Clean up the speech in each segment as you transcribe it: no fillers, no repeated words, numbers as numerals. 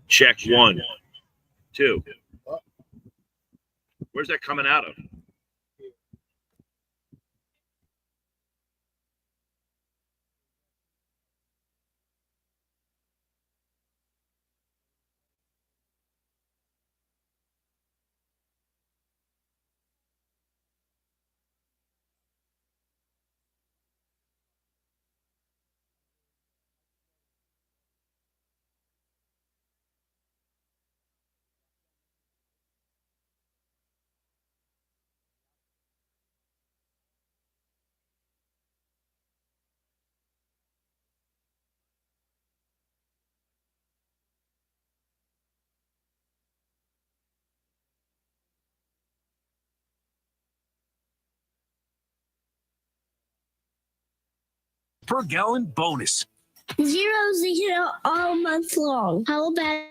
Check 1, 2. Where's that coming out of? Per gallon bonus. 0 all month long. How about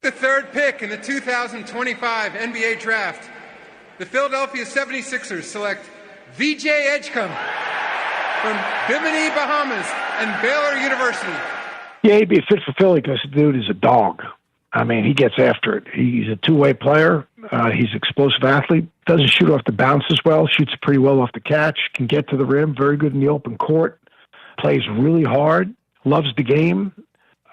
The third pick in the 2025 NBA Draft, the Philadelphia 76ers select VJ Edgecombe from Bimini, Bahamas, and Baylor University. Yeah, he'd be a fit for Philly because the dude is a dog. I mean, he gets after it. He's a two-way player. He's an explosive athlete. Doesn't shoot off the bounce as well. Shoots pretty well off the catch. Can get to the rim. Very good in the open court. Plays really hard. Loves the game.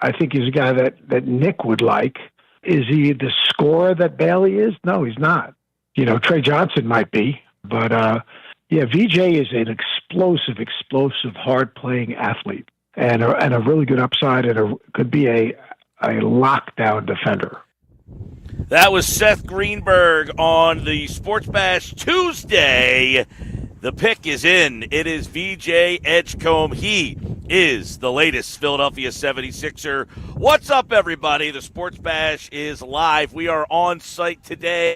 I think he's a guy that Nick would like. Is he the scorer that Bailey is? No, he's not. You know, Trey Johnson might be. But, yeah, VJ is an explosive, hard-playing athlete. And a really good upside and could be a lockdown defender. That was Seth Greenberg on the Sports Bash Tuesday. The pick is in. It is VJ Edgecombe. He is the latest Philadelphia 76er. What's up, everybody? The Sports Bash is live. We are on site today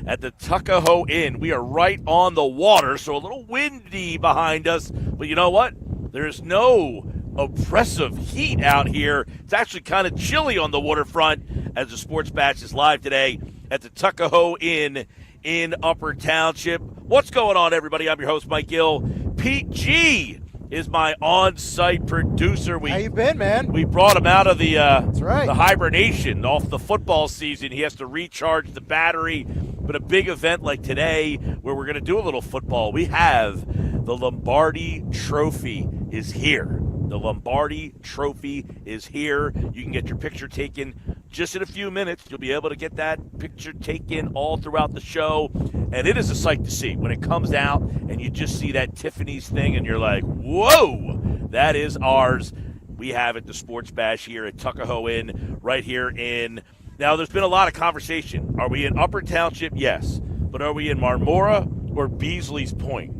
at the Tuckahoe Inn. We are right on the water, so a little windy behind us. But you know what? There's no oppressive heat out here. It's actually kind of chilly on the waterfront as the Sports Bash is live today at the Tuckahoe Inn in Upper Township. What's going on, everybody? I'm your host, Mike Gill. Pete G is my on-site producer. How you been, man? We brought him out of the That's right. the hibernation off the football season. He has to recharge the battery. But a big event like today where we're going to do a little football, we have the Lombardi Trophy is here. The Lombardi Trophy is here. You can get your picture taken just in a few minutes. You'll be able to get that picture taken all throughout the show. And it is a sight to see when it comes out and you just see that Tiffany's thing and you're like, whoa, that is ours. We have it, the Sports Bash here at Tuckahoe Inn, right here in. Now, there's been a lot of conversation. Are we in Upper Township? Yes. But are we in Marmora or Beasley's Point?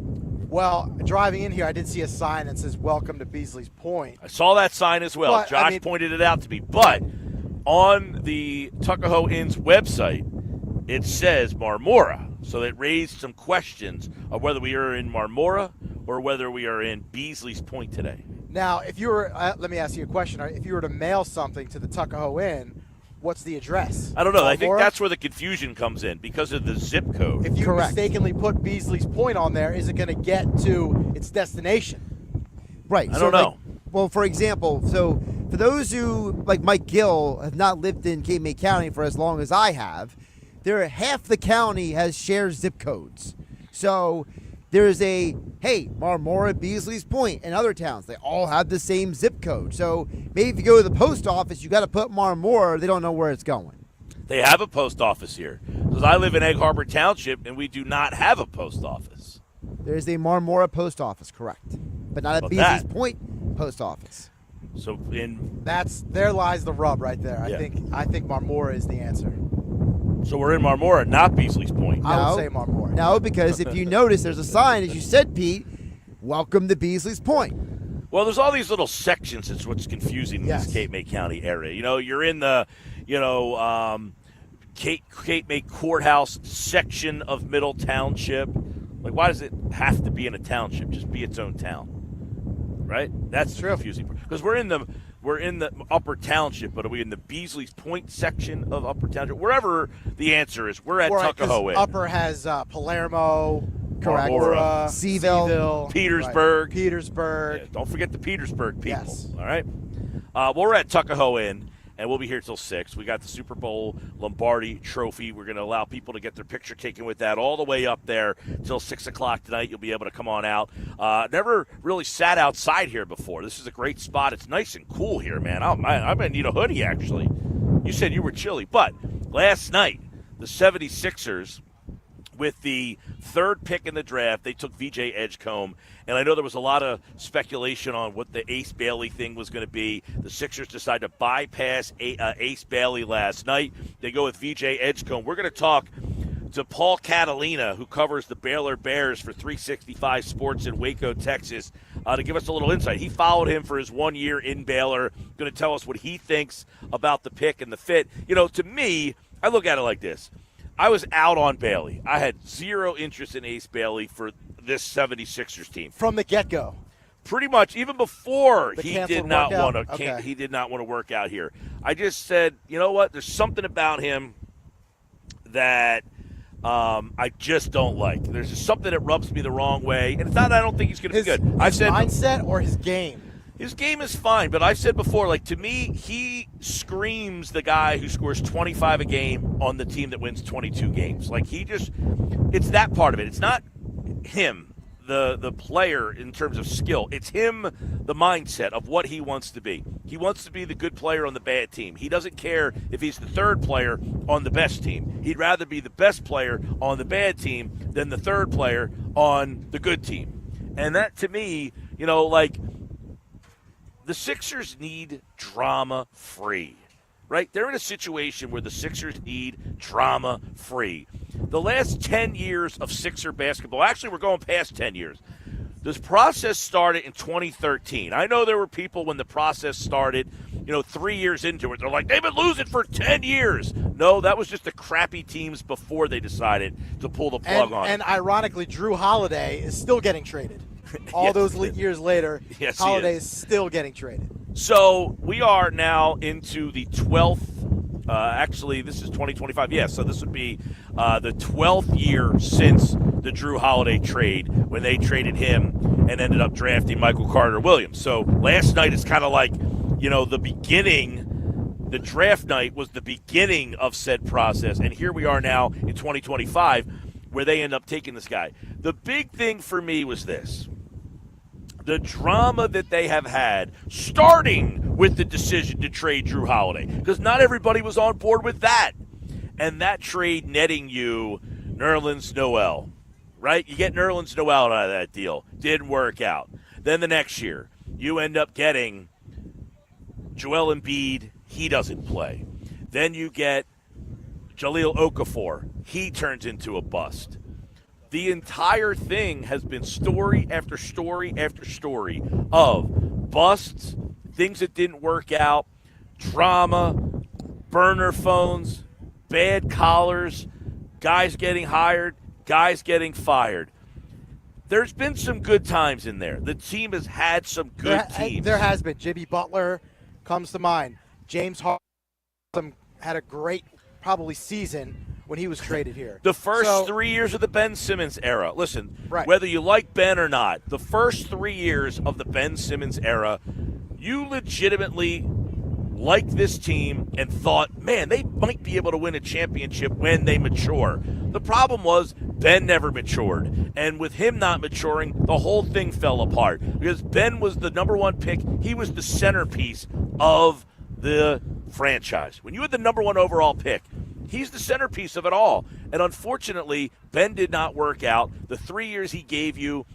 Well, driving in here, I did see a sign that says, "Welcome to Beasley's Point." I saw that sign as well. But, Josh pointed it out to me. But on the Tuckahoe Inn's website, it says Marmora. So it raised some questions of whether we are in Marmora or whether we are in Beasley's Point today. Now, if you were, let me ask you a question. If you were to mail something to the Tuckahoe Inn, what's the address? I don't know. Marmora? I think that's where the confusion comes in because of the zip code. If you mistakenly put Beasley's Point on there, is it going to get to its destination? Right. I don't know. Well, for example, so for those who, like Mike Gill, have not lived in Cape May County for as long as I have, half the county has shared zip codes. So there's Marmora, Beasley's Point, and other towns. They all have the same zip code. So maybe if you go to the post office, you got to put Marmora. They don't know where it's going. They have a post office here because I live in Egg Harbor Township, and we do not have a post office. There's a Marmora post office, correct, but not a Beasley's Point post office. So there lies the rub right there. Yeah. I think Marmora is the answer. So we're in Marmora, not Beasley's Point. I would say Marmora. No, because if you notice, there's a sign, as you said, Pete, welcome to Beasley's Point. Well, there's all these little sections. It's what's confusing in this Cape May County area. You're in the, Cape May Courthouse section of Middle Township. Like, why does it have to be in a township? Just be its own town, right? That's the confusing part. Because we're in the Upper Township, but are we in the Beasley's Point section of Upper Township? Wherever the answer is, we're at Tuckahoe Inn. Upper has Palermo, correct, Marmora, Seville, Petersburg. Right. Petersburg. Yeah, don't forget the Petersburg people. Yes. All right. We're at Tuckahoe Inn, and we'll be here till 6. We got the Super Bowl Lombardi Trophy. We're going to allow people to get their picture taken with that all the way up there till 6 o'clock tonight. You'll be able to come on out. Never really sat outside here before. This is a great spot. It's nice and cool here, man. I'm going to need a hoodie, actually. You said you were chilly. But last night, the 76ers, with the third pick in the draft, they took VJ Edgecombe. And I know there was a lot of speculation on what the Ace Bailey thing was going to be. The Sixers decided to bypass Ace Bailey last night. They go with VJ Edgecombe. We're going to talk to Paul Catalina, who covers the Baylor Bears for 365 Sports in Waco, Texas, to give us a little insight. He followed him for his 1 year in Baylor, going to tell us what he thinks about the pick and the fit. To me, I look at it like this. I was out on Bailey. I had zero interest in Ace Bailey for this 76ers team. From the get-go. Pretty much, even before He did not want to work out here. I just said, you know what? There's something about him that I just don't like. There's just something that rubs me the wrong way, and it's not that I don't think he's going to be good. His mindset or his game? His game is fine, but I've said before, to me, he screams the guy who scores 25 a game on the team that wins 22 games. It's that part of it. It's not him, the player, in terms of skill. It's him, the mindset of what he wants to be. He wants to be the good player on the bad team. He doesn't care if he's the third player on the best team. He'd rather be the best player on the bad team than the third player on the good team. And that, to me, the Sixers need drama-free, right? They're in a situation where the Sixers need drama-free. The last 10 years of Sixer basketball, actually we're going past 10 years. This process started in 2013. I know there were people when the process started, 3 years into it, they're like, they've been losing for 10 years. No, that was just the crappy teams before they decided to pull the plug on it. And ironically, Drew Holiday is still getting traded. All those years later, Holiday is still getting traded. So we are now into the 12th. Actually, this is 2025. Yeah, so this would be the 12th year since the Drew Holiday trade, when they traded him and ended up drafting Michael Carter-Williams. So last night is kind of like, the beginning. The draft night was the beginning of said process, and here we are now in 2025, where they end up taking this guy. The big thing for me was this. The drama that they have had, starting with the decision to trade Drew Holiday, because not everybody was on board with that. And that trade netting you Nerlens Noel, right? You get Nerlens Noel out of that deal. Didn't work out. Then the next year, you end up getting Joel Embiid. He doesn't play. Then you get Jahlil Okafor. He turns into a bust. The entire thing has been story after story after story of busts, things that didn't work out, drama, burner phones, bad collars, guys getting hired, guys getting fired. There's been some good times in there. The team has had some good teams. There has been. Jimmy Butler comes to mind. James Harden had a great, probably, season when he was traded here. The first 3 years of the Ben Simmons era. Listen, right. Whether you like Ben or not, the first 3 years of the Ben Simmons era, you legitimately liked this team and thought, man, they might be able to win a championship when they mature. The problem was Ben never matured. And with him not maturing, the whole thing fell apart. Because Ben was the number one pick. He was the centerpiece of the franchise. When you had the number one overall pick, he's the centerpiece of it all. And unfortunately, Ben did not work out. The 3 years he gave you,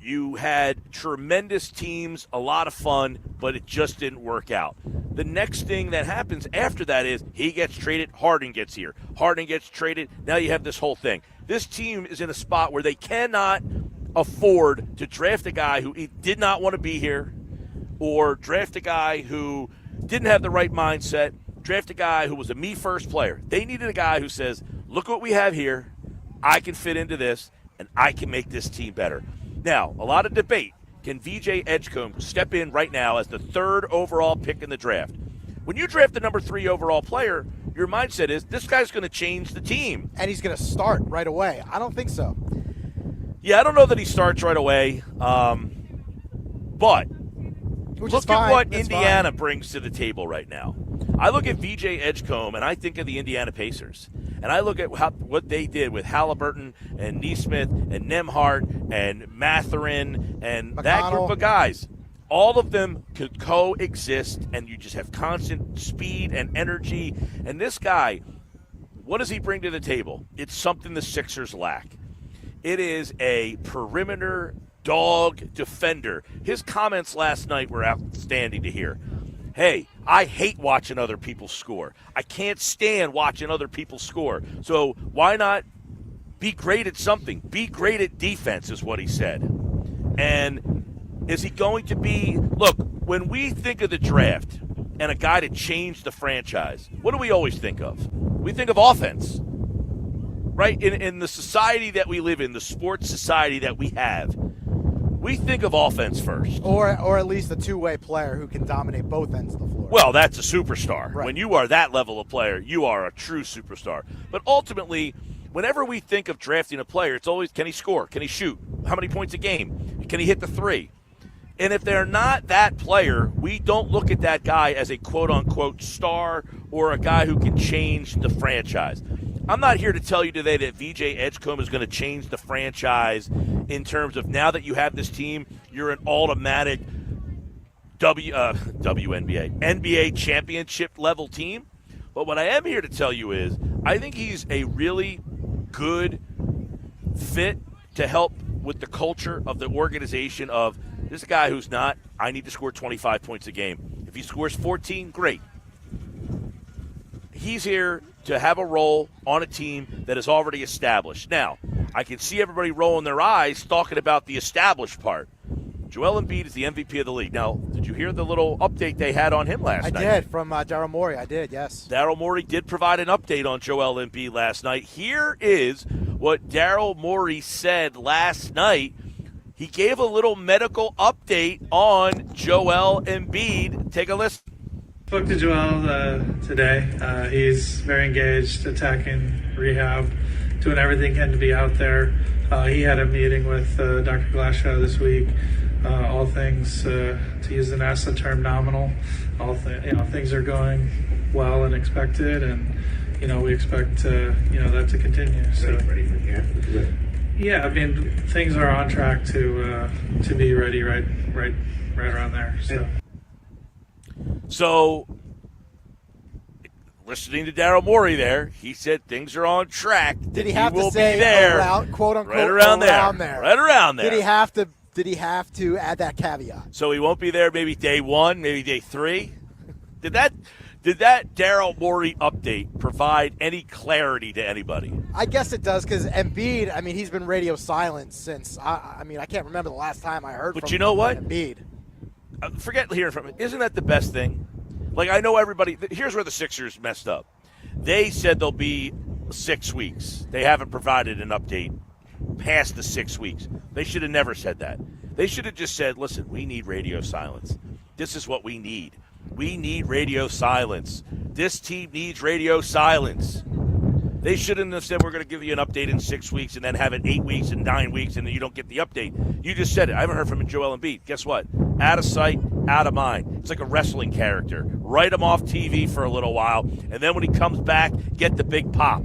you had tremendous teams, a lot of fun, but it just didn't work out. The next thing that happens after that is he gets traded, Harden gets here. Harden gets traded, now you have this whole thing. This team is in a spot where they cannot afford to draft a guy who did not want to be here, or draft a guy who didn't have the right mindset, draft a guy who was a me-first player. They needed a guy who says, look what we have here, I can fit into this, and I can make this team better. Now, a lot of debate. Can VJ Edgecombe step in right now as the third overall pick in the draft? When you draft the number 3 overall player, your mindset is this guy's going to change the team. And he's going to start right away. I don't think so. Yeah, I don't know that he starts right away. But look at what Indiana brings to the table right now. I look at VJ Edgecombe, and I think of the Indiana Pacers. And I look at what they did with Halliburton and Neesmith and Nembhard and Mathurin and that group of guys. All of them could coexist, and you just have constant speed and energy. And this guy, what does he bring to the table? It's something the Sixers lack. It is a perimeter dog defender. His comments last night were outstanding to hear. Hey, I hate watching other people score. I can't stand watching other people score. So why not be great at something? Be great at defense is what he said. And is he going to be – look, when we think of the draft and a guy to change the franchise, what do we always think of? We think of offense, right? In the society that we live in, the sports society that we have, we think of offense first. Or at least a two-way player who can dominate both ends of the floor. Well, that's a superstar. Right. When you are that level of player, you are a true superstar. But ultimately, whenever we think of drafting a player, it's always, can he score? Can he shoot? How many points a game? Can he hit the three? And if they're not that player, we don't look at that guy as a quote-unquote star or a guy who can change the franchise. I'm not here to tell you today that VJ Edgecombe is going to change the franchise in terms of now that you have this team, you're an automatic NBA championship level team. But what I am here to tell you is I think he's a really good fit to help with the culture of the organization of this is a guy who's not, I need to score 25 points a game. If he scores 14, great. He's here to have a role on a team that is already established. Now, I can see everybody rolling their eyes talking about the established part. Joel Embiid is the MVP of the league. Now, did you hear the little update they had on him last night? I did, from Daryl Morey. I did, yes. Daryl Morey did provide an update on Joel Embiid last night. Here is what Daryl Morey said last night. He gave a little medical update on Joel Embiid. Take a listen. Spoke to Joel today. He's very engaged, attacking rehab, doing everything he can to be out there. He had a meeting with Dr. Glashow this week. All things, to use the NASA term, nominal. Things are going well and expected, and we expect that to continue. So, ready for camp? Yeah, I mean things are on track to be ready right around there. So, listening to Daryl Morey there, he said things are on track. Did he have to say there, around, quote unquote, right around there? Right around there. Did he have to add that caveat? So he won't be there maybe day 1, maybe day 3? Did that Daryl Morey update provide any clarity to anybody? I guess it does, because Embiid, I mean, he's been radio silent since, I can't remember the last time I heard from him. But you know what? Embiid. Forget hearing from him. Isn't that the best thing? Like, I know everybody – here's where the Sixers messed up. They said they'll be 6 weeks. They haven't provided an update past the 6 weeks. They should have never said that. They should have just said, listen, we need radio silence. This is what we need. We need radio silence. This team needs radio silence. They shouldn't have said we're going to give you an update in 6 weeks and then have it 8 weeks and 9 weeks and then you don't get the update. You just said it. I haven't heard from Joel Embiid. Guess what? Out of sight, out of mind. It's like a wrestling character. Write him off TV for a little while, and then when he comes back, get the big pop.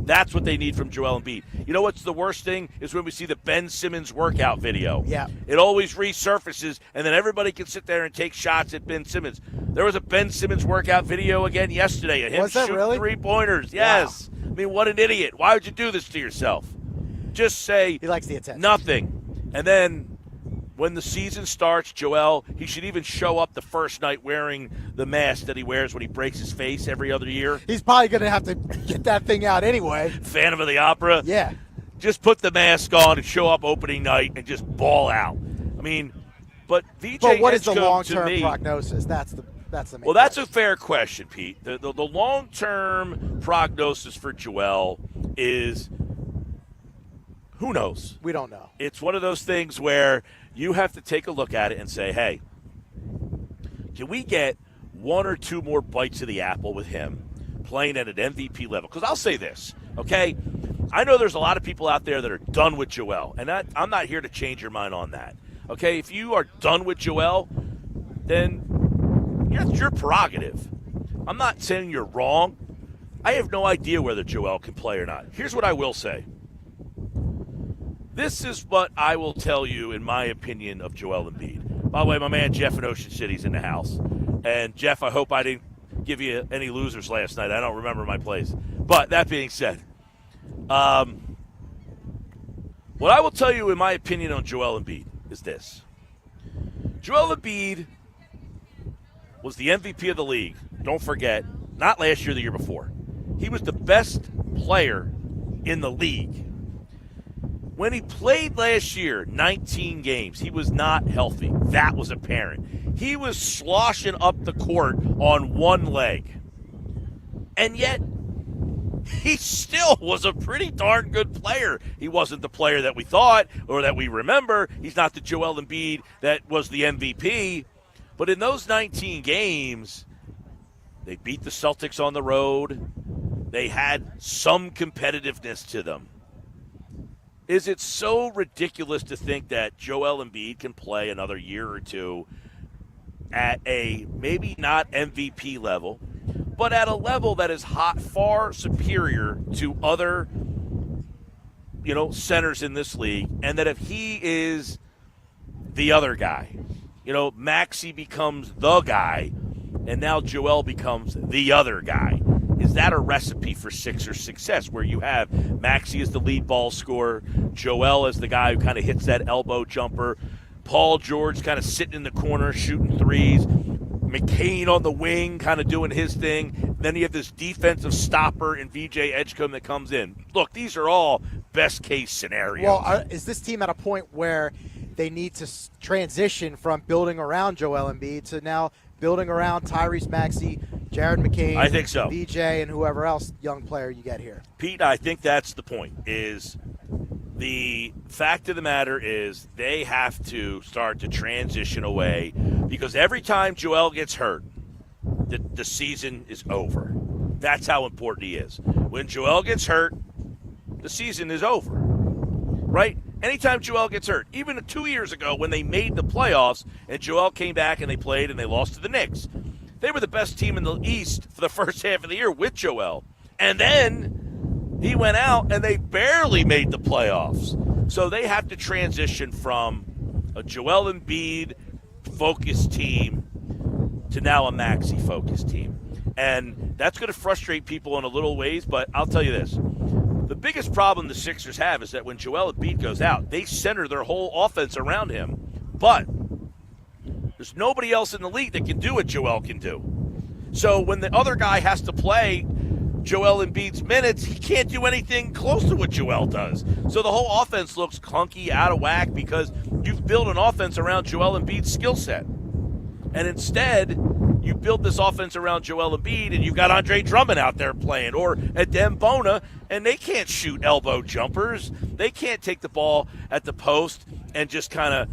That's what they need from Joel Embiid. You know what's the worst thing is when we see the Ben Simmons workout video. Yeah. It always resurfaces, and then everybody can sit there and take shots at Ben Simmons. There was a Ben Simmons workout video again yesterday of him shooting really? 3-pointers. Yes. Wow. I mean, what an idiot. Why would you do this to yourself? Just say he likes the attention. Nothing. And then when the season starts, Joel, he should even show up the first night wearing the mask that he wears when he breaks his face every other year. He's probably going to have to get that thing out anyway. Phantom of the Opera? Yeah. Just put the mask on and show up opening night and just ball out. I mean, but VJ But what is Edgecombe, the long-term to me, prognosis? That's the main well, that's question. a fair question, Pete. The long-term prognosis for Joel is who knows? We don't know. It's one of those things where you have to take a look at it and say, hey, can we get one or two more bites of the apple with him playing at an MVP level? Because I'll say this, okay? I know there's a lot of people out there that are done with Joel, and I'm not here to change your mind on that. Okay, if you are done with Joel, then it's your prerogative. I'm not saying you're wrong. I have no idea whether Joel can play or not. Here's what I will say. This is what I will tell you, in my opinion, of Joel Embiid. By the way, my man Jeff in Ocean City's in the house. And, Jeff, I hope I didn't give you any losers last night. I don't remember my plays. But that being said, what I will tell you, in my opinion, on Joel Embiid is this. Joel Embiid was the MVP of the league. Don't forget, not last year, the year before. He was the best player in the league. When he played last year, 19 games, he was not healthy. That was apparent. He was sloshing up the court on one leg. And yet, he still was a pretty darn good player. He wasn't the player that we thought or that we remember. He's not the Joel Embiid that was the MVP. But in those 19 games, they beat the Celtics on the road. They had some competitiveness to them. Is it so ridiculous to think that Joel Embiid can play another year or two at a maybe not MVP level, but at a level that is far superior to other, centers in this league, and that if he is the other guy, Maxey becomes the guy, and now Joel becomes the other guy. Is that a recipe for Sixers success where you have Maxey as the lead ball scorer, Joel as the guy who kind of hits that elbow jumper, Paul George kind of sitting in the corner shooting threes, McCain on the wing kind of doing his thing, then you have this defensive stopper in VJ Edgecombe that comes in. Look, these are all best-case scenarios. Well, is this team at a point where they need to transition from building around Joel Embiid to now building around Tyrese Maxey, Jared McCain, I think so. VJ, and whoever else young player you get here? Pete, I think that's the point, is the fact of the matter is they have to start to transition away, because every time Joel gets hurt, the season is over. That's how important he is. When Joel gets hurt, the season is over, right? Anytime Joel gets hurt, even 2 years ago when they made the playoffs and Joel came back and they played and they lost to the Knicks, they were the best team in the East for the first half of the year with Joel. And then he went out and they barely made the playoffs. So they have to transition from a Joel Embiid-focused team to now a Maxey-focused team. And that's going to frustrate people in a little ways, but I'll tell you this. The biggest problem the Sixers have is that when Joel Embiid goes out, they center their whole offense around him. But there's nobody else in the league that can do what Joel can do. So when the other guy has to play Joel Embiid's minutes, he can't do anything close to what Joel does. So the whole offense looks clunky, out of whack, because you've built an offense around Joel Embiid's skill set. And instead, you build this offense around Joel Embiid, and you've got Andre Drummond out there playing, or Adem Bona, and they can't shoot elbow jumpers. They can't take the ball at the post and just kind of,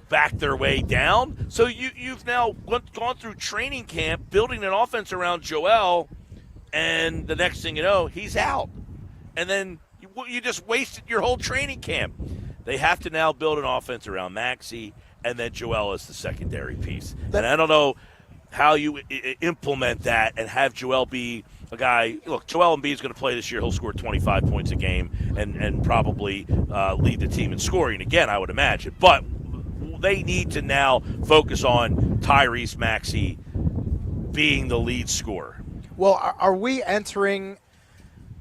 back their way down. So you've now gone through training camp building an offense around Joel, and the next thing you know, he's out. And then you just wasted your whole training camp. They have to now build an offense around Maxey and then Joel is the secondary piece. And I don't know how you implement that and have Joel be a guy. Look, Joel Embiid is going to play this year. He'll score 25 points a game and probably lead the team in scoring again, I would imagine. But they need to now focus on Tyrese Maxey being the lead scorer. Well, are we entering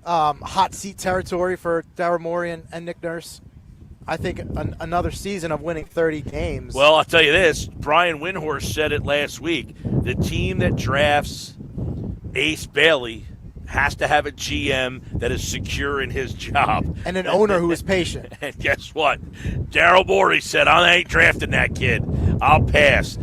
hot seat territory for Daryl Morey and Nick Nurse? I think another season of winning 30 games. Well, I'll tell you this. Brian Windhorst said it last week. The team that drafts Ace Bailey has to have a GM that is secure in his job. And an owner who is patient. And guess what? Daryl Morey said, I ain't drafting that kid. I'll pass.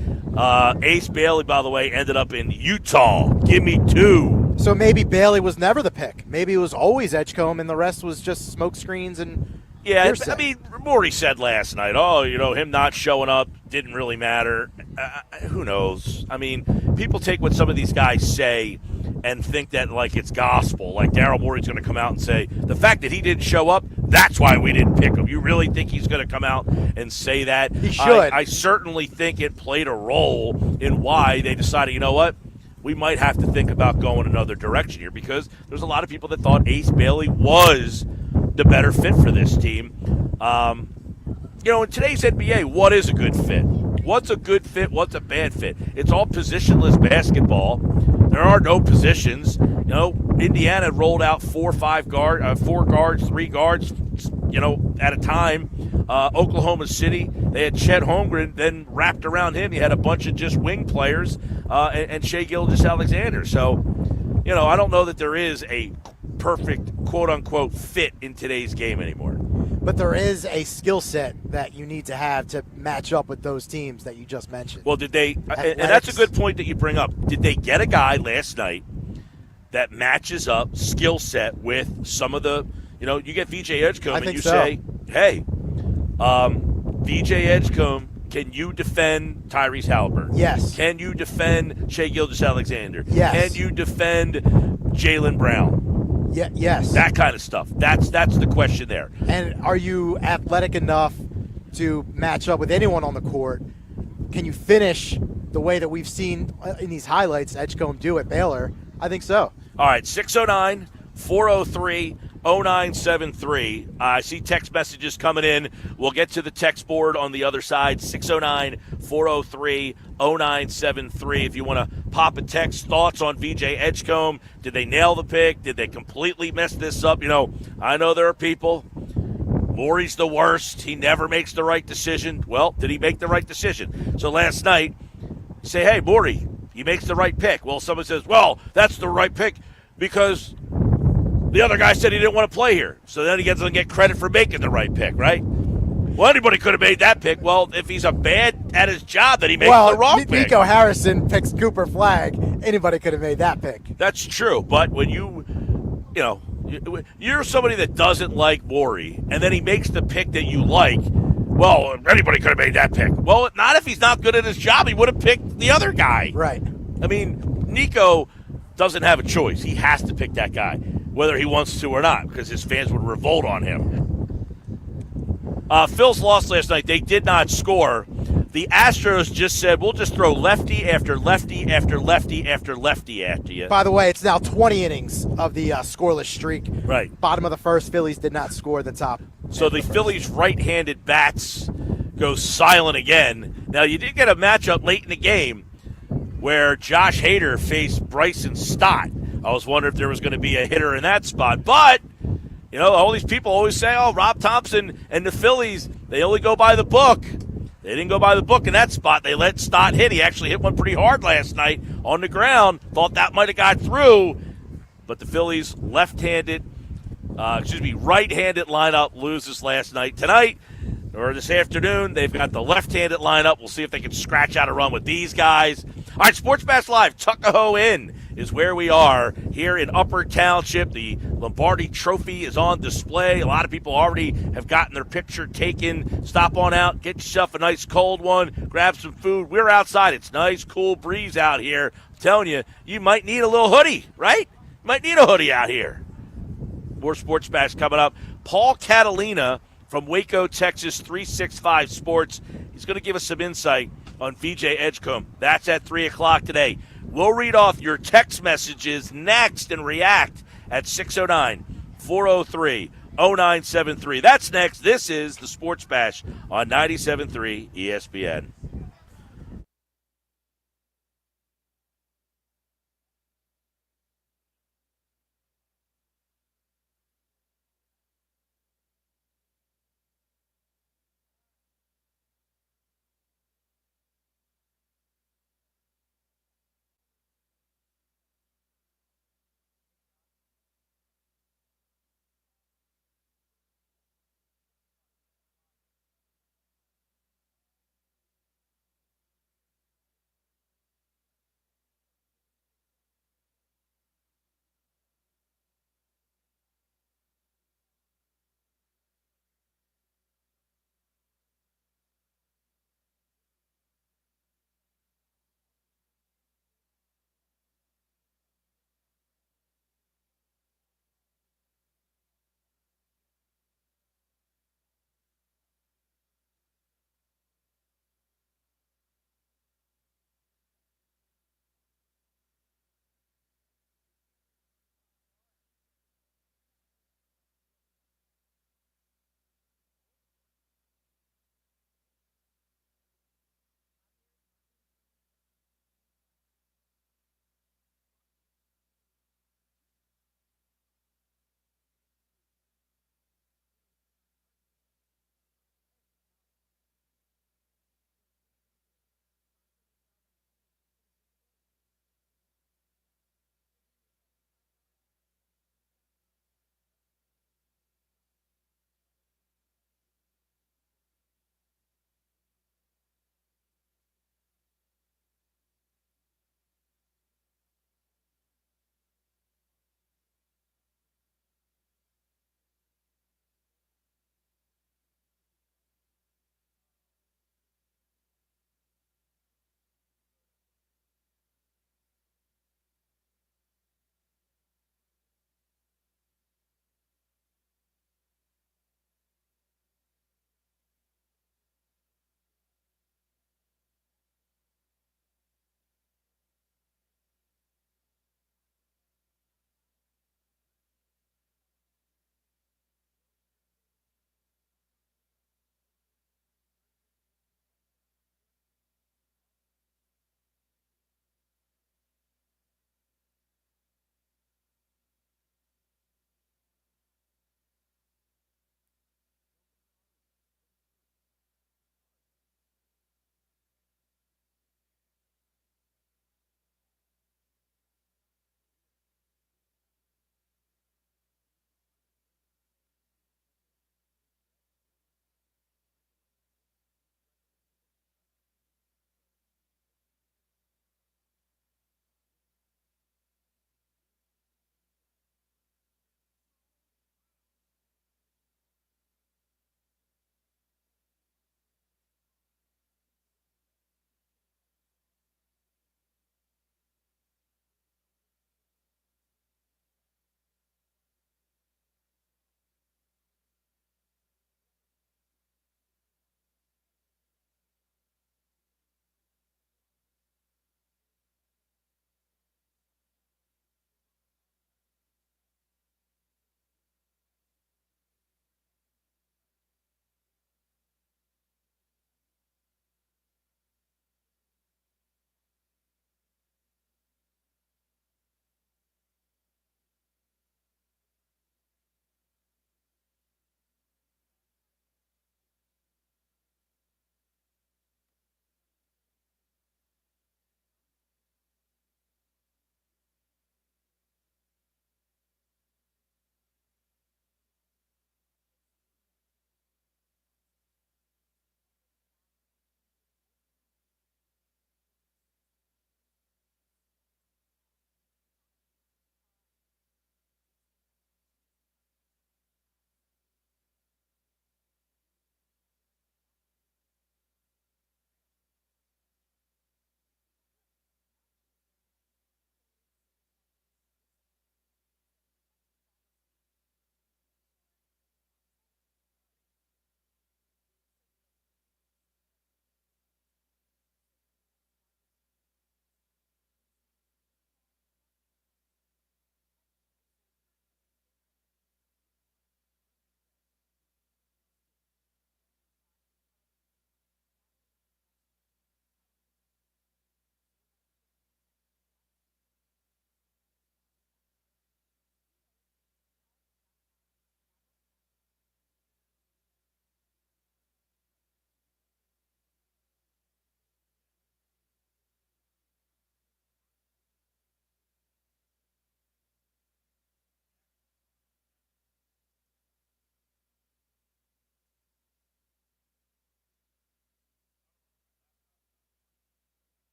Ace Bailey, by the way, ended up in Utah. Give me 2. So maybe Bailey was never the pick. Maybe it was always Edgecombe, and the rest was just smoke screens and hearsay. I mean, Morey said last night, him not showing up didn't really matter. Who knows? I mean, people take what some of these guys say and think that like it's gospel. Like Daryl Morey's going to come out and say, the fact that he didn't show up, that's why we didn't pick him. You really think he's going to come out and say that? He should. I certainly think it played a role in why they decided, you know what? We might have to think about going another direction here, because there's a lot of people that thought Ace Bailey was the better fit for this team. In today's NBA, what is a good fit? What's a good fit? What's a bad fit? It's all positionless basketball. There are no positions. Indiana rolled out 4 guards, 3 guards, at a time. Oklahoma City, they had Chet Holmgren, then wrapped around him, you had a bunch of just wing players and Shai Gilgeous-Alexander. So, I don't know that there is a perfect, quote-unquote, fit in today's game anymore. But there is a skill set that you need to have to match up with those teams that you just mentioned. Well, did they – and that's a good point that you bring up. Did they get a guy last night that matches up skill set with some of the – you get VJ Edgecombe and you say, hey, VJ Edgecombe, can you defend Tyrese Halliburton? Yes. Can you defend Shai Gilgeous-Alexander? Yes. Can you defend Jaylen Brown? Yeah, yes. That kind of stuff. That's the question there. And are you athletic enough to match up with anyone on the court? Can you finish the way that we've seen in these highlights Edgecombe do at Baylor? I think so. All right, 609-403-0973. I see text messages coming in. We'll get to the text board on the other side, 609-403-0973. If you want to pop a text, thoughts on VJ Edgecombe. Did they nail the pick? Did they completely mess this up? I know there are people. Morey's the worst. He never makes the right decision. Well, did he make the right decision? So last night, you say, hey, Morey, he makes the right pick. Well, someone says, well, that's the right pick because the other guy said he didn't want to play here. So then he doesn't get credit for making the right pick, right? Well, anybody could have made that pick. Well, if he's a bad at his job, then he makes the wrong pick. Nico Harrison picks Cooper Flagg. Anybody could have made that pick. That's true. But when you're somebody that doesn't like Morey, and then he makes the pick that you like, well, anybody could have made that pick. Well, not if he's not good at his job. He would have picked the other guy. Right. I mean, Nico doesn't have a choice. He has to pick that guy, whether he wants to or not, because his fans would revolt on him. Phil's lost last night. They did not score. The Astros just said, we'll just throw lefty after lefty after lefty after lefty after you. By the way, it's now 20 innings of the scoreless streak. Right. Bottom of the first, Phillies did not score the top. So the Phillies' right-handed bats go silent again. Now, you did get a matchup late in the game where Josh Hader faced Bryson Stott. I was wondering if there was going to be a hitter in that spot. But, all these people always say, Rob Thompson and the Phillies, they only go by the book. They didn't go by the book in that spot. They let Stott hit. He actually hit one pretty hard last night on the ground. Thought that might have got through. But the Phillies' right-handed lineup loses last night. Tonight, or this afternoon, they've got the left-handed lineup. We'll see if they can scratch out a run with these guys. All right, Sports Bash Live, Tuckahoe Inn is where we are here in Upper Township. The Lombardi Trophy is on display. A lot of people already have gotten their picture taken. Stop on out, get yourself a nice cold one, grab some food. We're outside. It's nice, cool breeze out here. I'm telling you, you might need a little hoodie, right? Might need a hoodie out here. More Sports Bash coming up. Paul Catalina from Waco, Texas, 365 Sports. He's going to give us some insight on VJ Edgecombe. That's at 3 o'clock today. We'll read off your text messages next and react at 609-403-0973. That's next. This is the Sports Bash on 97.3 ESPN.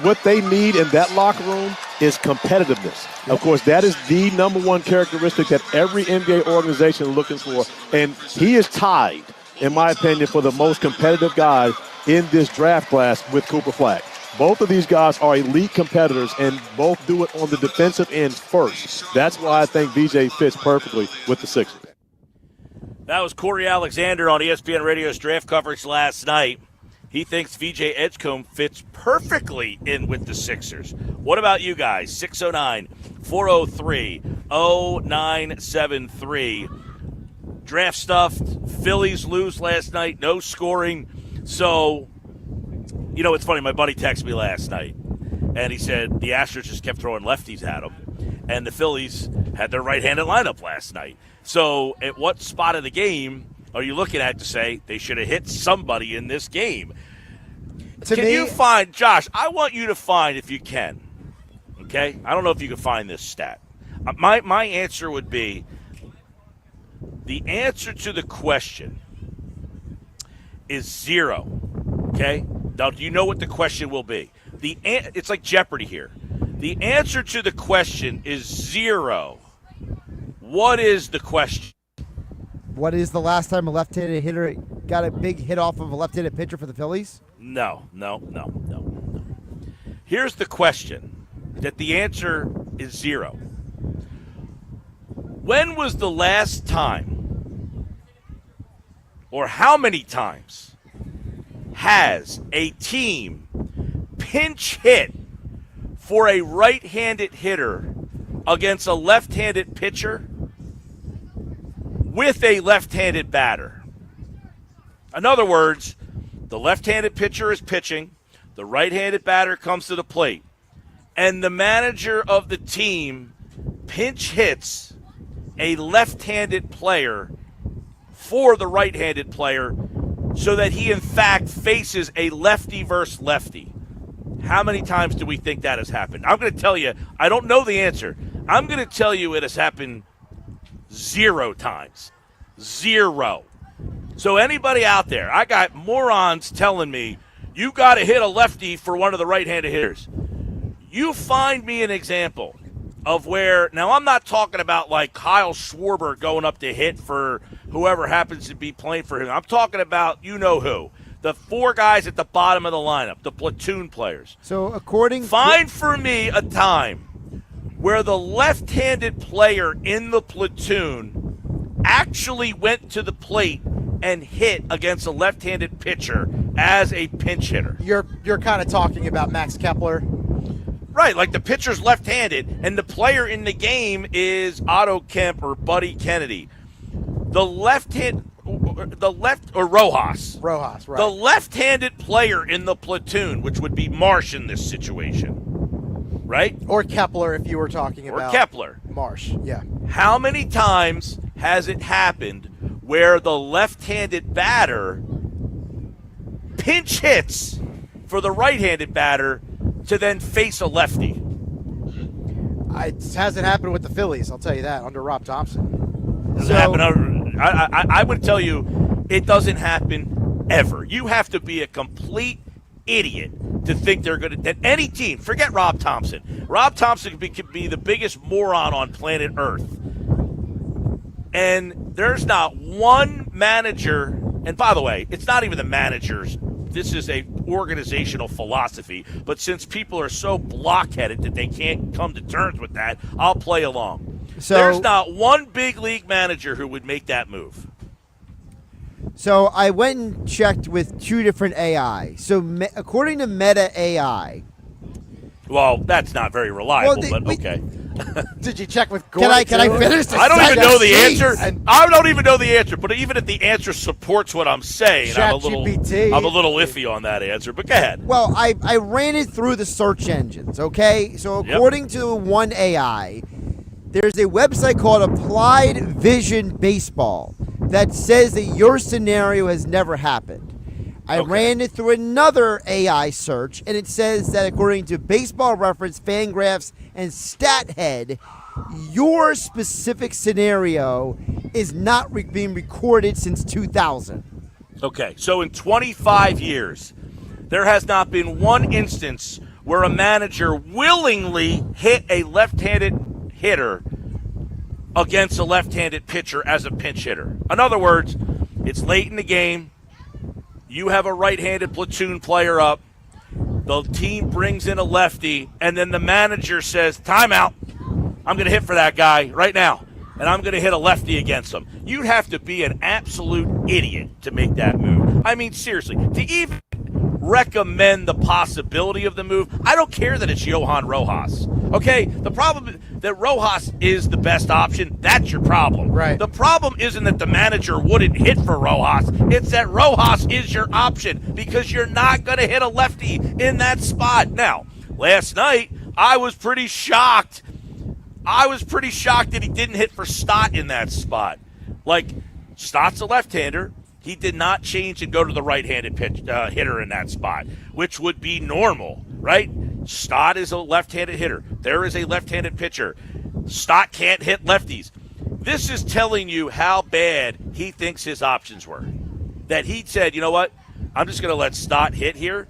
what they need in that locker room is competitiveness. Of course, that is the number one characteristic that every NBA organization is looking for. And he is tied, in my opinion, for the most competitive guy in this draft class with Cooper Flag. Both of these guys are elite competitors, and both do it on the defensive end first. That's why I think VJ fits perfectly with the Sixers. That was Corey Alexander on ESPN Radio's draft coverage last night. He thinks VJ Edgecombe fits perfectly in with the Sixers. What about you guys? 609-403-0973. Draft stuffed. Phillies lose last night. No scoring. So, you know, it's funny. My buddy texted me last night, and he said the Astros just kept throwing lefties at him, and the Phillies had their right-handed lineup last night. So at what spot of the game are you looking at to say they should have hit somebody in this game? You find, Josh, I want you to find, if you can, okay? I don't know if you can find this stat. My answer would be the answer to the question is 0, okay? Now, do you know what the question will be? It's like Jeopardy here. The answer to the question is 0. What is the question? What is the last time a left-handed hitter got a big hit off of a left-handed pitcher for the Phillies? No. Here's the question, that the answer is 0. When was the last time, or how many times, has a team pinch hit for a right-handed hitter against a left-handed pitcher with a left-handed batter? In other words, the left-handed pitcher is pitching, the right-handed batter comes to the plate, and the manager of the team pinch hits a left-handed player for the right-handed player so that he, in fact, faces a lefty versus lefty. How many times do we think that has happened? I'm going to tell you, I don't know the answer. I'm going to tell you it has happened 0 times. 0. So anybody out there, I got morons telling me, you got to hit a lefty for one of the right-handed hitters. You find me an example of where, now I'm not talking about like Kyle Schwarber going up to hit for whoever happens to be playing for him. I'm talking about you know who. The 4 guys at the bottom of the lineup, the platoon players. So find for me a time where the left-handed player in the platoon actually went to the plate and hit against a left-handed pitcher as a pinch hitter. You're kind of talking about Max Kepler. Right, like the pitcher's left-handed, and the player in the game is Otto Kemp or Buddy Kennedy. Or Rojas. Rojas, right. The left-handed player in the platoon, which would be Marsh in this situation, right? Or Kepler if you were talking about. Or Kepler. Marsh, yeah. How many times has it happened where the left-handed batter pinch hits for the right-handed batter to then face a lefty? It hasn't happened with the Phillies, I'll tell you that, under Rob Thompson. Doesn't happen. I would tell you it doesn't happen ever. You have to be a complete idiot to think they're going to – that any team – forget Rob Thompson. Rob Thompson could be the biggest moron on planet Earth. And there's not one manager – and by the way, it's not even the managers. This is a organizational philosophy. But since people are so blockheaded that they can't come to terms with that, I'll play along. So, there's not one big league manager who would make that move. So I went and checked with 2 different AI. So according to Meta AI. Well, that's not very reliable, but okay. Did you check with Gordon? Can I finish this? I don't even know the answer. I don't even know the answer, but even if the answer supports what I'm saying, I'm a little iffy on that answer. But go ahead. Well, I ran it through the search engines, okay? So according to one AI, there's a website called Applied Vision Baseball that says that your scenario has never happened. I ran it through another AI search, and it says that according to Baseball Reference, Fangraphs, and StatHead, your specific scenario is not being recorded since 2000. Okay, so in 25 years, there has not been one instance where a manager willingly hit a left-handed hitter against a left-handed pitcher as a pinch hitter. In other words, it's late in the game. You have a right-handed platoon player up. The team brings in a lefty, and then the manager says, timeout. I'm going to hit for that guy right now, and I'm going to hit a lefty against him. You'd have to be an absolute idiot to make that move. I mean, seriously, to even recommend the possibility of the move, I don't care that it's Johan Rojas. Okay, the problem that Rojas is the best option, that's your problem. Right. The problem isn't that the manager wouldn't hit for Rojas. It's that Rojas is your option because you're not going to hit a lefty in that spot. Now, last night, I was pretty shocked. That he didn't hit for Stott in that spot. Like, Stott's a left-hander. He did not change and go to the right-handed hitter in that spot, which would be normal, right? Stott is a left-handed hitter. There is a left-handed pitcher. Stott can't hit lefties. This is telling you how bad he thinks his options were. That he said, you know what, I'm just going to let Stott hit here.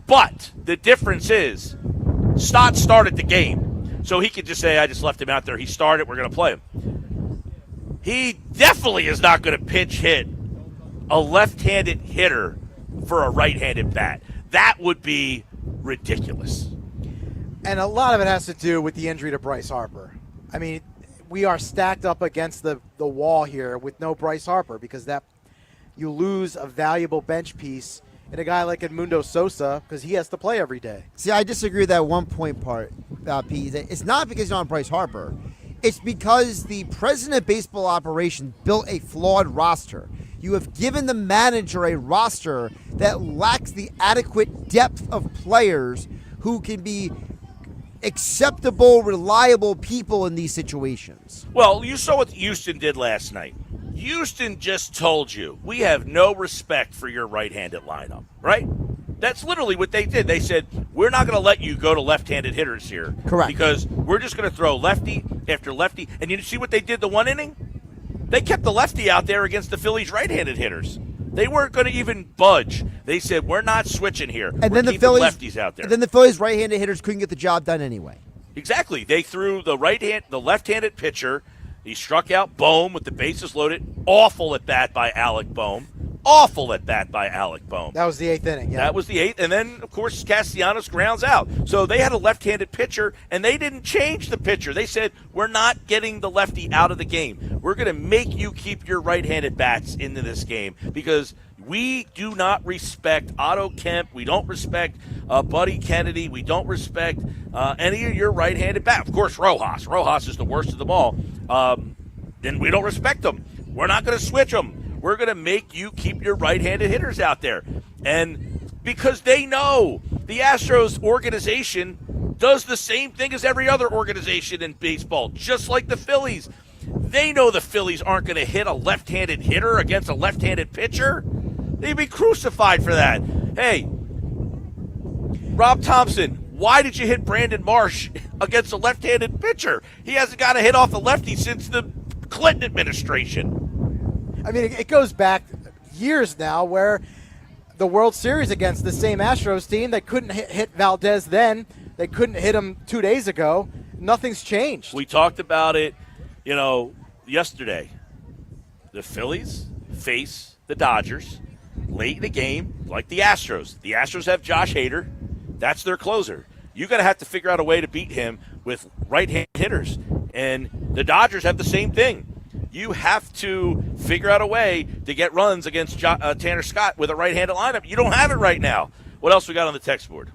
But the difference is Stott started the game. So he could just say, I just left him out there. He started. We're going to play him. He definitely is not going to pinch hit a left-handed hitter for a right-handed bat. That would be ridiculous. And a lot of it has to do with the injury to Bryce Harper. I mean, we are stacked up against the wall here with no Bryce Harper because that you lose a valuable bench piece in a guy like Edmundo Sosa because he has to play every day. See, I disagree with that one point part, Pete. It's not because he's on Bryce Harper. It's because the president of baseball operations built a flawed roster. You have given the manager a roster that lacks the adequate depth of players who can be acceptable, reliable people in these situations. Well, you saw what Houston did last night. Houston just told you, we have no respect for your right-handed lineup, right? That's literally what they did. They said, we're not going to let you go to left-handed hitters here. Correct. Because we're just going to throw lefty after lefty. And you see what they did the one inning? They kept the lefty out there against the Phillies right-handed hitters. They weren't going to even budge. They said, we're not switching here. And then the Phillies lefties out there. And then the Phillies right-handed hitters couldn't get the job done anyway. Exactly. They threw the left-handed pitcher. He struck out Bohm with the bases loaded. Awful at bat by Alec Bohm. That was the eighth inning. Yeah. That was the eighth. And then, of course, Castellanos grounds out. So they had a left-handed pitcher, and they didn't change the pitcher. They said, we're not getting the lefty out of the game. We're going to make you keep your right-handed bats into this game because we do not respect Otto Kemp. We don't respect Buddy Kennedy. We don't respect any of your right-handed bats. Of course, Rojas. Rojas is the worst of them all. Then we don't respect them. We're not going to switch them. We're going to make you keep your right-handed hitters out there. And because they know the Astros organization does the same thing as every other organization in baseball, just like the Phillies. They know the Phillies aren't going to hit a left-handed hitter against a left-handed pitcher. They'd be crucified for that. Hey, Rob Thompson, why did you hit Brandon Marsh against a left-handed pitcher? He hasn't got a hit off the lefty since the Clinton administration. I mean, it goes back years now where the World Series against the same Astros team, they couldn't hit Valdez then. They couldn't hit him 2 days ago. Nothing's changed. We talked about it, yesterday. The Phillies face the Dodgers late in the game like the Astros. The Astros have Josh Hader. That's their closer. You're going to have to figure out a way to beat him with right-handed hitters. And the Dodgers have the same thing. You have to figure out a way to get runs against Tanner Scott with a right-handed lineup. You don't have it right now. What else we got on the text board?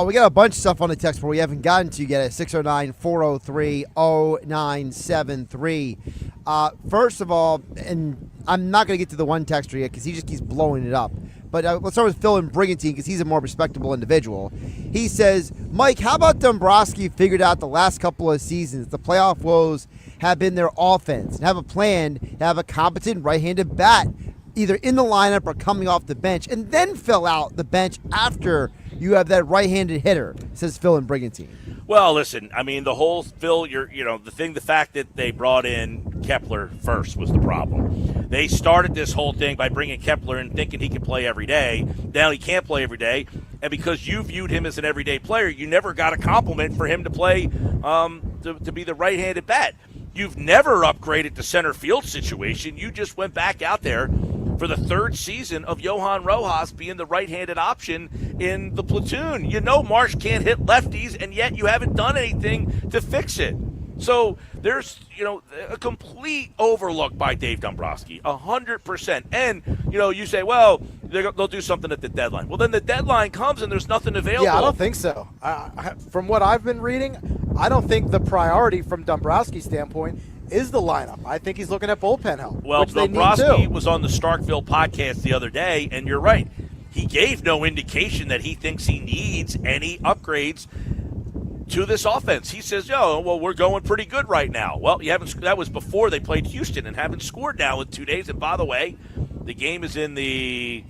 We got a bunch of stuff on the text board we haven't gotten to yet at 609-403-0973. First of all, and I'm not going to get to the one texter yet because he just keeps blowing it up. But let's start with Phil in Brigantine because he's a more respectable individual. He says, Mike, how about Dombrowski figured out the last couple of seasons the playoff woes have been their offense and have a plan to have a competent right-handed bat either in the lineup or coming off the bench and then fill out the bench after you have that right-handed hitter, says Phil in Brigantine. Well, listen, I mean, the whole Phil, the fact that they brought in Kepler first was the problem. They started this whole thing by bringing Kepler in thinking he could play every day. Now he can't play every day. and because you viewed him as an everyday player, you never got a compliment for him to play to be the right-handed bat. You've never upgraded the center field situation. You just went back out there for the third season of Johan Rojas being the right-handed option in the platoon. You know Marsh can't hit lefties, and yet you haven't done anything to fix it. So there's, a complete overlook by Dave Dombrowski, 100%. And, you say, well, they'll do something at the deadline. Well, then the deadline comes and there's nothing available. Yeah, I don't think so. From what I've been reading, I don't think the priority from Dombrowski's standpoint is the lineup. I think he's looking at bullpen help. Well, which they Dombrowski need too. was on the Starkville podcast the other day, and you're right. He gave no indication that he thinks he needs any upgrades to this offense. He says, we're going pretty good right now. Well, that was before they played Houston and haven't scored now in 2 days. And by the way, the game is in the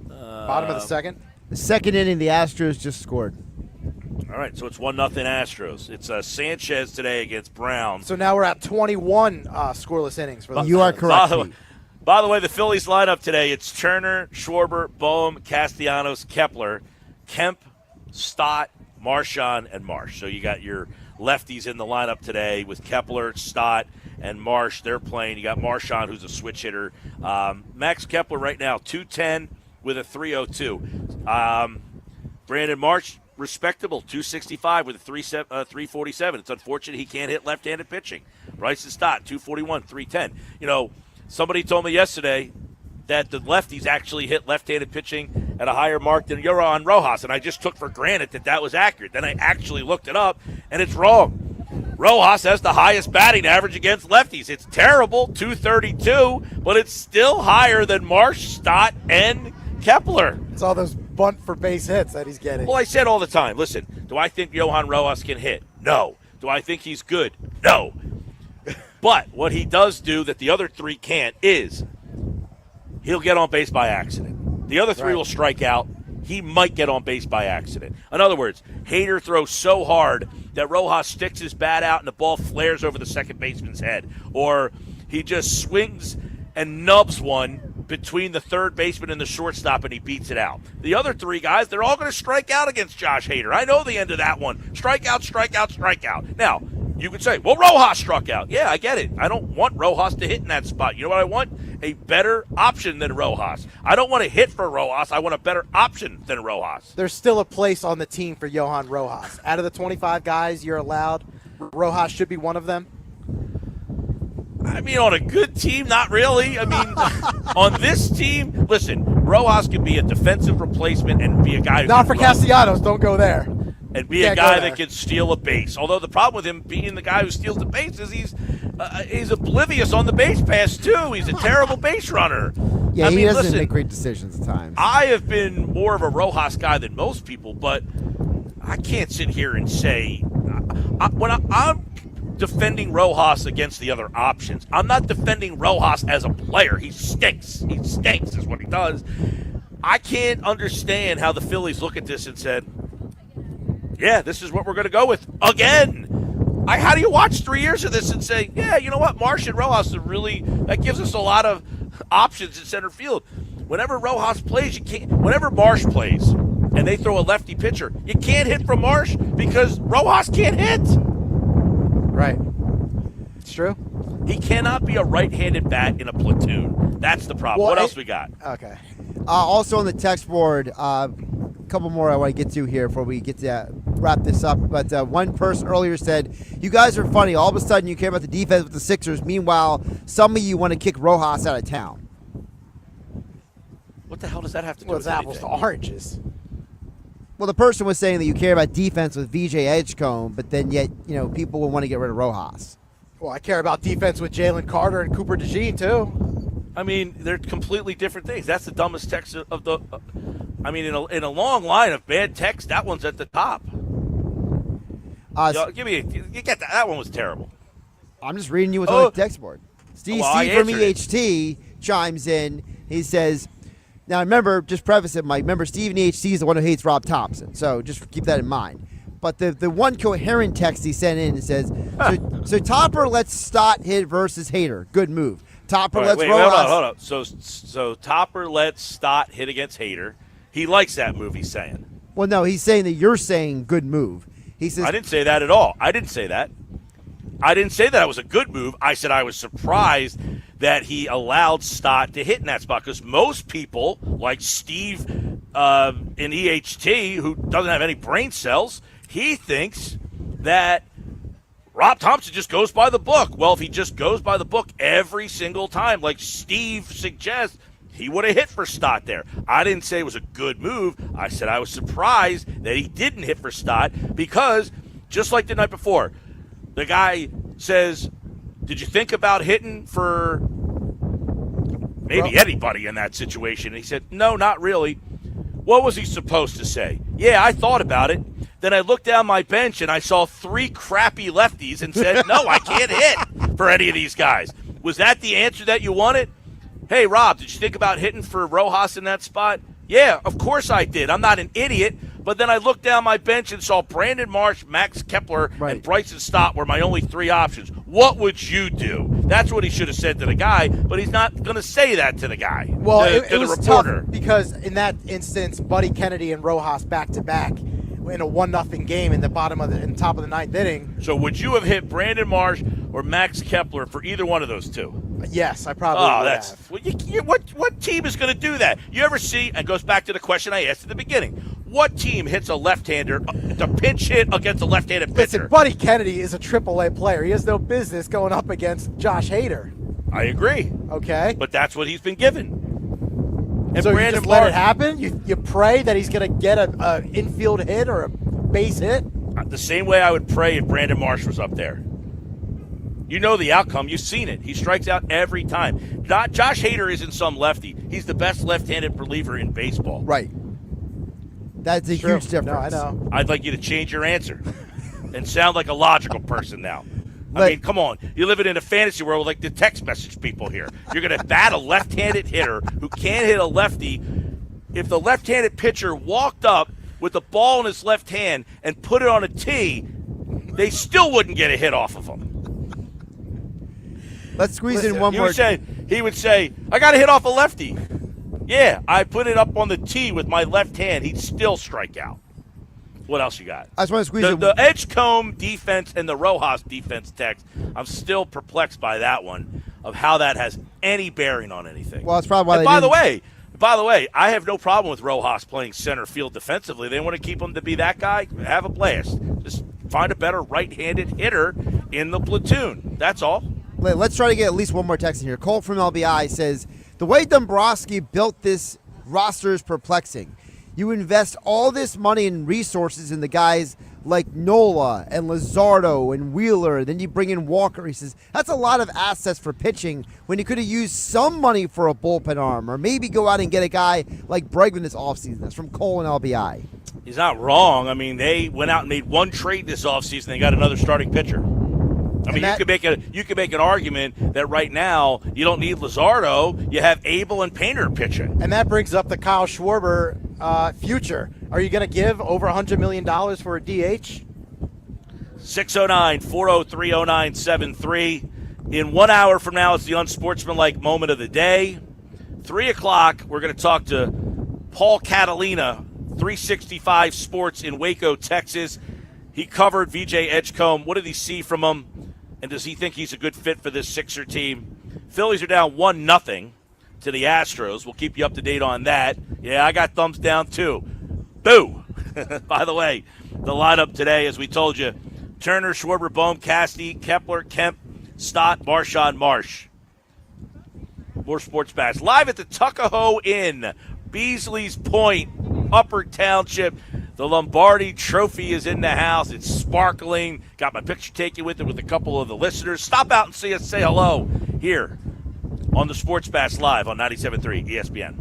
bottom of the second. The second inning, the Astros just scored. All right, so it's 1-0 Astros. It's Sanchez today against Brown. So now we're at 21 scoreless innings for the You are correct. By the way, the Phillies lineup today, it's Turner, Schwarber, Boehm, Castellanos, Kepler, Kemp, Stott, Marchand, and Marsh. So you got your lefties in the lineup today with Kepler, Stott, and Marsh. They're playing. You got Marchand, who's a switch hitter. Max Kepler right now, 210 with a 302. Brandon Marsh, respectable, 265 with a 347. It's unfortunate he can't hit left-handed pitching. Bryson Stott, 241, 310. Somebody told me yesterday that the lefties actually hit left-handed pitching at a higher mark than Johan Rojas, and I just took for granted that was accurate. Then I actually looked it up, and it's wrong. Rojas has the highest batting average against lefties. It's terrible, 232, but it's still higher than Marsh, Stott, and Kepler. It's all those bunt for base hits that he's getting. Well, I said all the time, listen, do I think Johan Rojas can hit? No. Do I think he's good? No. But what he does do that the other three can't is he'll get on base by accident. The other three will strike out. He might get on base by accident. In other words, Hader throws so hard that Rojas sticks his bat out and the ball flares over the second baseman's head. Or he just swings and nubs one between the third baseman and the shortstop, and he beats it out. The other three guys, they're all going to strike out against Josh Hader. I know the end of that one. Strikeout, strikeout, strikeout. Now, you could say, well, Rojas struck out. Yeah, I get it. I don't want Rojas to hit in that spot. You know what I want? A better option than Rojas. I don't want to hit for Rojas. I want a better option than Rojas. There's still a place on the team for Johan Rojas. Out of the 25 guys you're allowed, Rojas should be one of them. I mean, on a good team, not really. I mean, on this team, listen, Rojas could be a defensive replacement and be a guy who not for Castellanos. Don't go there. And be a guy that can steal a base. Although the problem with him being the guy who steals the base is he's oblivious on the base pass, too. He's a terrible base runner. Yeah, he doesn't make great decisions at times. I have been more of a Rojas guy than most people, but I can't sit here and say when I'm defending Rojas against the other options, I'm not defending Rojas as a player. He stinks. He stinks is what he does. I can't understand how the Phillies look at this and said, yeah, this is what we're going to go with again. How do you watch 3 years of this and say, yeah, you know what, Marsh and Rojas are really, that gives us a lot of options in center field. Whenever Rojas plays, you can't. Whenever Marsh plays and they throw a lefty pitcher, you can't hit from Marsh because Rojas can't hit. Right. It's true. He cannot be a right-handed bat in a platoon. That's the problem. What else we got? Okay. Also on the text board, couple more I want to get to here before we get to wrap this up. But one person earlier said, you guys are funny. All of a sudden you care about the defense with the Sixers. Meanwhile, some of you want to kick Rojas out of town. What the hell does that have to do with with apples anything? to oranges? Well, the person was saying that you care about defense with VJ Edgecombe, but then yet, people will want to get rid of Rojas. Well, I care about defense with Jalen Carter and Cooper DeJean, too. I mean, they're completely different things. That's the dumbest text of the in a long line of bad text, that one's at the top. You get that. That one was terrible. I'm just reading you what's on the text board. Steve from EHT chimes in. He says, now remember, just preface it, Mike, remember Steve in EHT is the one who hates Rob Thompson, so just keep that in mind. But the one coherent text he sent in, it says, so Topper lets Stott hit versus Hader. Good move. Topper lets Rojas. Hold up. So Topper lets Stott hit against Hader. He likes that move, he's saying. Well, no, he's saying that you're saying good move. He says I didn't say that at all. I didn't say that. I didn't say that it was a good move. I said I was surprised that he allowed Stott to hit in that spot because most people, like Steve in EHT, who doesn't have any brain cells, he thinks that Rob Thompson just goes by the book. Well, if he just goes by the book every single time, like Steve suggests, he would have hit for Stott there. I didn't say it was a good move. I said I was surprised that he didn't hit for Stott because, just like the night before, the guy says, did you think about hitting for maybe anybody in that situation? And he said, no, not really. What was he supposed to say? Yeah, I thought about it. Then I looked down my bench and I saw 3 crappy lefties and said, no, I can't hit for any of these guys. Was that the answer that you wanted? Hey, Rob, did you think about hitting for Rojas in that spot? Yeah, of course I did. I'm not an idiot. But then I looked down my bench and saw Brandon Marsh, Max Kepler, and Bryson Stott were my only 3 options. What would you do? That's what he should have said to the guy, but he's not going to say that to the guy. Well, to it was the reporter. tough because in that instance, Buddy Kennedy and Rojas back-to-back in a 1-0 game in the top of the 9th inning. So would you have hit Brandon Marsh or Max Kepler for either one of those 2? Yes, I probably would have. Well, what team is going to do that? You ever see, and goes back to the question I asked at the beginning, what team hits a left-hander to pinch hit against a left-handed pitcher? Listen, Buddy Kennedy is a AAA player. He has no business going up against Josh Hader. I agree. Okay. But that's what he's been given. And so Brandon you just let Marsh, it happen? You pray that he's going to get a infield hit or a base hit? the same way I would pray if Brandon Marsh was up there. You know the outcome. You've seen it. He strikes out every time. Josh Hader isn't some lefty. He's the best left-handed reliever in baseball. Right. That's a huge difference. No, I know. I'd like you to change your answer and sound like a logical person now. I mean, come on. You're living in a fantasy world like the text message people here. You're going to bat a left-handed hitter who can't hit a lefty. If the left-handed pitcher walked up with the ball in his left hand and put it on a tee, they still wouldn't get a hit off of him. Let's squeeze in one more. He would say, I got to hit off a lefty. Yeah, I put it up on the tee with my left hand. He'd still strike out. What else you got? I just want to squeeze in. The Edgecombe defense and the Rojas defense text, I'm still perplexed by that one, of how that has any bearing on anything. Well, that's probably why and by the way, I have no problem with Rojas playing center field defensively. They want to keep him to be that guy. Have a blast. Just find a better right-handed hitter in the platoon. That's all. Let's try to get at least one more text in here. Cole from LBI says, the way Dombrowski built this roster is perplexing. You invest all this money and resources in the guys like Nola and Luzardo and Wheeler. Then you bring in Walker. He says, that's a lot of assets for pitching when you could have used some money for a bullpen arm or maybe go out and get a guy like Bregman this offseason. That's from Cole and LBI. He's not wrong. I mean, they went out and made one trade this offseason. They got another starting pitcher. I mean, you could make an argument that right now you don't need Luzardo. You have Abel and Painter pitching. And that brings up the Kyle Schwarber future. Are you going to give over $100 million for a DH? 609-403-0973. In 1 hour from now, it's the unsportsmanlike moment of the day. 3 o'clock, we're going to talk to Paul Catalina, 365 Sports in Waco, Texas. He covered VJ Edgecombe. What did he see from him? And does he think he's a good fit for this Sixer team? Phillies are down 1-0 to the Astros. We'll keep you up to date on that. Yeah, I got thumbs down too. Boo! By the way, the lineup today, as we told you, Turner, Schwarber, Bohm, Cassidy, Kepler, Kemp, Stott, Marchand, Marsh. More Sports Bash. Live at the Tuckahoe Inn, Beasley's Point, Upper Township. The Lombardi Trophy is in the house. It's sparkling. Got my picture taken with it with a couple of the listeners. Stop out and see us say hello here on the Sports Bash Live on 97.3 ESPN.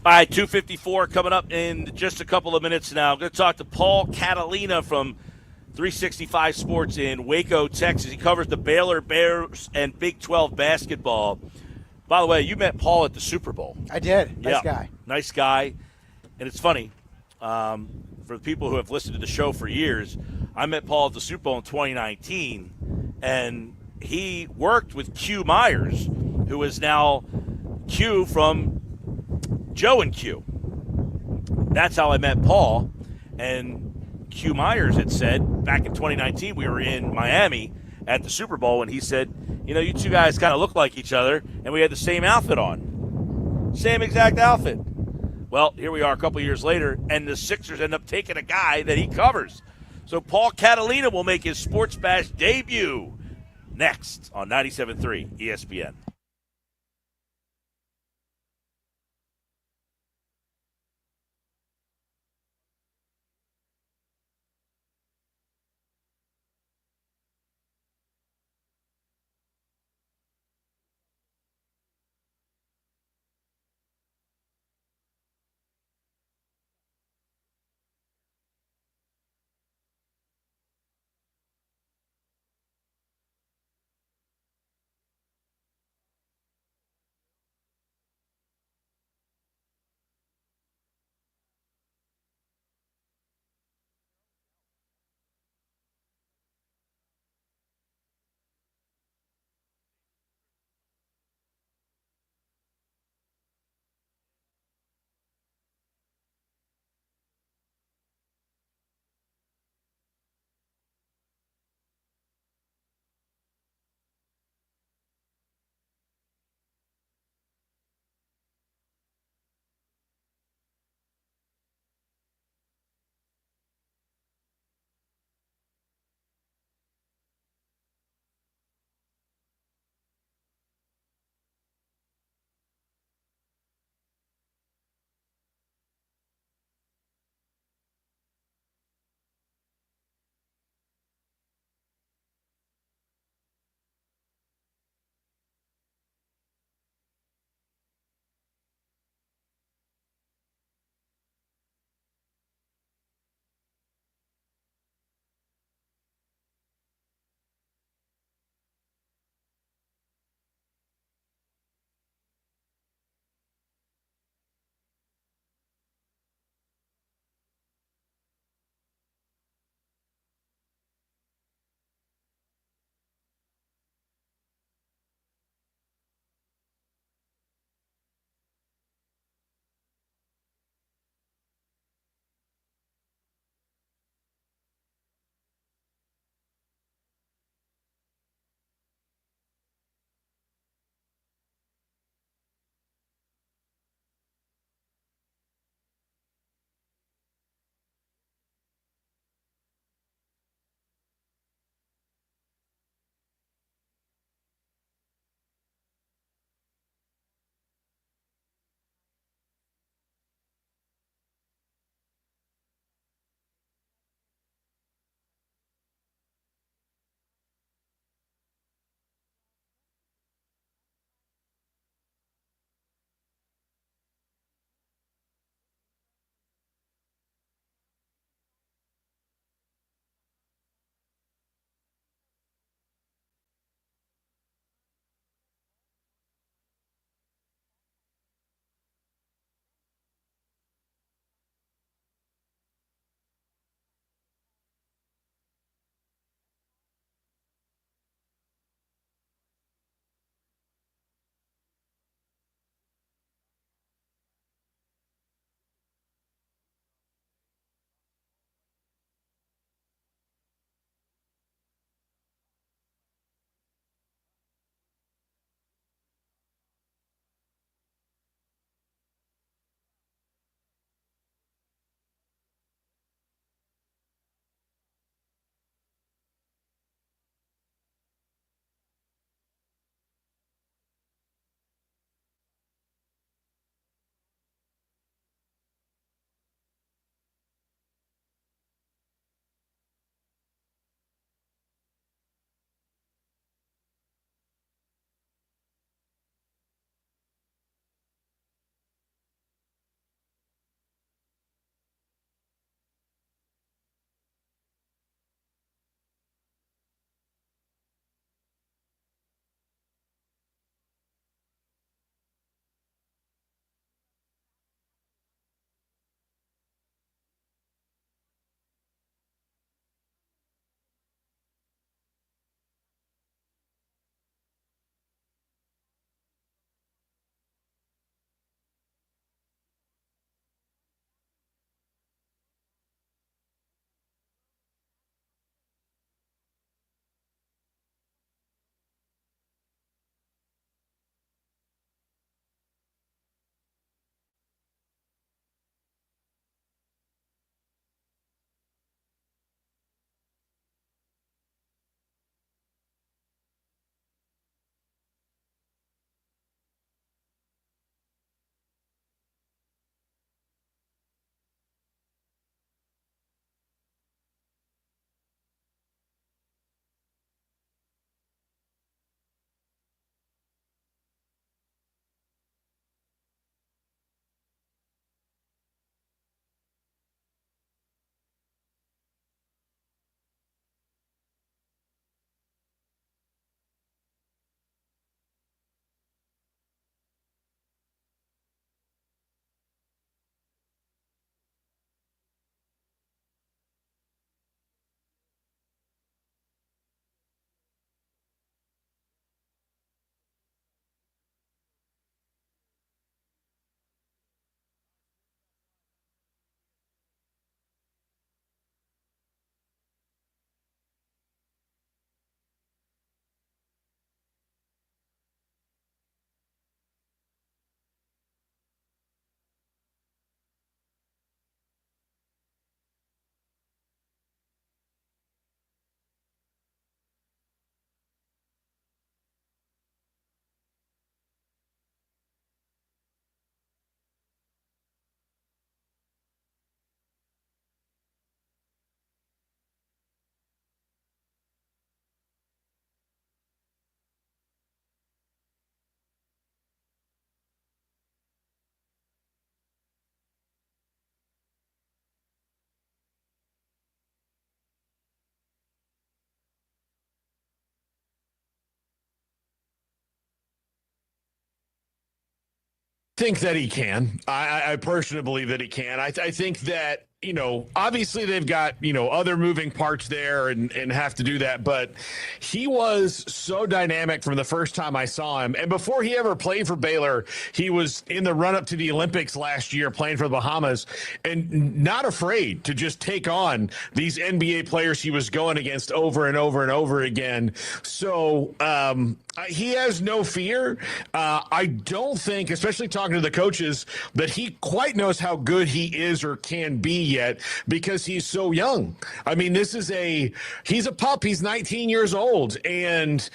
All right, 2:54 coming up in just a couple of minutes now. I'm going to talk to Paul Catalina from 365 Sports in Waco, Texas. He covers the Baylor Bears and Big 12 basketball. By the way, you met Paul at the Super Bowl. I did. Nice guy. Nice guy. And it's funny, for the people who have listened to the show for years, I met Paul at the Super Bowl in 2019, and he worked with Q Myers, who is now Q from Joe and Q. That's how I met Paul. And Q Myers had said back in 2019, we were in Miami at the Super Bowl, and he said, you know, you two guys kind of look like each other, and we had the same outfit on. Same exact outfit. Well, here we are a couple years later, and the Sixers end up taking a guy that he covers. So Paul Catalina will make his Sports Bash debut next on 97.3 ESPN. think that he can. I personally believe that he can. I think that, obviously they've got, other moving parts there and have to do that. But he was so dynamic from the first time I saw him. And before he ever played for Baylor, he was in the run up to the Olympics last year playing for the Bahamas and not afraid to just take on these NBA players he was going against over and over and over again. So he has no fear. I don't think, especially talking to the coaches, that he quite knows how good he is or can be yet because he's so young. I mean, he's a pup. He's 19 years old. And,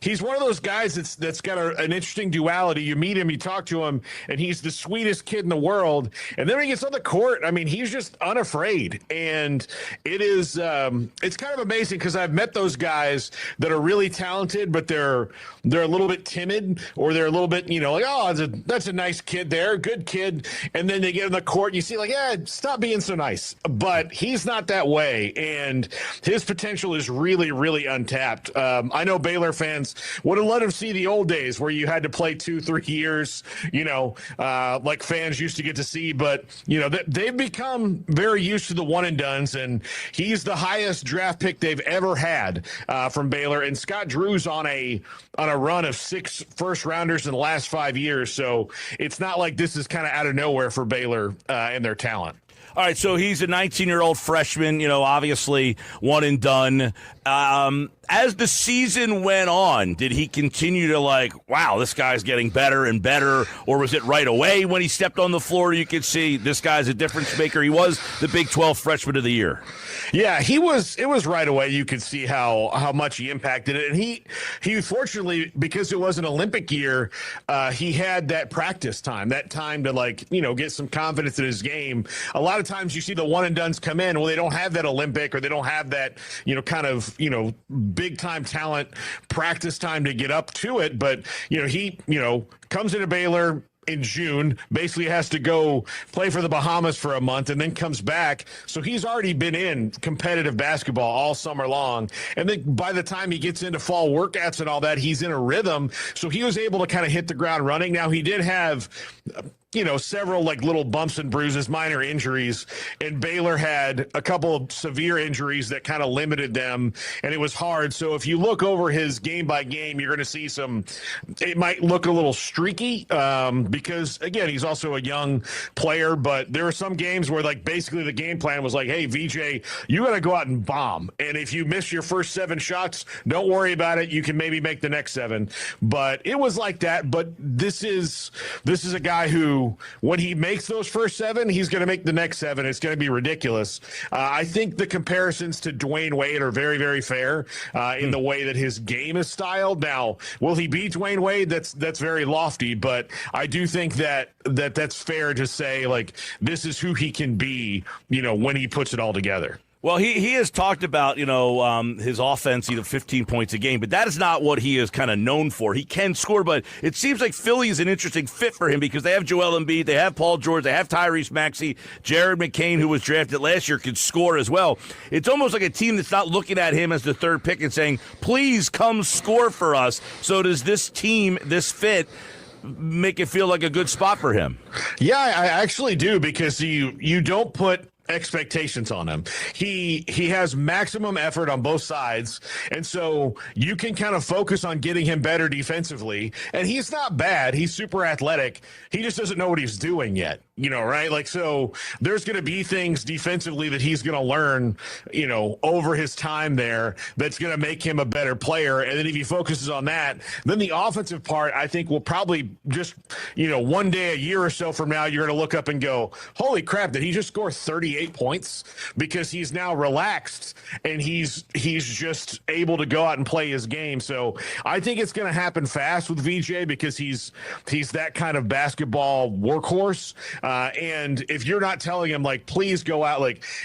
he's one of those guys that's got an interesting duality. You meet him, you talk to him, and he's the sweetest kid in the world. And then when he gets on the court, I mean, he's just unafraid. And it is, it's kind of amazing because I've met those guys that are really talented, but they're a little bit timid, or they're a little bit, like, oh, that's a nice kid there, good kid. And then they get on the court and you see like, yeah, stop being so nice. But he's not that way. And his potential is really, really untapped. I know Baylor fans would have let him see the old days where you had to play 2-3 years, like fans used to get to see. But, they've become very used to the one and dones, and he's the highest draft pick they've ever had from Baylor. And Scott Drew's on a run of 6 first rounders in the last 5 years. So it's not like this is kind of out of nowhere for Baylor and their talent. All right, so he's a 19-year-old freshman, obviously one and done. As the season went on, did he continue to wow, this guy's getting better and better, or was it right away when he stepped on the floor you could see this guy's a difference maker? He was the Big 12 Freshman of the Year. Yeah, it was right away. You could see how much he impacted it. And he fortunately, because it was an Olympic year, he had that practice time, that time to get some confidence in his game. A lot of times you see the one and dones come in, well, they don't have that Olympic, or they don't have that, kind of, big time talent practice time to get up to it. But, he, comes into Baylor in June, basically has to go play for the Bahamas for a month and then comes back. So he's already been in competitive basketball all summer long. And then by the time he gets into fall workouts and all that, he's in a rhythm. So he was able to kind of hit the ground running. Now he did have several little bumps and bruises, minor injuries, and Baylor had a couple of severe injuries that kind of limited them, and it was hard. So if you look over his game by game, you're going to see it might look a little streaky because, again, he's also a young player, but there were some games where basically the game plan was hey, VJ, you got to go out and bomb. And if you miss your first 7 shots, don't worry about it. You can maybe make the next 7. But it was like that. But this is a guy who, when he makes those first 7, he's going to make the next 7. It's going to be ridiculous. I think the comparisons to Dwayne Wade are very, very fair in the way that his game is styled. Now, will he be Dwayne Wade? That's very lofty, but I do think that's fair to say this is who he can be, when he puts it all together. Well, he has talked about, his offense, 15 points a game, but that is not what he is kind of known for. He can score, but it seems like Philly is an interesting fit for him because they have Joel Embiid, they have Paul George, they have Tyrese Maxey, Jared McCain, who was drafted last year, could score as well. It's almost like a team that's not looking at him as the third pick and saying, please come score for us. So does this team, this fit, make it feel like a good spot for him? Yeah, I actually do, because you don't put expectations on him. He has maximum effort on both sides, and so you can kind of focus on getting him better defensively. And he's not bad. He's super athletic. He just doesn't know what he's doing yet, right? So there's going to be things defensively that he's going to learn, over his time there that's going to make him a better player. And then if he focuses on that, then the offensive part, I think, will probably just, one day, a year or so from now, you're going to look up and go, holy crap, did he just score 38 points? Because he's now relaxed and he's just able to go out and play his game. So I think it's going to happen fast with VJ because he's that kind of basketball workhorse. And if you're not telling him please go out,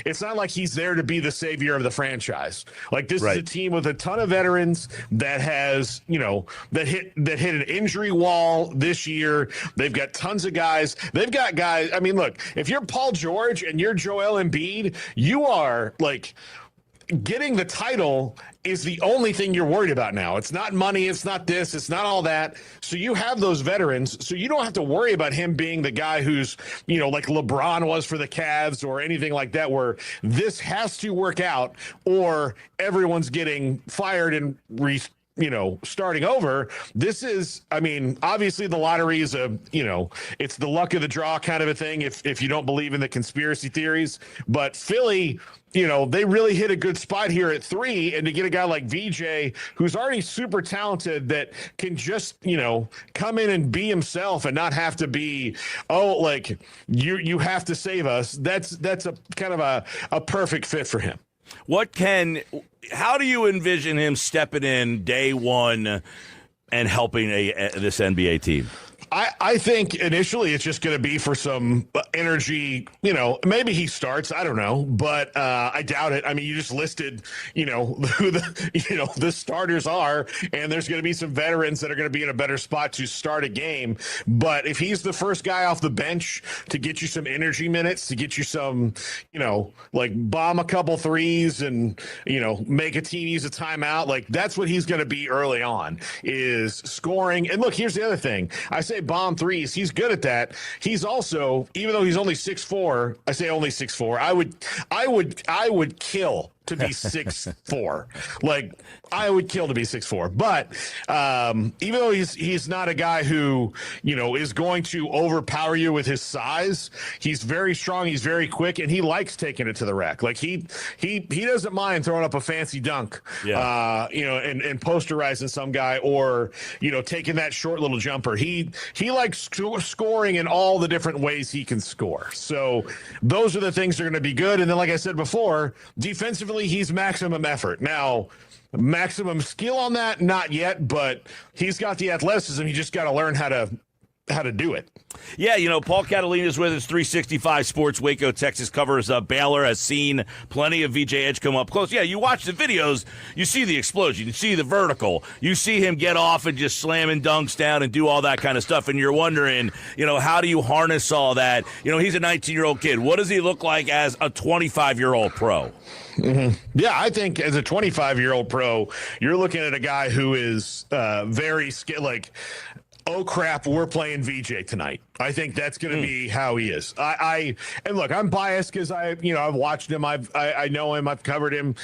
it's not like he's there to be the savior of the franchise. This is a team with a ton of veterans that has, that hit an injury wall this year. They've got tons of guys. They've got guys. I mean, look, if you're Paul George and you're Joel Embiid, you are getting the title is the only thing you're worried about now. It's not money. It's not this. It's not all that. So you have those veterans. So you don't have to worry about him being the guy who's, like LeBron was for the Cavs or anything like that, where this has to work out or everyone's getting fired and starting over. This is, obviously the lottery is it's the luck of the draw kind of a thing if you don't believe in the conspiracy theories. But Philly, they really hit a good spot here at 3, and to get a guy like VJ who's already super talented that can just, come in and be himself and not have to be, you have to save us. That's a kind of a perfect fit for him. How do you envision him stepping in day one and helping this NBA team? I think initially it's just going to be for some energy. Maybe he starts. I don't know, but I doubt it. You just listed, who the starters are, and there's going to be some veterans that are going to be in a better spot to start a game. But if he's the first guy off the bench to get you some energy minutes, to get you some, bomb a couple threes and, make a team use a timeout, that's what he's going to be early on, is scoring. And look, here's the other thing. I say bomb threes. He's good at that. He's also, even though he's only 6'4", I say only 6'4", I would kill to be 6'4". I would kill to be 6'4". But even though he's not a guy who, is going to overpower you with his size, he's very strong, he's very quick, and he likes taking it to the rack. He doesn't mind throwing up a fancy dunk, and posterizing some guy, or, taking that short little jumper. He likes scoring in all the different ways he can score. So those are the things that are going to be good. And then, like I said before, defensively, he's maximum effort. Now, maximum skill on that, not yet, but he's got the athleticism. You just got to learn how to do it. Yeah, Paul Catalina's with us, 365 Sports, Waco, Texas, covers Baylor, has seen plenty of VJ Edgecombe up close. Yeah, you watch the videos, you see the explosion, you see the vertical, you see him get off and just slamming dunks down and do all that kind of stuff, and you're wondering, how do you harness all that? He's a 19-year-old kid. What does he look like as a 25-year-old pro? Mm-hmm. Yeah, I think as a 25-year-old pro, you're looking at a guy who is very skilled, oh crap, we're playing VJ tonight. I think that's going to be how he is. And look, I'm biased because I've watched him. I know him. I've covered him.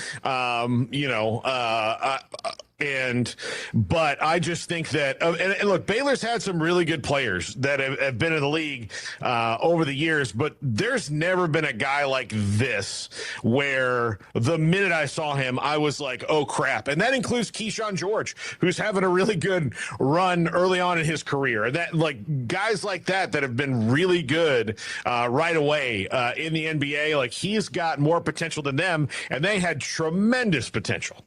But I just think that, and look, Baylor's had some really good players that have been in the league over the years, but there's never been a guy like this where the minute I saw him, I was like, oh crap. And that includes Keyshawn George, who's having a really good run early on in his career. And that, guys like that have been really good right away in the NBA, he's got more potential than them, and they had tremendous potential.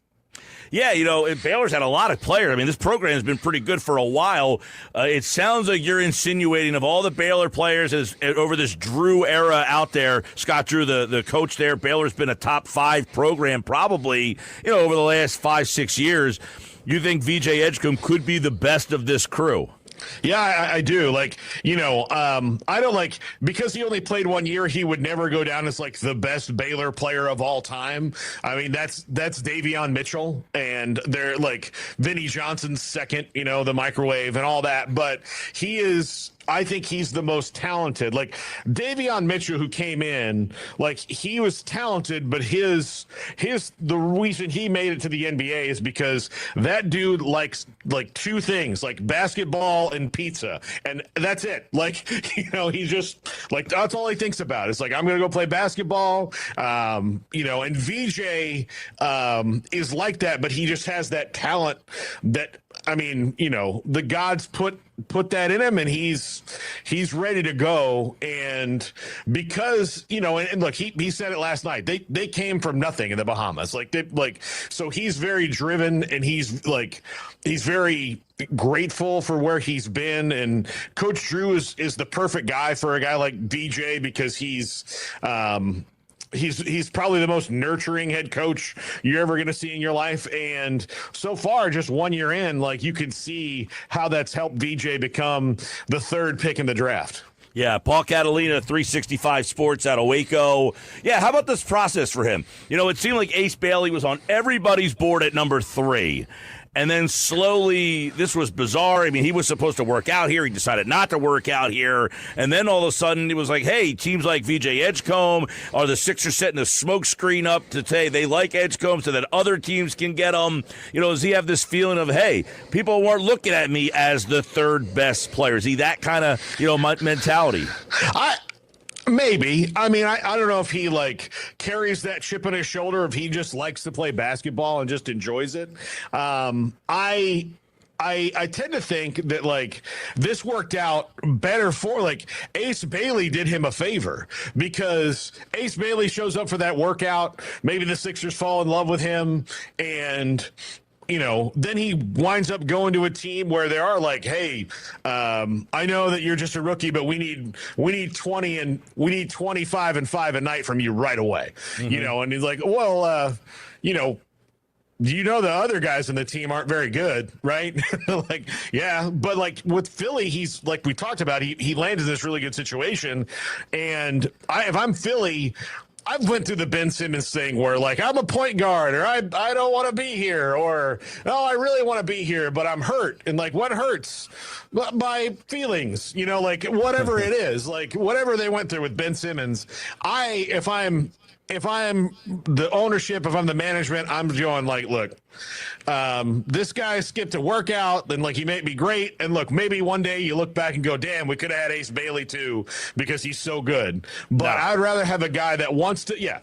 Yeah, Baylor's had a lot of players. This program has been pretty good for a while. It sounds like you're insinuating of all the Baylor players over this Drew era out there, Scott Drew, the coach there, Baylor's been a top 5 program probably, over the last 5-6 years. You think VJ Edgecombe could be the best of this crew? Yeah, I do. I don't because he only played 1 year, he would never go down as the best Baylor player of all time. That's Davion Mitchell, and they're Vinnie Johnson's second, the microwave and all that. But I think he's the most talented. Davion Mitchell, who came in, he was talented, but the reason he made it to the NBA is because that dude likes 2 things, basketball and pizza, and that's it. He just that's all he thinks about. It's I'm gonna go play basketball, and VJ is like that, but he just has that talent that the gods put that in him, and he's ready to go. And because and look, he said it last night, they came from nothing in the Bahamas, so he's very driven, and he's very grateful for where he's been. And Coach Drew is the perfect guy for a guy like VJ, because he's probably the most nurturing head coach you're ever going to see in your life. And so far, just 1 year in, you can see how that's helped VJ become the 3rd pick in the draft. Yeah, Paul Catalina, 365 Sports out of Waco. Yeah, how about this process for him? You know, it seemed like Ace Bailey was on everybody's board at number 3. And then slowly, this was bizarre. I mean, he was supposed to work out here. He decided not to work out here. And then all of a sudden, it was like, hey, teams like VJ Edgecombe, are the Sixers setting a smoke screen up to say they like Edgecombe so that other teams can get him? You know, does he have this feeling of, hey, people weren't looking at me as the third best player? Is he that kind of, mentality? Maybe. I mean, I don't know if he carries that chip on his shoulder, if he just likes to play basketball and just enjoys it. I tend to think that this worked out better for Ace Bailey did him a favor, because Ace Bailey shows up for that workout. Maybe the Sixers fall in love with him, and then he winds up going to a team where they are hey, I know that you're just a rookie, but we need 20 and we need 25 and 5 a night from you right away. Mm-hmm. And he's like, well, do you know the other guys in the team aren't very good, right? Yeah, but with Philly, he's we talked about, he landed this really good situation, and if I'm Philly, I've went through the Ben Simmons thing where I'm a point guard, or I don't want to be here, or I really want to be here, but I'm hurt. And what hurts? My feelings, whatever it is, whatever they went through with Ben Simmons. If I'm the ownership, if I'm the management, I'm going look, this guy skipped a workout, then he may be great, and look, maybe one day you look back and go, damn, we could have had Ace Bailey too because he's so good. But I'd rather have a guy that wants to,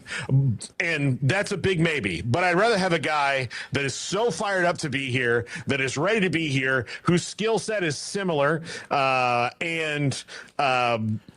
and that's a big maybe, but I'd rather have a guy that is so fired up to be here, that is ready to be here, whose skill set is similar, and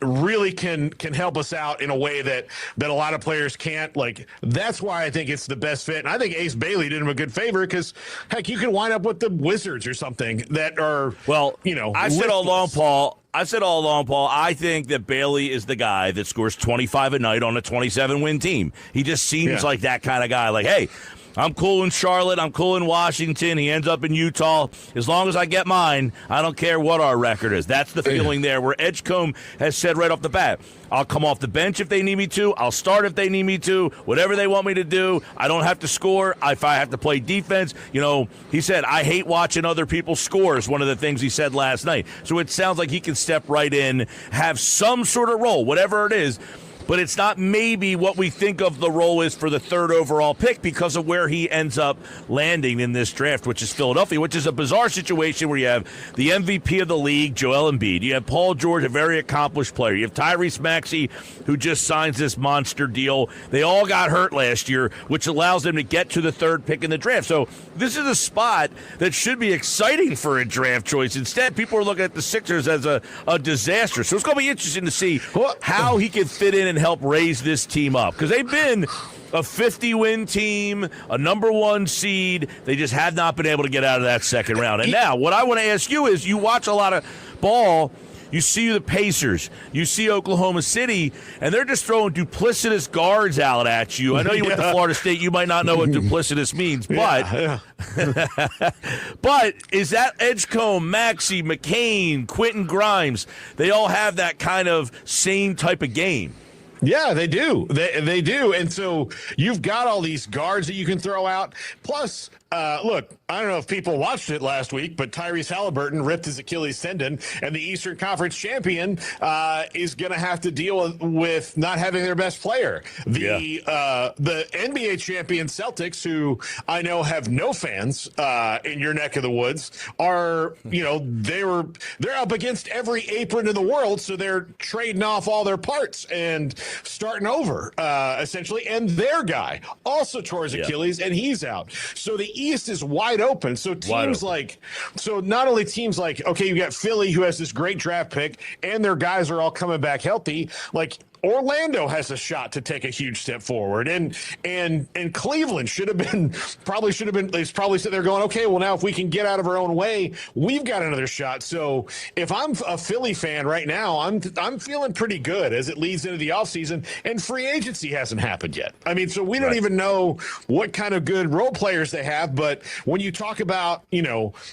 really can help us out in a way that a lot of players can't. That's why I think it's the best fit, and I think Ace Bailey did him a good favor, because heck, you could wind up with the Wizards or something that are, I said all along, Paul, I think that Bailey is the guy that scores 25 a night on a 27-win team. He just seems like that kind of guy. Hey, I'm cool in Charlotte. I'm cool in Washington. He ends up in Utah. As long as I get mine, I don't care what our record is. That's the feeling there, where Edgecombe has said right off the bat, I'll come off the bench if they need me to. I'll start if they need me to. Whatever they want me to do. I don't have to score. If I have to play defense, he said, I hate watching other people score, is one of the things he said last night. So it sounds like he can step right in, have some sort of role, whatever it is. But it's not maybe what we think of the role is for the 3rd overall pick, because of where he ends up landing in this draft, which is Philadelphia, which is a bizarre situation where you have the MVP of the league, Joel Embiid. You have Paul George, a very accomplished player. You have Tyrese Maxey, who just signs this monster deal. They all got hurt last year, which allows them to get to the 3rd pick in the draft. So this is a spot that should be exciting for a draft choice. Instead, people are looking at the Sixers as a disaster. So it's going to be interesting to see how he can fit in and help raise this team up, because they've been a 50-win team, a number 1 seed. They just have not been able to get out of that 2nd round. And now what I want to ask you is, you watch a lot of ball, you see the Pacers, you see Oklahoma City, and they're just throwing duplicitous guards out at you. I know you went to Florida State. You might not know what duplicitous means, but but is that Edgecombe, Maxey, McCain, Quentin Grimes, they all have that kind of same type of game. Yeah, they do. They do. And so you've got all these guards that you can throw out. Plus, look, I don't know if people watched it last week, but Tyrese Halliburton ripped his Achilles tendon, and the Eastern Conference champion is going to have to deal with not having their best player. The NBA champion Celtics, who I know have no fans in your neck of the woods, are, they're up against every apron in the world, so they're trading off all their parts and starting over, essentially. And their guy also tore his Achilles, and he's out. So the East is wide open. So teams not only teams okay, you got Philly, who has this great draft pick, and their guys are all coming back healthy. Orlando has a shot to take a huge step forward, and Cleveland should have been they probably sitting there going, okay, well, now if we can get out of our own way, we've got another shot. So if I'm a Philly fan right now, I'm feeling pretty good as it leads into the offseason, and free agency hasn't happened yet. I mean, so we don't even know what kind of good role players they have, but when you talk about,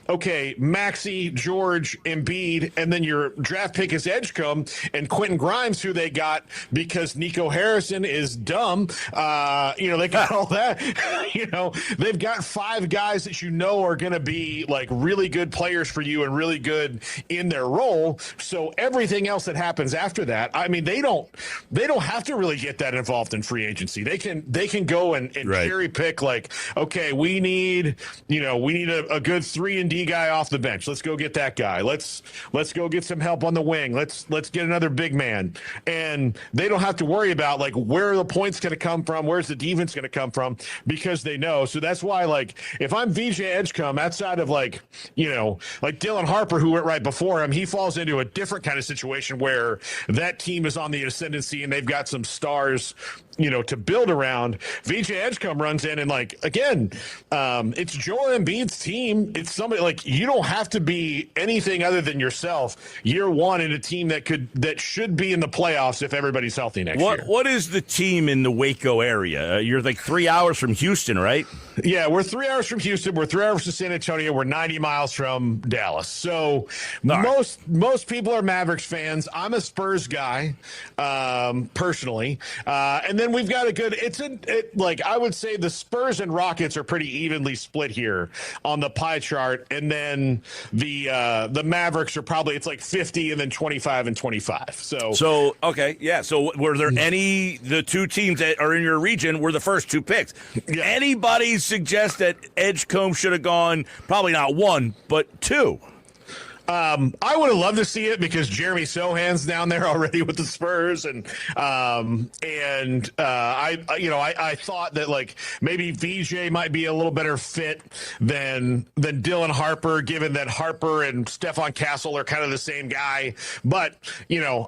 okay, Maxey, George, Embiid, and then your draft pick is Edgecombe and Quentin Grimes, who they got because Nico Harrison is dumb. They got all that. They've got 5 guys that are going to be like really good players for you and really good in their role. So everything else that happens after that, I mean, they don't have to really get that involved in free agency. They can go and cherry pick, like, okay, we need a good 3-and-D guy off the bench. Let's go get that guy. Let's go get some help on the wing. Let's get another big man. And they don't have to worry about like where are the points going to come from, where's the defense going to come from, because they know. So that's why, like, if I'm VJ Edgecombe, outside of like Dylan Harper, who went right before him, he falls into a different kind of situation where that team is on the ascendancy and they've got some stars to build around. VJ Edgecombe runs in and, like, again, it's Joel Embiid's team. It's somebody, like, you don't have to be anything other than yourself year one in a team that should be in the playoffs if everybody's healthy next year. What is the team in the Waco area? You're like 3 hours from Houston, right? Yeah, we're 3 hours from Houston. We're 3 hours from San Antonio. We're 90 miles from Dallas. So most people are Mavericks fans. I'm a Spurs guy, personally. And then we've got I would say the Spurs and Rockets are pretty evenly split here on the pie chart. And then the Mavericks are probably, it's like 50 and then 25 and 25. So okay. Yeah. So were there the 2 teams that are in your region were the first 2 picks? Yeah. Anybody suggest that Edgecombe should have gone probably not 1, but 2? I would have loved to see it because Jeremy Sohan's down there already with the Spurs, and I thought that, like, maybe VJ might be a little better fit than Dylan Harper, given that Harper and Stephon Castle are kind of the same guy. But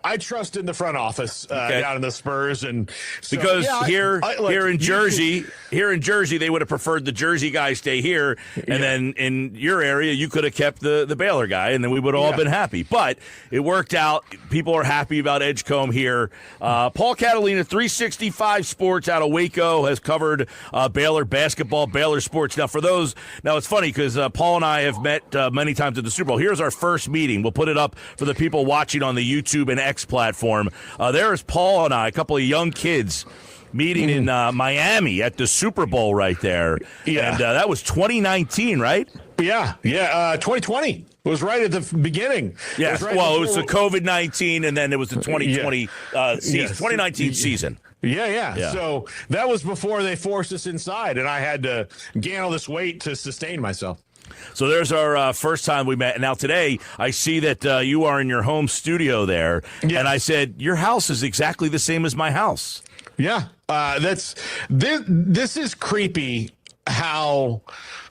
I trust in the front office down in the Spurs, and so, because here in Jersey, they would have preferred the Jersey guy stay here, and then in your area you could have kept the Baylor guy, and then we would have all been happy. But it worked out. People are happy about Edgecombe here. Paul Catalina, 365 Sports out of Waco, has covered Baylor basketball, Baylor sports. Now, it's funny because Paul and I have met many times at the Super Bowl. Here's our first meeting. We'll put it up for the people watching on the YouTube and X platform. There's Paul and I, a couple of young kids, meeting in Miami at the Super Bowl right there. Yeah. And that was 2019, right? Yeah. 2020. It was right at the beginning. Yes. It was the COVID-19, and then it was the 2020 season, 2019 season. Yeah. So that was before they forced us inside, and I had to gain all this weight to sustain myself. So there's our first time we met. Now today, I see that you are in your home studio there, and I said, your house is exactly the same as my house. Yeah. This is creepy how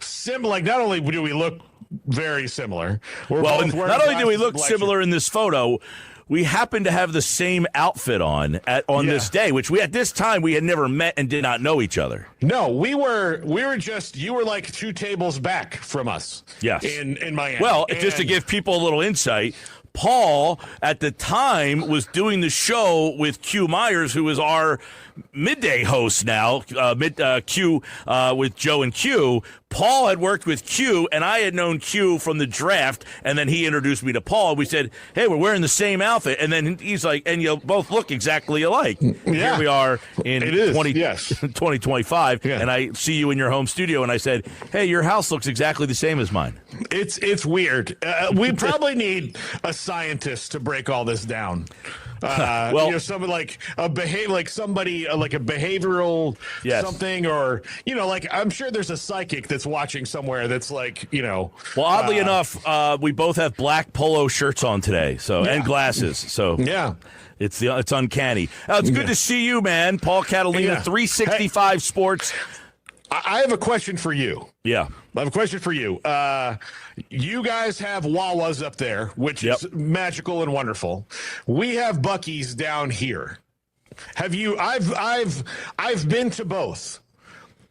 similar, like, not only do we look very similar. Not only do we look similar in this photo, we happen to have the same outfit on this day, which at this time we had never met and did not know each other. No, we were you were like 2 tables back from us. Yes. In Miami. Well, just to give people a little insight, Paul at the time was doing the show with Q Myers, who is our midday host now, Q with Joe and Q. Paul had worked with Q, and I had known Q from the draft, and then he introduced me to Paul. We said, hey, we're wearing the same outfit. And then he's like, and you both look exactly alike. Yeah. Here we are in 2025, and I see you in your home studio, and I said, hey, your house looks exactly the same as mine. It's weird. We probably need a scientist to break all this down. Someone like a behavioral something, or like, I'm sure there's a psychic that's watching somewhere that's like, Well, oddly enough, we both have black polo shirts on today, and glasses. So it's uncanny. It's good to see you, man. Paul Catalina, 365 Sports. I have a question for you. Yeah. I have a question for you. You guys have Wawas up there, which is magical and wonderful. We have Buc-ee's down here. Have you? I've been to both.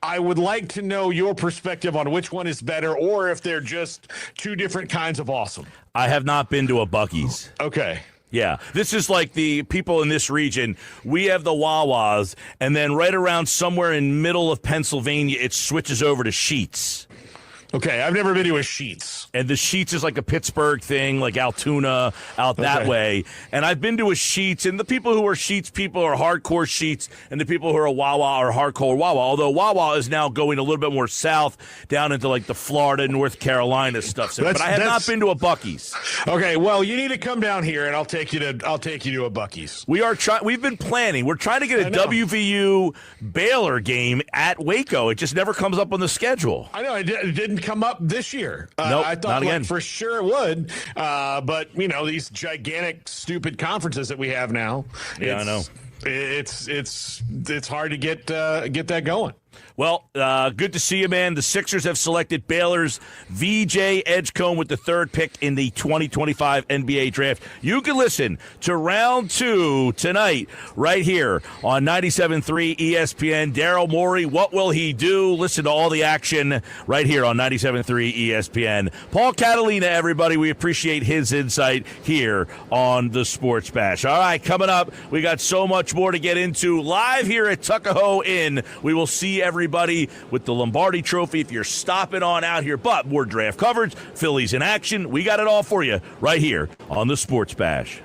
I would like to know your perspective on which one is better, or if they're just two different kinds of awesome. I have not been to a Buc-ee's. Okay. Yeah, this is like the people in this region. We have the Wawas, and then right around somewhere in middle of Pennsylvania, it switches over to Sheetz. Okay, I've never been to a Sheetz. And the Sheetz is like a Pittsburgh thing, like Altoona, out that way. And I've been to a Sheetz, and the people who are Sheetz people are hardcore Sheetz, and the people who are Wawa are hardcore Wawa. Although Wawa is now going a little bit more south, down into like the Florida, North Carolina stuff. But I have not been to a Buc-ee's. Okay, well, you need to come down here, and I'll take you to a Buc-ee's. We've been planning. We're trying to get a WVU Baylor game at Waco. It just never comes up on the schedule. I know it didn't come up this year. Nope, I thought not again. for sure it would, but these gigantic, stupid conferences that we have now. Yeah, I know. It's hard to get that going. Well, good to see you, man. The Sixers have selected Baylor's VJ Edgecombe with the third pick in the 2025 NBA draft. You can listen to round 2 tonight right here on 97.3 ESPN. Daryl Morey, what will he do? Listen to all the action right here on 97.3 ESPN. Paul Catalina, everybody, we appreciate his insight here on the Sports Bash. All right, coming up, we got so much more to get into live here at Tuckahoe Inn. We will see everybody with the Lombardi Trophy if you're stopping on out here. But more draft coverage, Phillies in action. We got it all for you right here on the Sports Bash.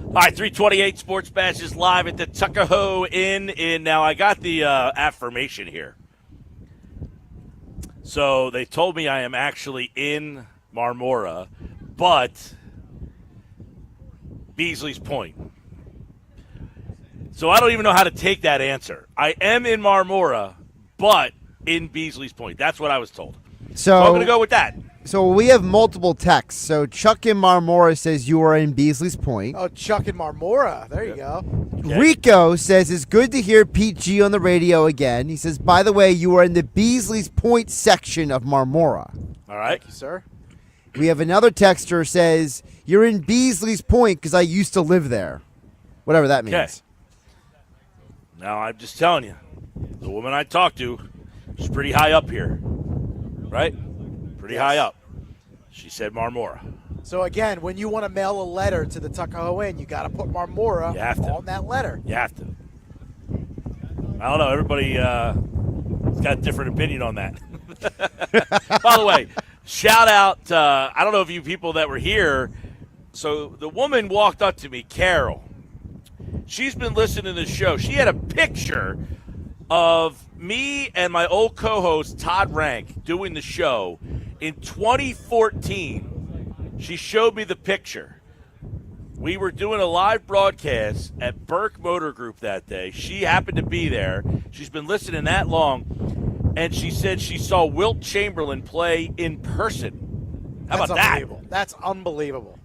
All right, 328 Sports Bash is live at the Tuckahoe Inn. Now, I got the affirmation here. So they told me I am actually in Marmora, but Beasly's Point. So I don't even know how to take that answer. I am in Marmora, but in Beasly's Point. That's what I was told. So I'm going to go with that. So we have multiple texts. So Chuck in Marmora says you are in Beasley's Point. Oh, Chuck in Marmora. There you go. Okay. Rico says it's good to hear Pete G on the radio again. He says, by the way, you are in the Beasley's Point section of Marmora. All right. Thank you, sir. We have another texter says, you're in Beasley's Point because I used to live there. Whatever that means. Okay. Now, I'm just telling you, the woman I talked to, she's pretty high up here. Right? Pretty high up. She said Marmora. So, again, when you want to mail a letter to the Tuckahoe Inn, you got to put Marmora on that letter. You have to. I don't know. Everybody has got a different opinion on that. By the way, shout out, I don't know if you people that were here. So the woman walked up to me, Carol. She's been listening to the show. She had a picture of me and my old co-host, Todd Rank, doing the show in 2014. She showed me the picture. We were doing a live broadcast at Burke Motor Group that day. She happened to be there. She's been listening that long, and she said she saw Wilt Chamberlain play in person. How about that? That's unbelievable.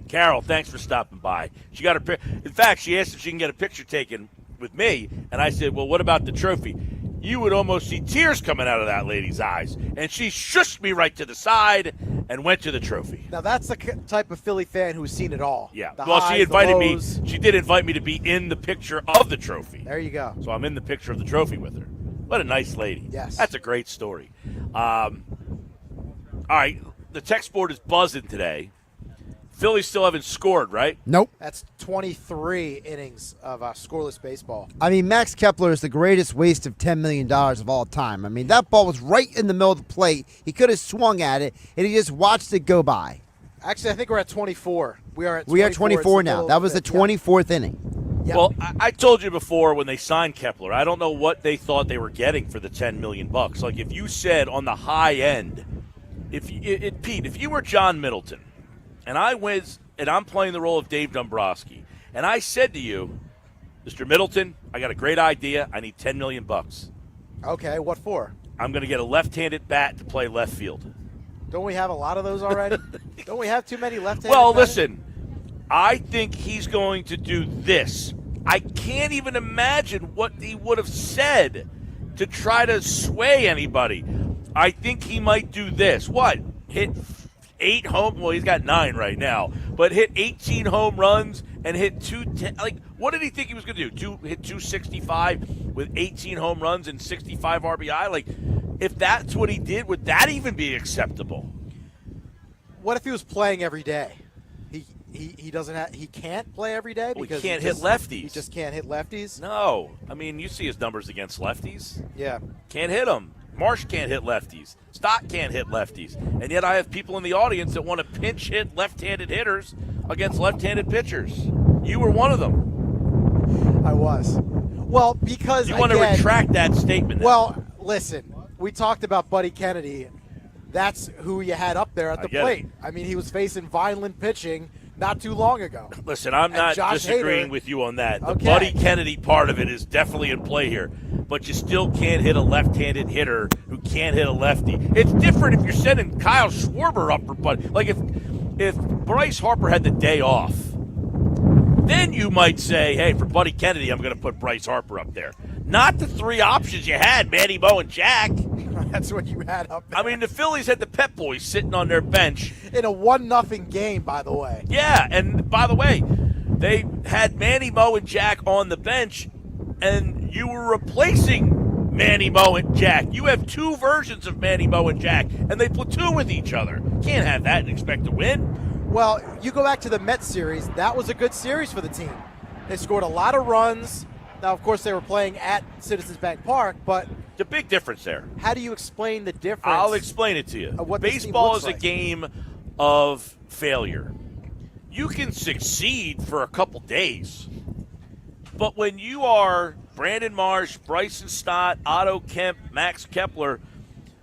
Carol, thanks for stopping by. She got her. In fact, she asked if she can get a picture taken with me, and I said, well, what about the trophy? You would almost see tears coming out of that lady's eyes. And she shushed me right to the side and went to the trophy. Now, that's the type of Philly fan who's seen it all. Yeah. The Well, highs, she invited the me. lows. She did invite me to be in the picture of the trophy. There you go. So I'm in the picture of the trophy with her. What a nice lady. Yes. That's a great story. All right. The text board is buzzing today. Phillies still haven't scored, right? Nope. That's 23 innings of scoreless baseball. I mean, Max Kepler is the greatest waste of $10 million of all time. I mean, that ball was right in the middle of the plate. He could have swung at it, and he just watched it go by. Actually, I think we're at 24. We are at 24, We are 24 now. That was the 24th inning. Yep. Well, I told you before when they signed Kepler, I don't know what they thought they were getting for the $10 million. Like if you said on the high end, Pete, if you were John Middleton, and I'm playing the role of Dave Dombrowski, and I said to you, Mr. Middleton, I got a great idea. I need $10 million. Okay, what for? I'm going to get a left-handed bat to play left field. Don't we have a lot of those already? Don't we have too many left-handed Well, batters? listen, I think he's going to do this. I can't even imagine what he would have said to try to sway anybody. I think he might do this. What? Hit 8 home. Well, he's got 9 right now, but hit 18 home runs and hit 210. Like, what did he think he was going to do? Hit 265 with 18 home runs and 65 RBI. Like, if that's what he did, would that even be acceptable? What if he was playing every day? He doesn't have. He can't play every day Well, because he can't hit lefties. He just can't hit lefties. No, I mean you see his numbers against lefties. Yeah, Can't hit them. Marsh can't hit lefties. Stott can't hit lefties. And yet I have people in the audience that want to pinch hit left-handed hitters against left-handed pitchers. You were one of them. I was. Well, because You want to retract that statement now. Well, listen, we talked about Buddy Kennedy. That's who you had up there at the get plate. it. I mean, he was facing Vineland pitching not too long ago. Listen, I'm And not Josh disagreeing Hader- with you on that. The Okay. Buddy Kennedy part of it is definitely in play here. But you still can't hit a left-handed hitter who can't hit a lefty. It's different if you're sending Kyle Schwarber up for Buddy. Like if Bryce Harper had the day off, then you might say, hey, for Buddy Kennedy, I'm going to put Bryce Harper up there. Not the 3 options you had, Manny, Mo, and Jack. That's what you had up there. I mean, the Phillies had the Pep Boys sitting on their bench. In a 1-0 game, by the way. Yeah, and by the way, they had Manny, Mo, and Jack on the bench, and you were replacing Manny, Mo, and Jack. You have 2 versions of Manny, Mo, and Jack, and they platoon with each other. Can't have that and expect to win. Well, you go back to the Mets series. That was a good series for the team. They scored a lot of runs. Now, of course, they were playing at Citizens Bank Park, but The big difference there. how do you explain the difference? I'll explain it to you. Of what this team Baseball looks is a like. game of failure. you can succeed for a couple days. But when you are Brandon Marsh, Bryson Stott, Otto Kemp, Max Kepler,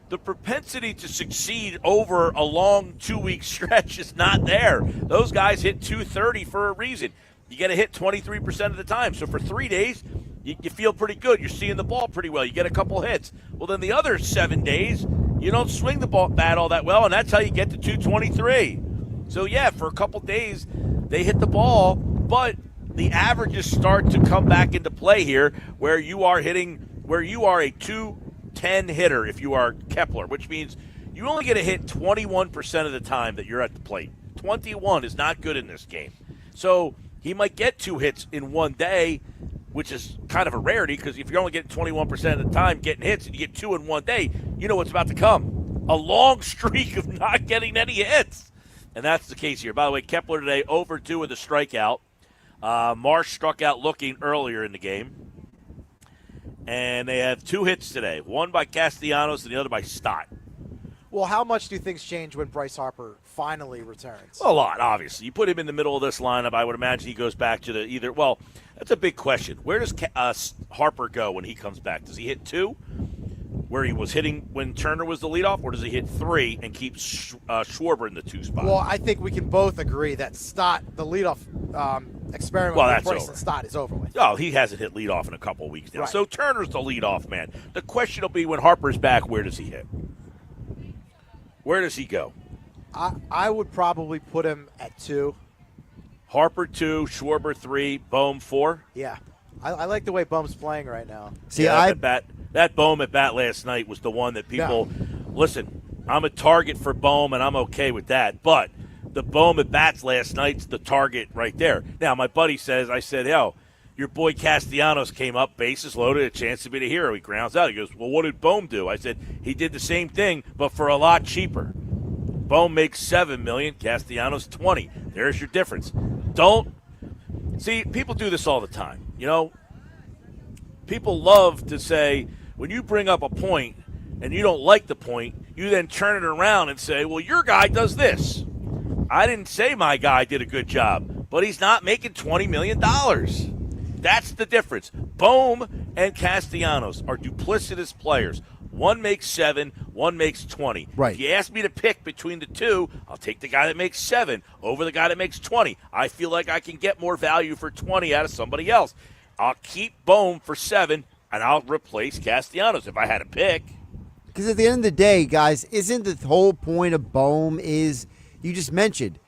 the propensity to succeed over a long 2-week stretch is not there. Those guys hit 230 for a reason. You got to hit 23% of the time. So for 3 days, you feel pretty good. You're seeing the ball pretty well. You get a couple hits. Well, then the other 7 days, you don't swing the bat all that well, and that's how you get to 223. So, yeah, for a couple days, they hit the ball, but the averages start to come back into play here where you are a 210 hitter if you are Kepler, which means you only get a hit 21% of the time that you're at the plate. 21 is not good in this game. So he might get 2 hits in one day, which is kind of a rarity because if you're only getting 21% of the time getting hits and you get 2 in one day, you know what's about to come. A long streak of not getting any hits. And that's the case here. By the way, Kepler today over 2 with a strikeout. Marsh struck out looking earlier in the game. And they have 2 hits today, one by Castellanos and the other by Stott. Well, how much do things change when Bryce Harper finally returns? A lot, obviously. You put him in the middle of this lineup, I would imagine he goes back to that's a big question. Where does Harper go when he comes back? Does he hit 2, where he was hitting when Turner was the leadoff, or does he hit 3 and keep Schwarber in the 2 spot? Well, I think we can both agree that Stott, the leadoff experiment with Bryson Stott is over with. Oh, he hasn't hit leadoff in a couple of weeks now. Right. So Turner's the leadoff man. The question will be when Harper's back, where does he hit? Where does he go? I would probably put him at 2. Harper 2, Schwarber 3, Bohm 4. Yeah. I like the way Bohm's playing right now. See, that Bohm at bat last night was the one that people listen. I'm a target for Bohm, and I'm okay with that. But the Bohm at bats last night's the target right there. Now, my buddy says, I said, yo, your boy Castellanos came up, bases loaded, a chance to be the hero. He grounds out. He goes, well, what did Bohm do? I said, he did the same thing, but for a lot cheaper. Bohm makes $7 million, Castellanos $20. There's your difference. Don't see, people do this all the time. You know, people love to say, when you bring up a point and you don't like the point, you then turn it around and say, well, your guy does this. I didn't say my guy did a good job, but he's not making $20 million. That's the difference. Bohm and Castellanos are duplicitous players. One makes 7, one makes 20. Right. If you ask me to pick between the two, I'll take the guy that makes 7 over the guy that makes 20. I feel like I can get more value for 20 out of somebody else. I'll keep Bohm for 7, and I'll replace Castellanos if I had a pick. Because at the end of the day, guys, isn't the whole point of Bohm is, you just mentioned,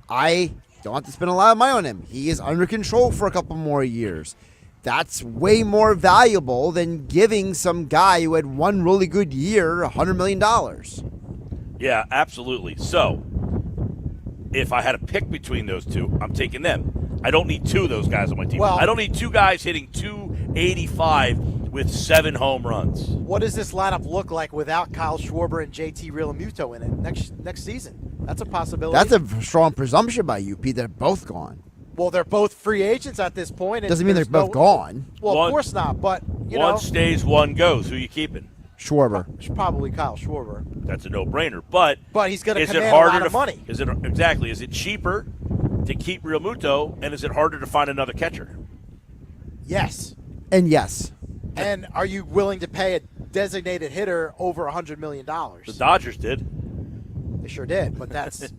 I don't have to spend a lot of money on him. He is under control for a couple more years. That's way more valuable than giving some guy who had one really good year $100 million. Yeah, absolutely. So, if I had a pick between those two, I'm taking them. I don't need 2 of those guys on my team. Well, I don't need 2 guys hitting 285 with 7 home runs. What does this lineup look like without Kyle Schwarber and JT Realmuto in it next season? That's a possibility. That's a strong presumption by you, Pete. They're both gone. Well, they're both free agents at this point. Doesn't mean they're both gone. Well, of course not, but, one stays, one goes. Who you keeping? Schwarber. Probably Kyle Schwarber. That's a no-brainer. But he's going to command a lot of money. Is it cheaper to keep Realmuto, and is it harder to find another catcher? Yes. And yes. And are you willing to pay a designated hitter over $100 million? The Dodgers did. They sure did, but that's...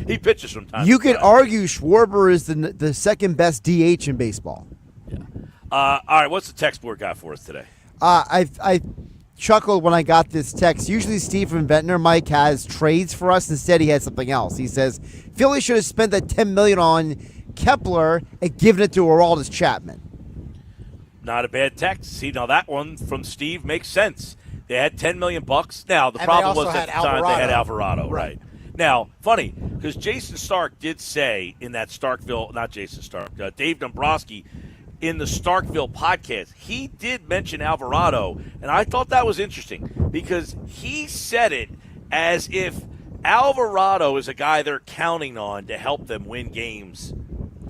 He pitches from time You to could time. argue Schwarber is the second best DH in baseball. Yeah. All right, what's the text board got for us today? I chuckled when I got this text. Usually Steve from Ventnor Mike has trades for us. Instead, he had something else. He says, Philly should have spent that $10 million on Kepler and given it to Aroldis Chapman. Not a bad text. See, now that one from Steve makes sense. They had $10 million. Now, the And problem they was also at the had time they had Alvarado. Alvarado, right. Now, funny, because Jason Stark did say in that Dave Dombrowski in the Starkville podcast, he did mention Alvarado, and I thought that was interesting because he said it as if Alvarado is a guy they're counting on to help them win games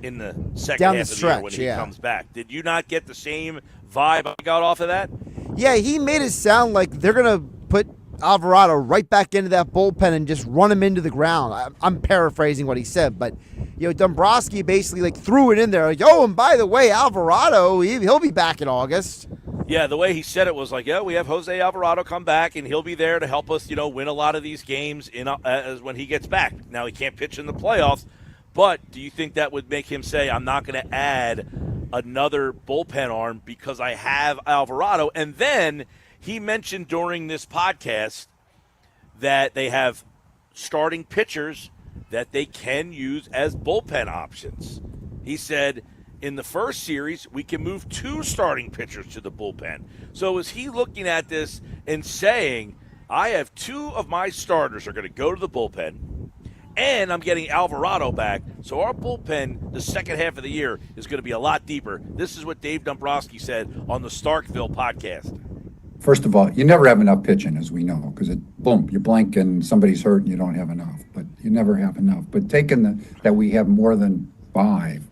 in the second Down half the of the year stretch, when he yeah. comes back. Did you not get the same vibe I got off of that? Yeah, he made it sound like they're going to put Alvarado right back into that bullpen and just run him into the ground. I'm paraphrasing what he said, but Dombrowski basically threw it in there. And by the way, Alvarado, he'll be back in August. Yeah, the way he said it was we have Jose Alvarado come back, and he'll be there to help us, win a lot of these games when he gets back. Now, he can't pitch in the playoffs, but do you think that would make him say, I'm not going to add another bullpen arm because I have Alvarado? And then he mentioned during this podcast that they have starting pitchers that they can use as bullpen options. He said, in the first series, we can move 2 starting pitchers to the bullpen. So is he looking at this and saying, I have 2 of my starters are going to go to the bullpen, and I'm getting Alvarado back, so our bullpen the second half of the year is going to be a lot deeper. This is what Dave Dombrowski said on the Starkville podcast. First of all, you never have enough pitching, as we know, because you blink and somebody's hurt and you don't have enough. But you never have enough. But taking that we have more than 5.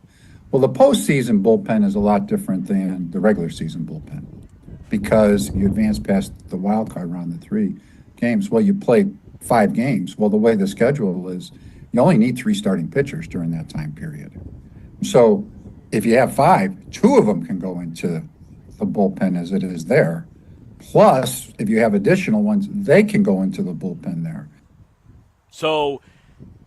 Well, the postseason bullpen is a lot different than the regular season bullpen because you advance past the wild card round, the 3 games. Well, you play 5 games. Well, the way the schedule is, you only need 3 starting pitchers during that time period. So if you have 5, 2 of them can go into the bullpen as it is there. Plus, if you have additional ones, they can go into the bullpen there. So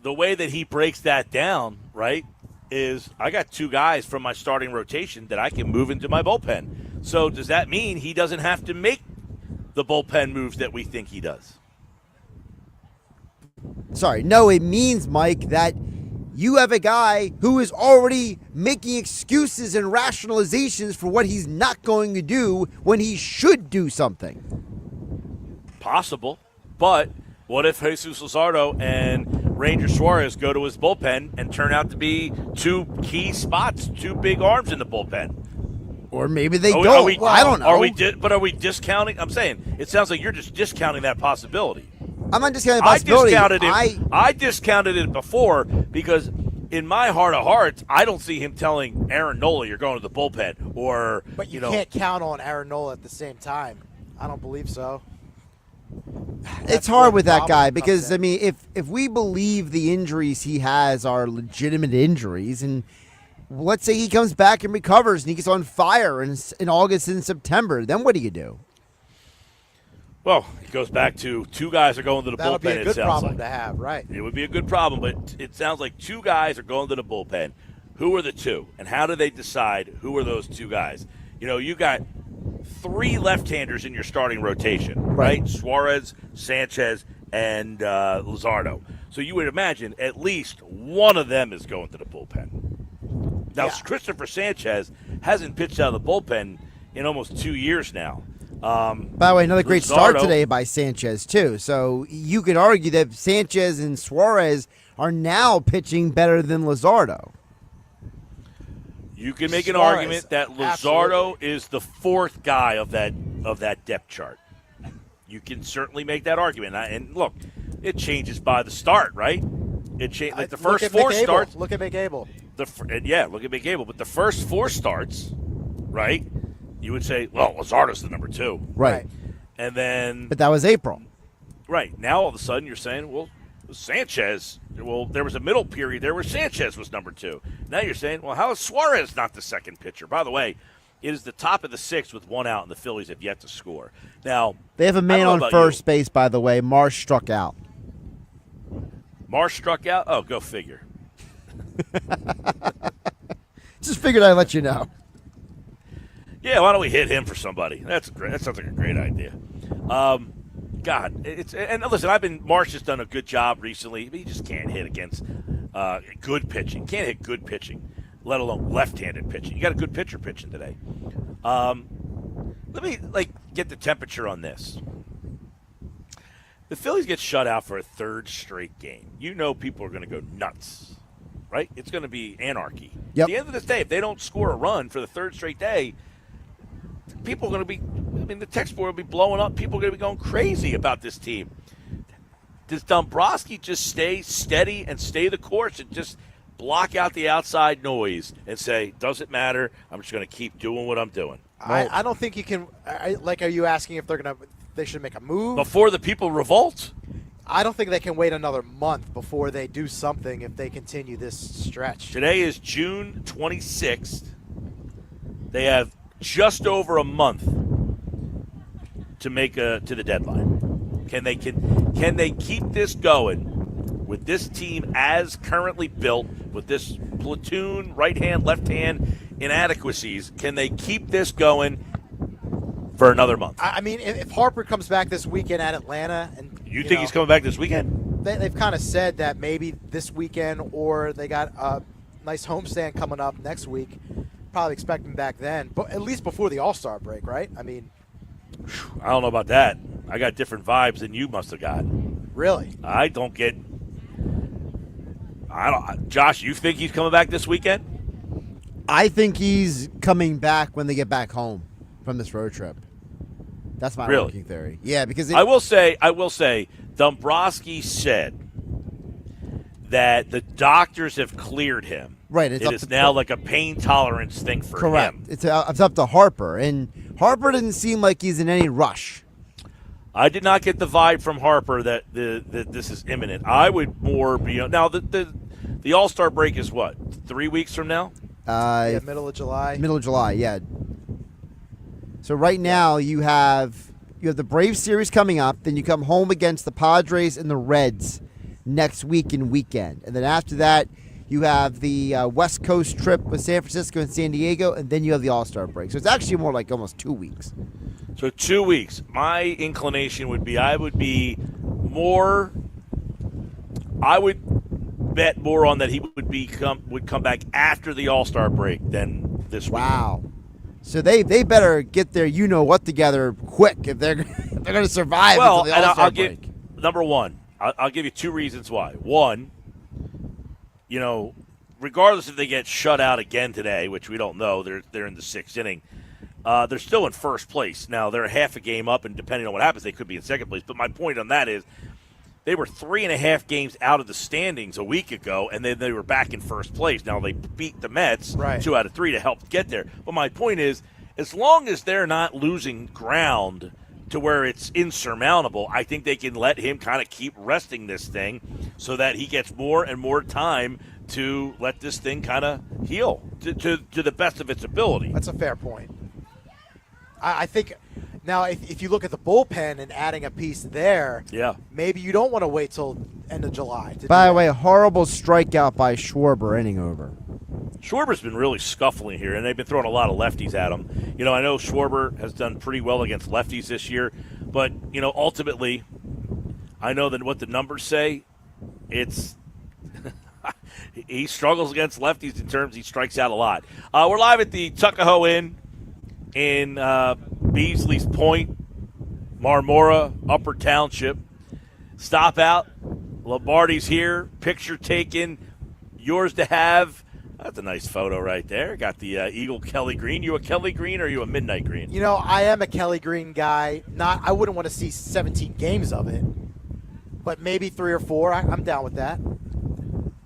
the way that he breaks that down, right, is I got 2 guys from my starting rotation that I can move into my bullpen. So does that mean he doesn't have to make the bullpen moves that we think he does? Sorry, no, it means, Mike, that you have a guy who is already making excuses and rationalizations for what he's not going to do when he should do something. Possible, but what if Jesus Luzardo and Ranger Suarez go to his bullpen and turn out to be 2 key spots, 2 big arms in the bullpen? Or maybe they don't. I don't know. Are we discounting? I'm saying it sounds like you're just discounting that possibility. I'm not discounting the possibility. I discounted it before because in my heart of hearts, I don't see him telling Aaron Nola you're going to the bullpen. But you can't count on Aaron Nola at the same time. I don't believe so. It's hard with that guy because, if we believe the injuries he has are legitimate injuries, and let's say he comes back and recovers and he gets on fire in August and September, then what do you do? Well, it goes back to 2 guys are going to the bullpen. That would be a good problem to have, right? It would be a good problem, but it sounds like 2 guys are going to the bullpen. Who are the 2, and how do they decide who are those 2 guys? You got 3 left-handers in your starting rotation, right? Suarez, Sanchez, and Luzardo. So you would imagine at least one of them is going to the bullpen. Now, Christopher Sanchez hasn't pitched out of the bullpen in almost 2 years now. By the way, another great start today by Sanchez, too. So you could argue that Sanchez and Suarez are now pitching better than Luzardo. You can make an argument that Luzardo is the 4th guy of that depth chart. You can certainly make that argument. And look, it changes by the start, right? It changed like the first 4 starts. Look at McAble. Look at McAble. But the first 4 starts, right? You would say, well, Luzardo's the number 2. Right. And then. But that was April. Right. Now all of a sudden you're saying, well, Sanchez. Well, there was a middle period there where Sanchez was number 2. Now you're saying, well, how is Suarez not the second pitcher? By the way, it is the top of the 6th with 1 out, and the Phillies have yet to score. Now they have a man on first base, by the way. Marsh struck out. Marsh struck out? Oh, go figure. Just figured I'd let you know. Yeah, why don't we hit him for somebody? That sounds like a great idea. God, and listen, Marsh has done a good job recently, but he just can't hit against good pitching. Can't hit good pitching, let alone left-handed pitching. You got a good pitcher pitching today. Let me get the temperature on this. The Phillies get shut out for a 3rd straight game. People are going to go nuts, right? It's going to be anarchy. Yep. At the end of the day, if they don't score a run for the 3rd straight day, people are going to be the text board will be blowing up. People are going to be going crazy about this team. Does Dombrowski just stay steady and stay the course and just block out the outside noise and say, doesn't matter, I'm just going to keep doing what I'm doing? I don't think you can. Are you asking if they should make a move. Before the people revolt. I don't think they can wait another month before they do something if they continue this stretch. Today is June 26th. They have just over a month to make to the deadline. Can they keep this going with this team as currently built, with this platoon, right hand, left hand inadequacies? Can they keep this going for another month? I mean, if Harper comes back this weekend at Atlanta, and you think he's coming back this weekend? They've kind of said that maybe this weekend, or they got a nice homestand coming up next week. Probably expect him back then, but at least before the All-Star break, right? I mean, I don't know about that. I got different vibes than you must have got. Really? I don't. Josh, you think he's coming back this weekend? I think he's coming back when they get back home from this road trip. That's my working theory. Yeah, because I will say, Dombrowski said that the doctors have cleared him. Right. It is now like a pain tolerance thing for him. It's up to Harper, and Harper didn't seem like he's in any rush. I did not get the vibe from Harper that this is imminent. I would more be now. The All-Star break is what, 3 weeks from now? Middle of July. Middle of July, yeah. So right now you have the Braves series coming up, then you come home against the Padres and the Reds next week and weekend, and then after that you have the West Coast trip with San Francisco and San Diego, and then you have the All-Star break. So it's actually more like almost 2 weeks. So 2 weeks. My inclination would be I would bet more on that he would come back after the All-Star break than this week. Wow. So they better get their what together quick if they're going to survive until the All-Star break. Number one, I'll give you two reasons why. One, regardless if they get shut out again today, which we don't know, they're in the sixth inning. They're still in first place. Now, they're half a game up, and depending on what happens, they could be in second place. But my point on that is they were 3.5 games out of the standings a week ago, and then they were back in first place. Now, they beat the Mets 2 out of 3 to help get there. But my point is, as long as they're not losing ground to where it's insurmountable, I think they can let him kind of keep resting this thing so that he gets more and more time to let this thing kind of heal to the best of its ability. That's a fair point. I think now if you look at the bullpen and adding a piece there, maybe you don't want to wait till end of July. By the way, horrible strikeout by Schwarber, inning over. Schwarber's been really scuffling here, and they've been throwing a lot of lefties at him. I know Schwarber has done pretty well against lefties this year, but, ultimately, I know that what the numbers say, it's he struggles against lefties in terms he strikes out a lot. We're live at the Tuckahoe Inn in Beasley's Point, Marmora, Upper Township. Stop out. Lombardi's here. Picture taken. Yours to have. That's a nice photo right there. Got the Eagle Kelly Green. You a Kelly Green or you a Midnight Green? I am a Kelly Green guy. I wouldn't want to see 17 games of it, but maybe 3 or 4. I'm down with that.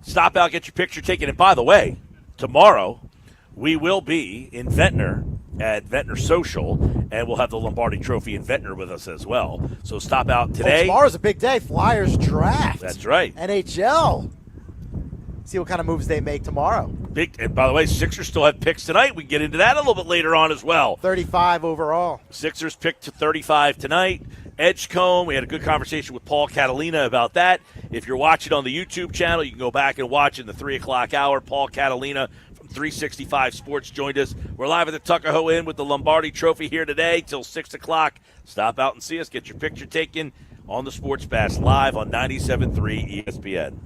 Stop out, get your picture taken. And by the way, tomorrow we will be in Ventnor at Ventnor Social, and we'll have the Lombardi Trophy in Ventnor with us as well. So stop out today. Tomorrow's a big day. Flyers draft. That's right. NHL. See what kind of moves they make tomorrow. And by the way, Sixers still have picks tonight. We can get into that a little bit later on as well. 35 overall. Sixers picked to 35 tonight. Edgecombe, we had a good conversation with Paul Catalina about that. If you're watching on the YouTube channel, you can go back and watch in the 3 o'clock hour. Paul Catalina from 365 Sports joined us. We're live at the Tuckahoe Inn with the Lombardi Trophy here today till 6 o'clock. Stop out and see us. Get your picture taken on the Sports Bash live on 97.3 ESPN.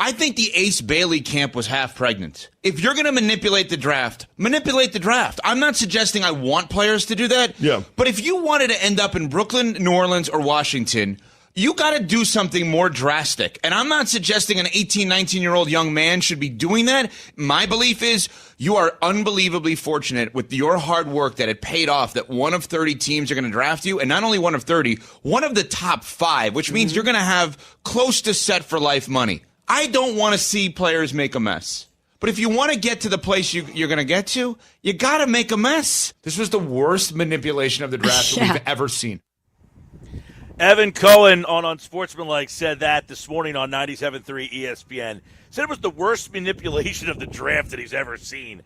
I think the Ace Bailey camp was half pregnant. If you're going to manipulate the draft, manipulate the draft. I'm not suggesting I want players to do that. Yeah. But if you wanted to end up in Brooklyn, New Orleans, or Washington, you got to do something more drastic. And I'm not suggesting an 18, 19-year-old young man should be doing that. My belief is you are unbelievably fortunate with your hard work that it paid off, that one of 30 teams are going to draft you. And not only one of 30, one of the top 5, which means you're going to have close to set for life money. I don't want to see players make a mess. But if you want to get to the place you're going to get to, you got to make a mess. This was the worst manipulation of the draft that we've ever seen. Evan Cohen on Unsportsmanlike said that this morning on 97.3 ESPN. Said it was the worst manipulation of the draft that he's ever seen.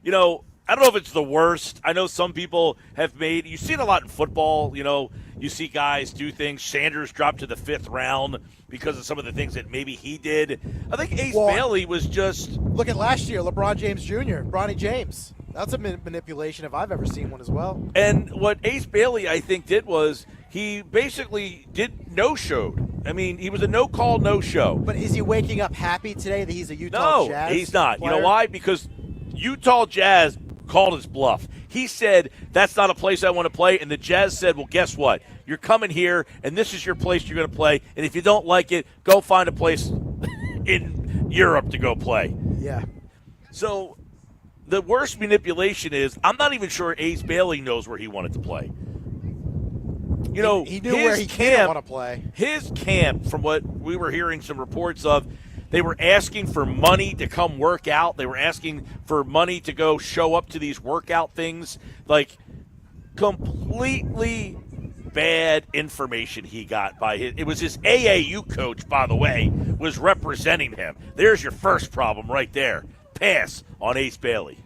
You know, I don't know if it's the worst. I know some people have made – you see it a lot in football. You know, you see guys do things. Sanders dropped to the 5th round because of some of the things that maybe he did. I think Ace Bailey was just – look at last year, LeBron James Jr., Bronny James. That's a manipulation if I've ever seen one as well. And what Ace Bailey, I think, did was he basically no-showed. I mean, he was a no-call, no-show. But is he waking up happy today that he's a Utah Jazz No, he's not. player? You know why? Because Utah Jazz called his bluff. He said, that's not a place I want to play. And the Jazz said, well, guess what? You're coming here, and this is your place you're going to play. And if you don't like it, go find a place in Europe to go play. Yeah. So the worst manipulation is I'm not even sure Ace Bailey knows where he wanted to play. You know, he knew where he didn't want to play. His camp, from what we were hearing some reports of, they were asking for money to come work out. They were asking for money to go show up to these workout things. Like, completely bad information he got by his. It was his AAU coach, by the way, was representing him. There's your first problem right there. Pass on Ace Bailey.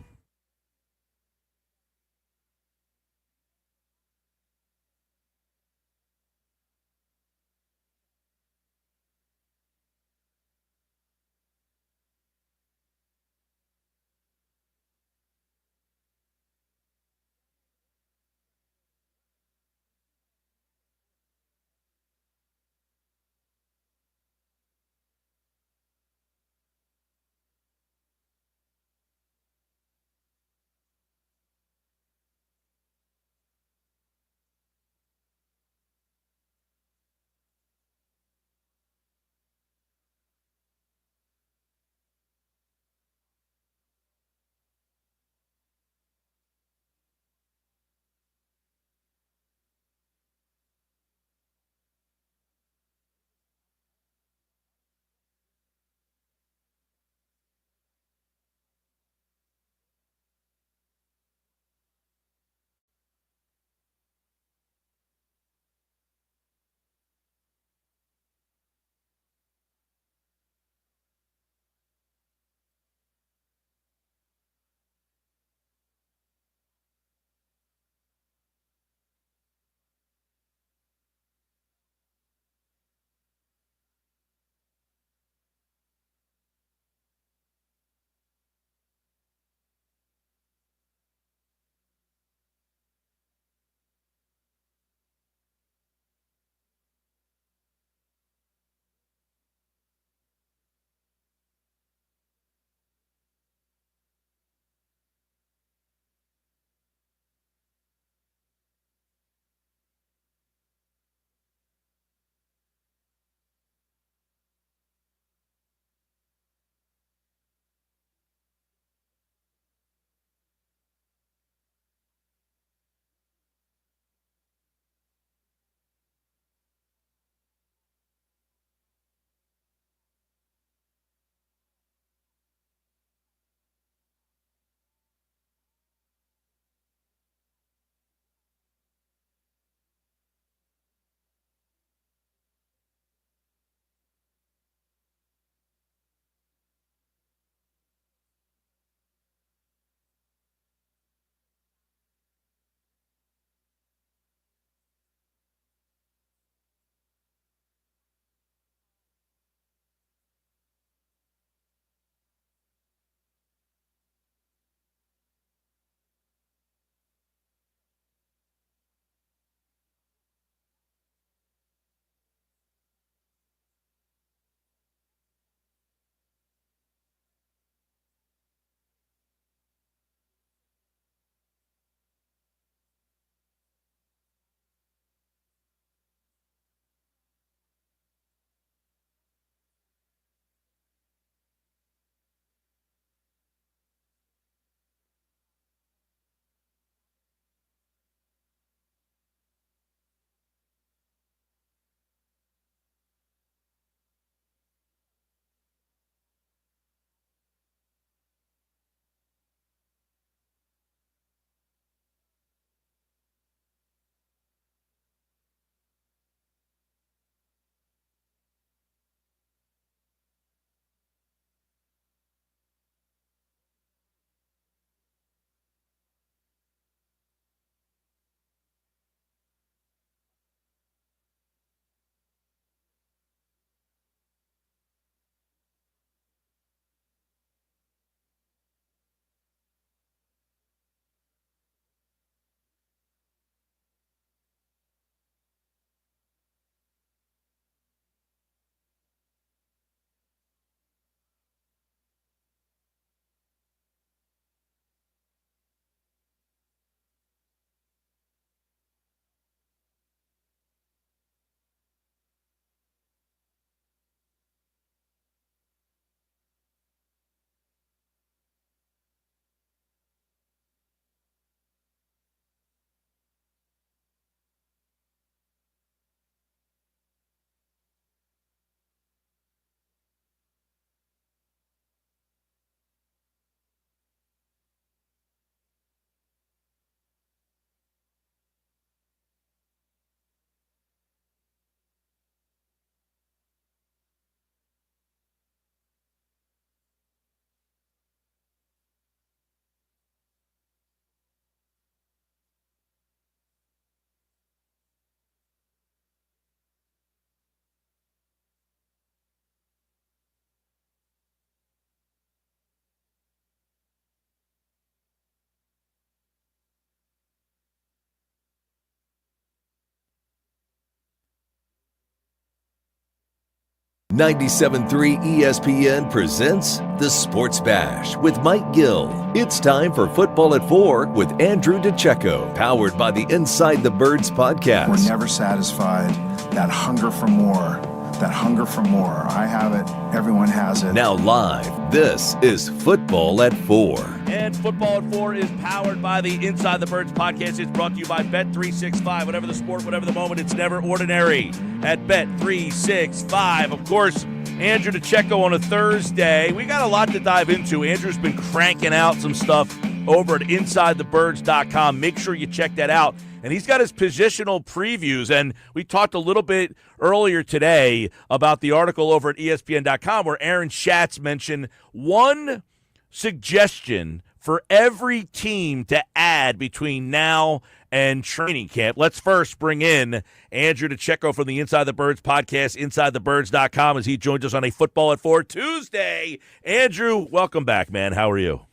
97.3 ESPN presents The Sports Bash with Mike Gill. It's time for Football at 4 with Andrew DeCecco, powered by the Inside the Birds podcast. We're never satisfied. That hunger for more. I have it. Everyone has it. Now live, this is Football at 4. And Football at 4 is powered by the Inside the Birds podcast. It's brought to you by Bet365. Whatever the sport, whatever the moment, it's never ordinary at Bet365. Of course, Andrew DeCecco on a Thursday. We got a lot to dive into. Andrew's been cranking out some stuff over at InsideTheBirds.com. Make sure you check that out. And he's got his positional previews. And we talked a little bit earlier today about the article over at ESPN.com where Aaron Schatz mentioned one suggestion for every team to add between now and training camp. Let's first bring in Andrew DeCecco from the Inside the Birds podcast, InsideTheBirds.com, as he joins us on a Football at 4 Tuesday. Andrew, welcome back, man. How are you?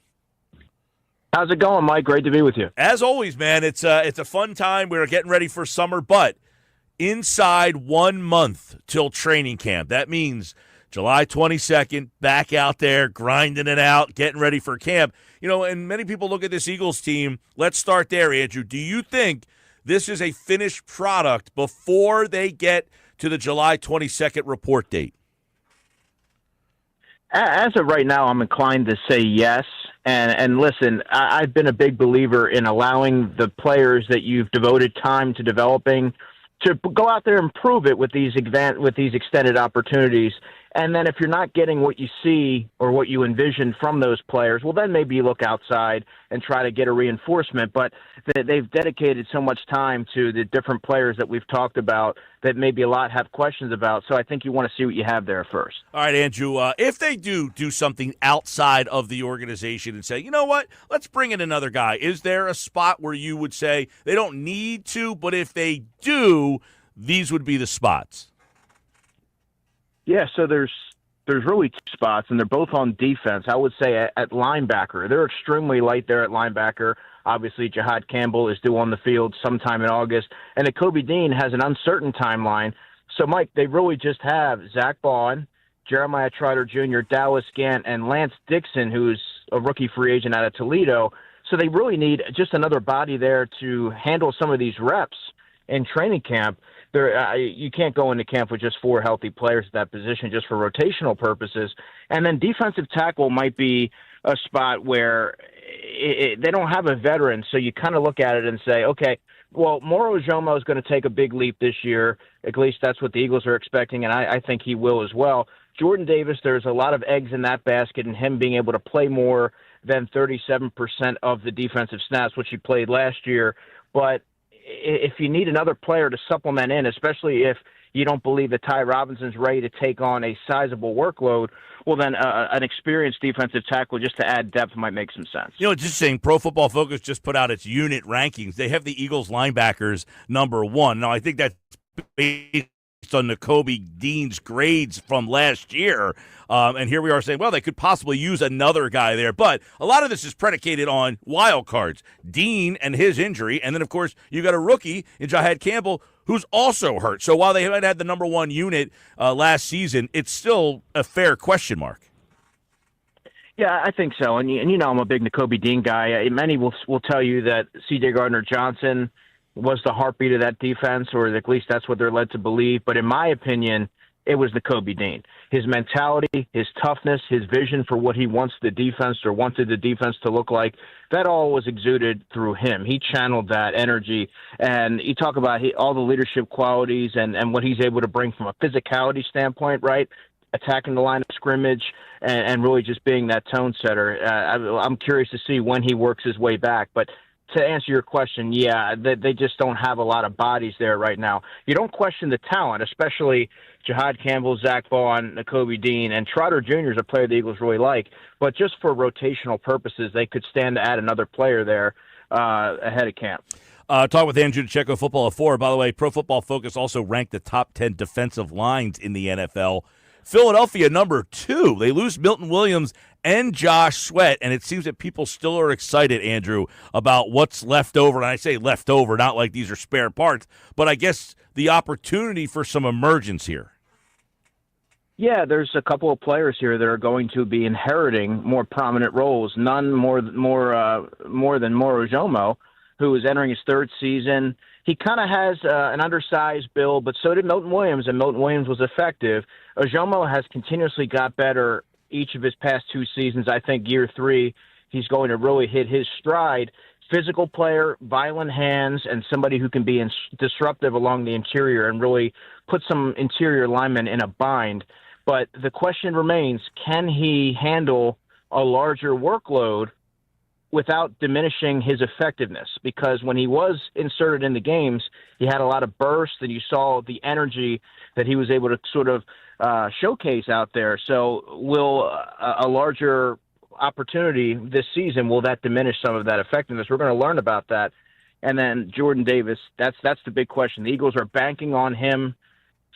How's it going, Mike? Great to be with you. As always, man, it's a fun time. We're getting ready for summer, but inside 1 month till training camp. That means July 22nd, back out there, grinding it out, getting ready for camp. You know, and many people look at this Eagles team. Let's start there, Andrew. Do you think this is a finished product before they get to the July 22nd report date? As of right now, I'm inclined to say yes. And listen, I've been a big believer in allowing the players that you've devoted time to developing to go out there and prove it with these extended opportunities. And then if you're not getting what you see or what you envision from those players, well, then maybe you look outside and try to get a reinforcement. But they've dedicated so much time to the different players that we've talked about that maybe a lot have questions about. So I think you want to see what you have there first. All right, Andrew, if they do something outside of the organization and say, you know what, let's bring in another guy, is there a spot where you would say they don't need to, but if they do, these would be the spots? Yeah, so there's really two spots, and they're both on defense. I would say at linebacker. They're extremely light there at linebacker. Obviously, Jihad Campbell is due on the field sometime in August, and Nakobe Dean has an uncertain timeline. So, Mike, they really just have Zach Bond, Jeremiah Trotter Jr., Dallas Gant, and Lance Dixon, who's a rookie free agent out of Toledo. So they really need just another body there to handle some of these reps in training camp. You can't go into camp with just 4 healthy players at that position just for rotational purposes. And then defensive tackle might be a spot where they don't have a veteran, so you kind of look at it and say, okay, well, Moro Jomo is going to take a big leap this year. At least that's what the Eagles are expecting, and I think he will as well. Jordan Davis, there's a lot of eggs in that basket, and him being able to play more than 37% of the defensive snaps, which he played last year. But if you need another player to supplement in, especially if you don't believe that Ty Robinson's ready to take on a sizable workload, well, then an experienced defensive tackle just to add depth might make some sense. You know, it's interesting. Pro Football Focus just put out its unit rankings. They have the Eagles linebackers number 1. Now, I think that's based on Nakobe Dean's grades from last year. And here we are saying, well, they could possibly use another guy there. But a lot of this is predicated on wild cards. Dean and his injury. And then, of course, you got a rookie in Jihad Campbell who's also hurt. So while they haven't had the number 1 unit last season, it's still a fair question mark. Yeah, I think so. And you know I'm a big Nakobe Dean guy. Many will tell you that C.J. Gardner-Johnson was the heartbeat of that defense, or at least that's what they're led to believe. But in my opinion, it was Nakobe Dean. His mentality, his toughness, his vision for what he wants the defense or wanted the defense to look like, that all was exuded through him. He channeled that energy. And you talk about all the leadership qualities and what he's able to bring from a physicality standpoint, right? Attacking the line of scrimmage and really just being that tone setter. I'm curious to see when he works his way back. But to answer your question, yeah, they just don't have a lot of bodies there right now. You don't question the talent, especially Jihad Campbell, Zach Bond, Nakobe Dean, and Trotter Jr. is a player the Eagles really like. But just for rotational purposes, they could stand to add another player there ahead of camp. Talk with Andrew DeCecco, Football at 4. By the way, Pro Football Focus also ranked the top 10 defensive lines in the NFL. Philadelphia, number 2. They lose Milton Williams and Josh Sweat, and it seems that people still are excited, Andrew, about what's left over. And I say left over, not like these are spare parts, but I guess the opportunity for some emergence here. Yeah, there's a couple of players here that are going to be inheriting more prominent roles. None more than Moro Ojomo, who is entering his third season. He kind of has an undersized build, but so did Milton Williams, and Milton Williams was effective. Ojomo has continuously got better each of his past 2 seasons. I think year 3, he's going to really hit his stride. Physical player, violent hands, and somebody who can be disruptive along the interior and really put some interior linemen in a bind. But the question remains, can he handle a larger workload without diminishing his effectiveness? Because when he was inserted in the games, he had a lot of bursts, and you saw the energy that he was able to sort of showcase out there. So will a larger opportunity this season, will that diminish some of that effectiveness? We're going to learn about that. And then Jordan Davis, that's the big question. The Eagles are banking on him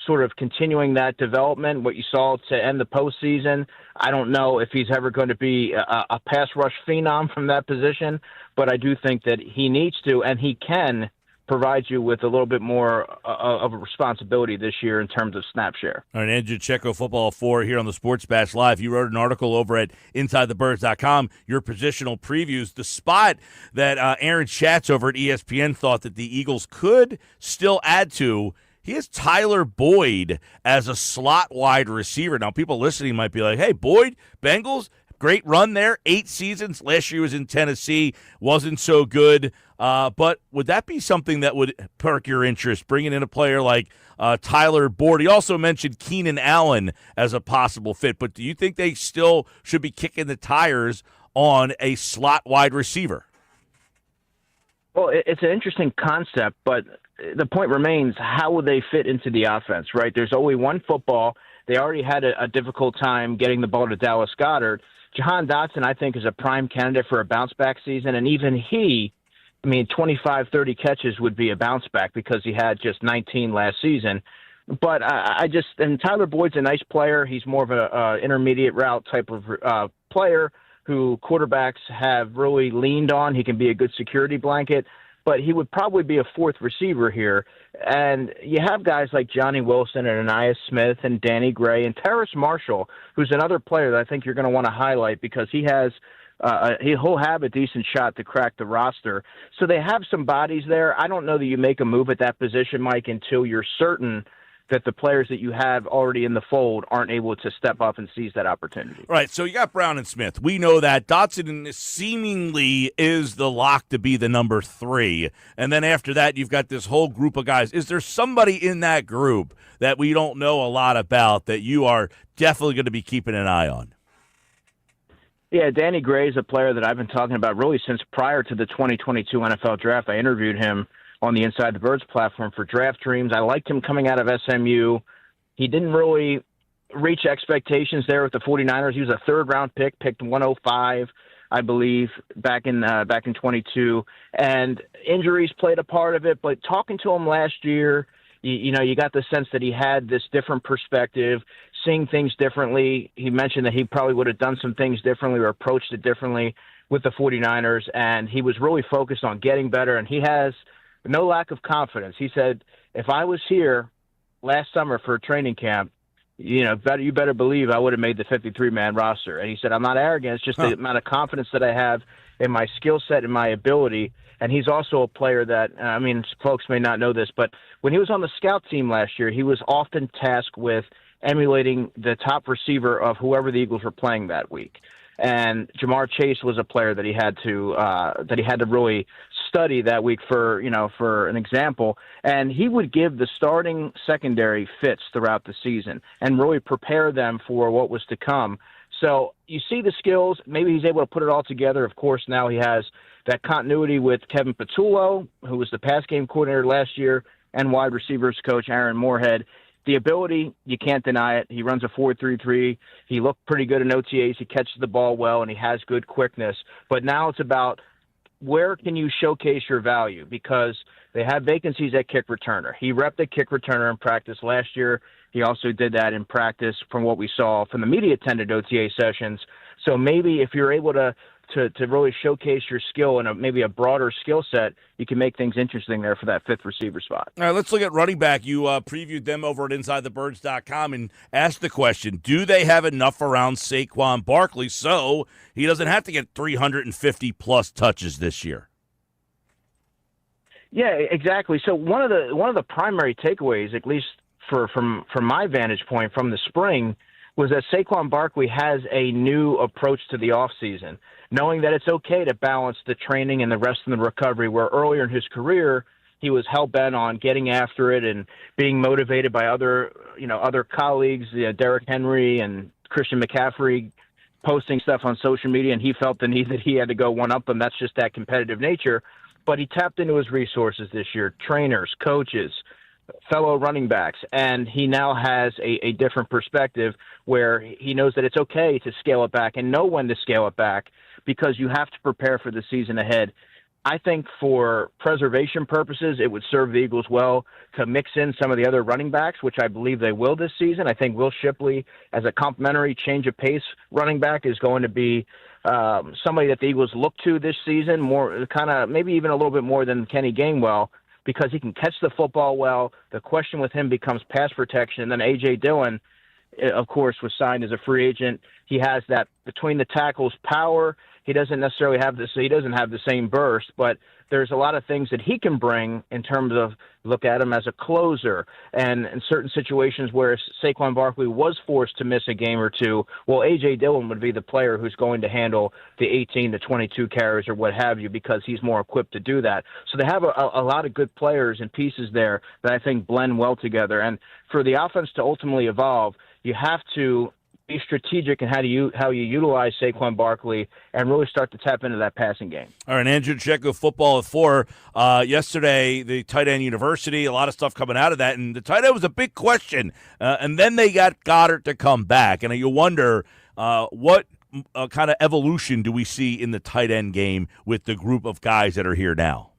sort of continuing that development, what you saw to end the postseason. I don't know if he's ever going to be a pass rush phenom from that position, but I do think that he needs to, and he can provide you with a little bit more of a responsibility this year in terms of snap share. All right, Andrew Checo, Football 4 here on the Sports Bash Live. You wrote an article over at InsideTheBirds.com, your positional previews, the spot that Aaron Schatz over at ESPN thought that the Eagles could still add to. He has Tyler Boyd as a slot wide receiver. Now, people listening might be like, hey, Boyd, Bengals, great run there, 8 seasons. Last year he was in Tennessee, wasn't so good. But would that be something that would perk your interest, bringing in a player like Tyler Boyd? He also mentioned Keenan Allen as a possible fit. But do you think they still should be kicking the tires on a slot wide receiver? Well, it's an interesting concept, but the point remains, how will they fit into the offense, right? There's only one football. They already had a difficult time getting the ball to Dallas Goedert. Jahan Dotson, I think, is a prime candidate for a bounce-back season, and even he, 25, 30 catches would be a bounce-back because he had just 19 last season. But and Tyler Boyd's a nice player. He's more of an intermediate route type of player who quarterbacks have really leaned on. He can be a good security blanket, but he would probably be a 4th receiver here. And you have guys like Johnny Wilson and Anais Smith and Danny Gray and Terrace Marshall, who's another player that I think you're going to want to highlight because he has he'll have a decent shot to crack the roster. So they have some bodies there. I don't know that you make a move at that position, Mike, until you're certain that the players that you have already in the fold aren't able to step up and seize that opportunity. Right, so you got Brown and Smith. We know that. Dotson seemingly is the lock to be the number 3. And then after that, you've got this whole group of guys. Is there somebody in that group that we don't know a lot about that you are definitely going to be keeping an eye on? Yeah, Danny Gray is a player that I've been talking about really since prior to the 2022 NFL Draft. I interviewed him on the Inside the Birds platform for Draft Dreams. I liked him coming out of SMU. He didn't really reach expectations there with the 49ers. He was a 3rd-round pick, picked 105, I believe, back in 22. And injuries played a part of it. But talking to him last year, you got the sense that he had this different perspective, seeing things differently. He mentioned that he probably would have done some things differently or approached it differently with the 49ers. And he was really focused on getting better. And he has no lack of confidence. He said, if I was here last summer for a training camp, you better believe I would have made the 53-man roster. And he said, I'm not arrogant. It's just the amount of confidence that I have in my skill set and my ability. And he's also a player that, folks may not know this, but when he was on the scout team last year, he was often tasked with emulating the top receiver of whoever the Eagles were playing that week. And Jamar Chase was a player that he had to really study that week for an example. And he would give the starting secondary fits throughout the season and really prepare them for what was to come. So you see the skills. Maybe he's able to put it all together. Of course, now he has that continuity with Kevin Patullo, who was the pass game coordinator last year, and wide receivers coach Aaron Moorhead. The ability, you can't deny it. He runs a 4.33. He looked pretty good in OTAs. He catches the ball well, and he has good quickness. But now it's about where can you showcase your value, because they have vacancies at kick returner. He repped the kick returner in practice last year. He also did that in practice from what we saw from the media-attended OTA sessions. So maybe if you're able to to really showcase your skill and maybe a broader skill set, you can make things interesting there for that fifth receiver spot. All right, let's look at running back. You previewed them over at InsideTheBirds.com and asked the question, do they have enough around Saquon Barkley so he doesn't have to get 350-plus touches this year? Yeah, exactly. So one of the primary takeaways, at least from my vantage point from the spring, was that Saquon Barkley has a new approach to the offseason, knowing that it's okay to balance the training and the rest of the recovery, where earlier in his career he was hell-bent on getting after it and being motivated by other colleagues, Derrick Henry and Christian McCaffrey, posting stuff on social media, and he felt the need that he had to go one-up them. That's just that competitive nature. But he tapped into his resources this year, trainers, coaches, fellow running backs, and he now has a different perspective where he knows that it's okay to scale it back and know when to scale it back because you have to prepare for the season ahead. I think for preservation purposes, it would serve the Eagles well to mix in some of the other running backs, which I believe they will this season. I think Will Shipley, as a complimentary change of pace running back, is going to be somebody that the Eagles look to this season, more kind of maybe even a little bit more than Kenny Gainwell, because he can catch the football well. The question with him becomes pass protection. And then A.J. Dillon, of course, was signed as a free agent. He has that between the tackles power. He doesn't necessarily have this. He doesn't have the same burst, but there's a lot of things that he can bring in terms of look at him as a closer. And in certain situations where Saquon Barkley was forced to miss a game or two, well, A.J. Dillon would be the player who's going to handle the 18 to 22 carries or what have you because he's more equipped to do that. So they have a lot of good players and pieces there that I think blend well together. And for the offense to ultimately evolve, you have to be strategic in how you utilize Saquon Barkley and really start to tap into that passing game. All right, Andrew Checo, Football at 4. Yesterday, the tight end university, a lot of stuff coming out of that, and the tight end was a big question. And then they got Goddard to come back, and you wonder what kind of evolution do we see in the tight end game with the group of guys that are here now?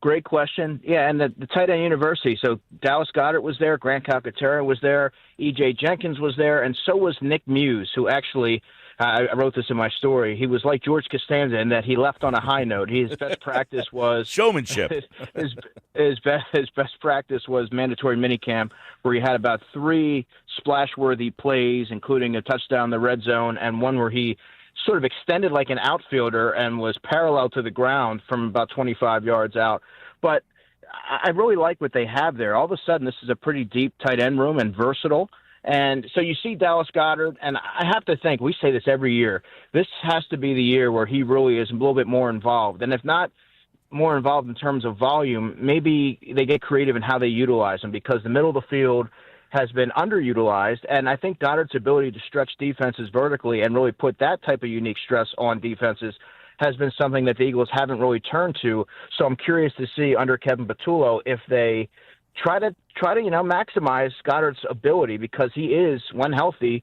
Great question. Yeah, and the tight end university. So Dallas Goedert was there, Grant Calcaterra was there, E.J. Jenkins was there, and so was Nick Muse, who actually, I wrote this in my story, he was like George Costanza in that he left on a high note. His best practice was showmanship. His best practice was mandatory minicamp, where he had about 3 splash-worthy plays, including a touchdown in the red zone, and one where he sort of extended like an outfielder and was parallel to the ground from about 25 yards out. But I really like what they have there. All of a sudden, this is a pretty deep tight end room and versatile. And so you see Dallas Goedert, and I have to think, we say this every year, this has to be the year where he really is a little bit more involved. And if not more involved in terms of volume, maybe they get creative in how they utilize him, because the middle of the field has been underutilized, and I think Goddard's ability to stretch defenses vertically and really put that type of unique stress on defenses has been something that the Eagles haven't really turned to. So I'm curious to see under Kevin Patullo if they try to maximize Goddard's ability, because he is, when healthy,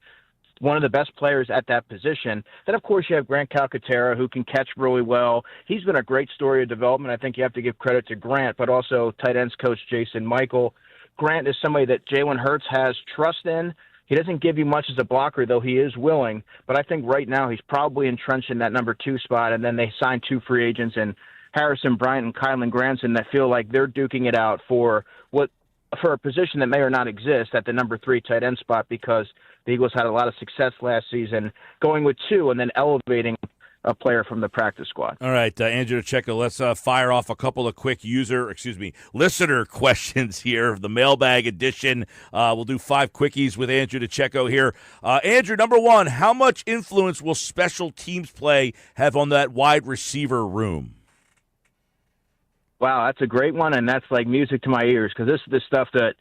one of the best players at that position. Then, of course, you have Grant Calcaterra, who can catch really well. He's been a great story of development. I think you have to give credit to Grant, but also tight ends coach Jason Michael. Grant is somebody that Jalen Hurts has trust in. He doesn't give you much as a blocker, though he is willing. But I think right now he's probably entrenched in that number 2 spot. And then they signed 2 free agents, and Harrison Bryant and Kylan Granson, that feel like they're duking it out for a position that may or not exist at the number 3 tight end spot, because the Eagles had a lot of success last season going with 2 and then elevating a player from the practice squad. All right, Andrew Checo, let's fire off a couple of quick listener questions here. The mailbag edition. We'll do 5 quickies with Andrew Checo here. Andrew, number 1, how much influence will special teams play have on that wide receiver room? Wow, that's a great one, and that's like music to my ears, because this is the stuff that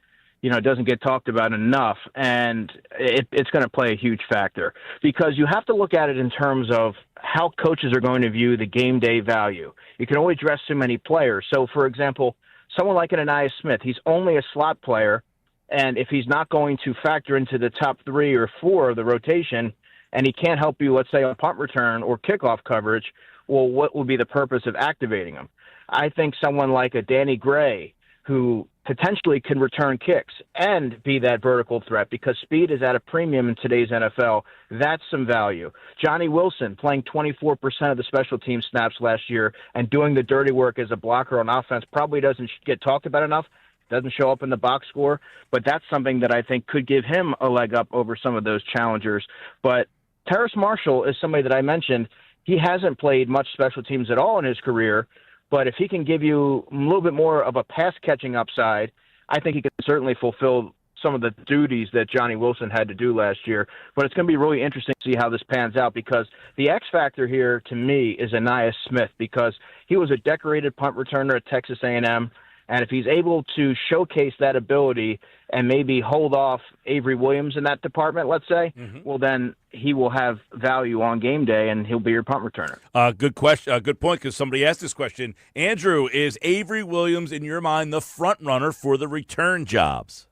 doesn't get talked about enough, and it's going to play a huge factor, because you have to look at it in terms of how coaches are going to view the game day value. You can only dress so many players. So, for example, someone like an Anais Smith, he's only a slot player, and if he's not going to factor into the top 3 or 4 of the rotation, and he can't help you, let's say, on punt return or kickoff coverage, well, what would be the purpose of activating him? I think someone like a Danny Gray, who potentially can return kicks and be that vertical threat because speed is at a premium in today's NFL. That's some value. Johnny Wilson playing 24% of the special team snaps last year and doing the dirty work as a blocker on offense probably doesn't get talked about enough. Doesn't show up in the box score, but that's something that I think could give him a leg up over some of those challengers. But Terrace Marshall is somebody that I mentioned. He hasn't played much special teams at all in his career, but if he can give you a little bit more of a pass-catching upside, I think he can certainly fulfill some of the duties that Johnny Wilson had to do last year. But it's going to be really interesting to see how this pans out because the X factor here to me is Anais Smith because he was a decorated punt returner at Texas A&M. And if he's able to showcase that ability and maybe hold off Avery Williams in that department, let's say, well, then he will have value on game day and he'll be your punt returner. Good question. Good point, because somebody asked this question. Andrew, is Avery Williams, in your mind, the front runner for the return jobs?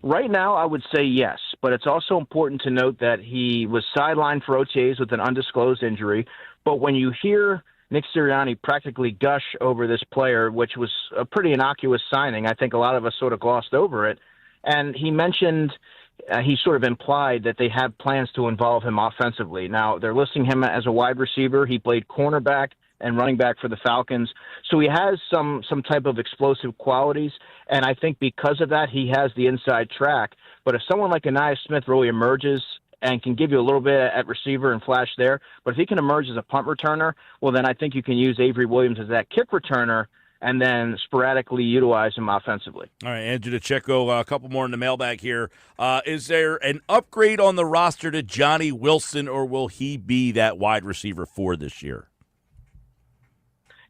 Right now, I would say yes, but it's also important to note that he was sidelined for OTAs with an undisclosed injury. But when you hear Nick Sirianni practically gush over this player, which was a pretty innocuous signing. I think a lot of us sort of glossed over it. And he mentioned, he sort of implied that they have plans to involve him offensively. Now, they're listing him as a wide receiver. He played cornerback and running back for the Falcons. So he has some type of explosive qualities. And I think because of that, he has the inside track. But if someone like Anais Smith really emerges and can give you a little bit at receiver and flash there. But if he can emerge as a punt returner, well, then I think you can use Avery Williams as that kick returner and then sporadically utilize him offensively. All right, Andrew DeCecco, a couple more in the mailbag here. Is there an upgrade on the roster to Johnny Wilson, or will he be that wide receiver for this year?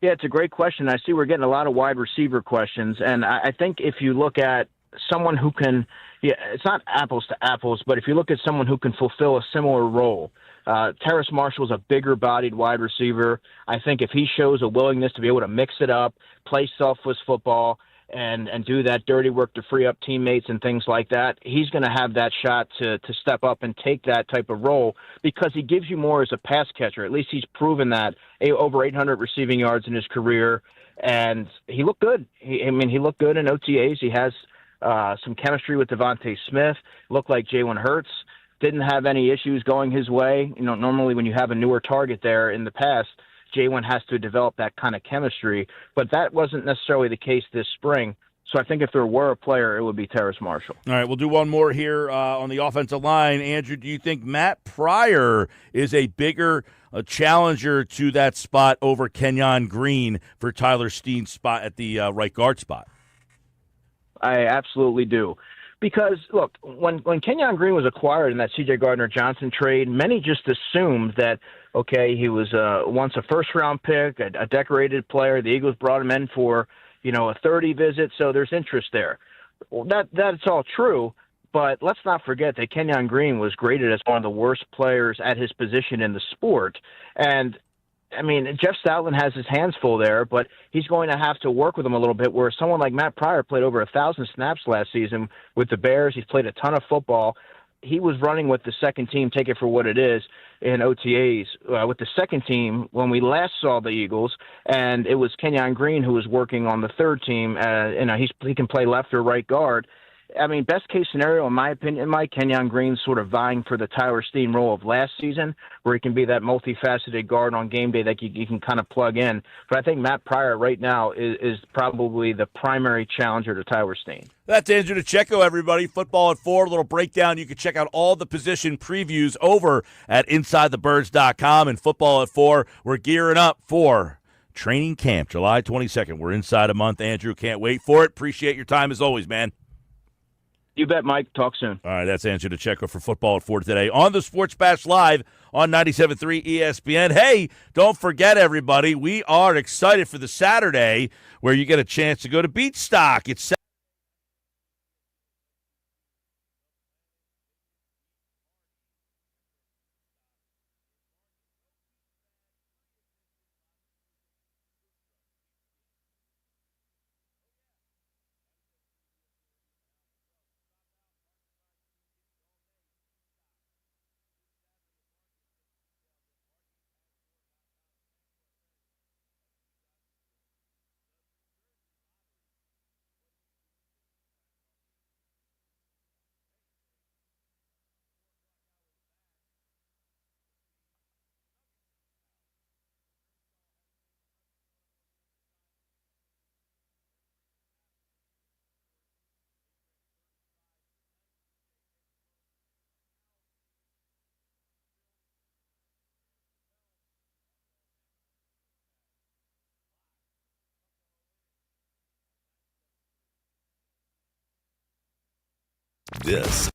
Yeah, it's a great question. I see we're getting a lot of wide receiver questions, and I think if you look at someone who can – yeah, it's not apples to apples, but if you look at someone who can fulfill a similar role, Terrace Marshall's a bigger-bodied wide receiver. I think if he shows a willingness to be able to mix it up, play selfless football, and do that dirty work to free up teammates and things like that, he's going to have that shot to step up and take that type of role because he gives you more as a pass catcher. At least he's proven that. Over 800 receiving yards in his career, and he looked good. He looked good in OTAs. He has some chemistry with Devontae Smith, looked like Jalen Hurts, didn't have any issues going his way. You know, normally when you have a newer target there in the past, Jalen has to develop that kind of chemistry, but that wasn't necessarily the case this spring. So I think if there were a player, it would be Terrace Marshall. All right, we'll do one more here on the offensive line. Andrew, do you think Matt Pryor is a bigger challenger to that spot over Kenyon Green for Tyler Steen's spot at the right guard spot? I absolutely do. Because, look, when Kenyon Green was acquired in that C.J. Gardner-Johnson trade, many just assumed that, okay, he was once a first-round pick, a decorated player. The Eagles brought him in for, a 30 visit, so there's interest there. Well, that's all true, but let's not forget that Kenyon Green was graded as one of the worst players at his position in the sport. And Jeff Stoutland has his hands full there, but he's going to have to work with him a little bit, where someone like Matt Pryor played over 1,000 snaps last season with the Bears. He's played a ton of football. He was running with the second team, take it for what it is, in OTAs with the second team when we last saw the Eagles, and it was Kenyon Green who was working on the third team. He can play left or right guard. Best case scenario, in my opinion, Mike, Kenyon Green's sort of vying for the Tyler Steen role of last season, where he can be that multifaceted guard on game day that you can kind of plug in. But I think Matt Pryor right now is probably the primary challenger to Tyler Steen. That's Andrew DeCecco, everybody. Football at 4, a little breakdown. You can check out all the position previews over at InsideTheBirds.com. And Football at 4, we're gearing up for training camp, July 22nd. We're inside a month. Andrew, can't wait for it. Appreciate your time as always, man. You bet, Mike. Talk soon. All right, that's Andrew DeCecco for Football at 4 today on the Sports Bash Live on 97.3 ESPN. Hey, don't forget, everybody, we are excited for the Saturday where you get a chance to go to Beach Stock. It's This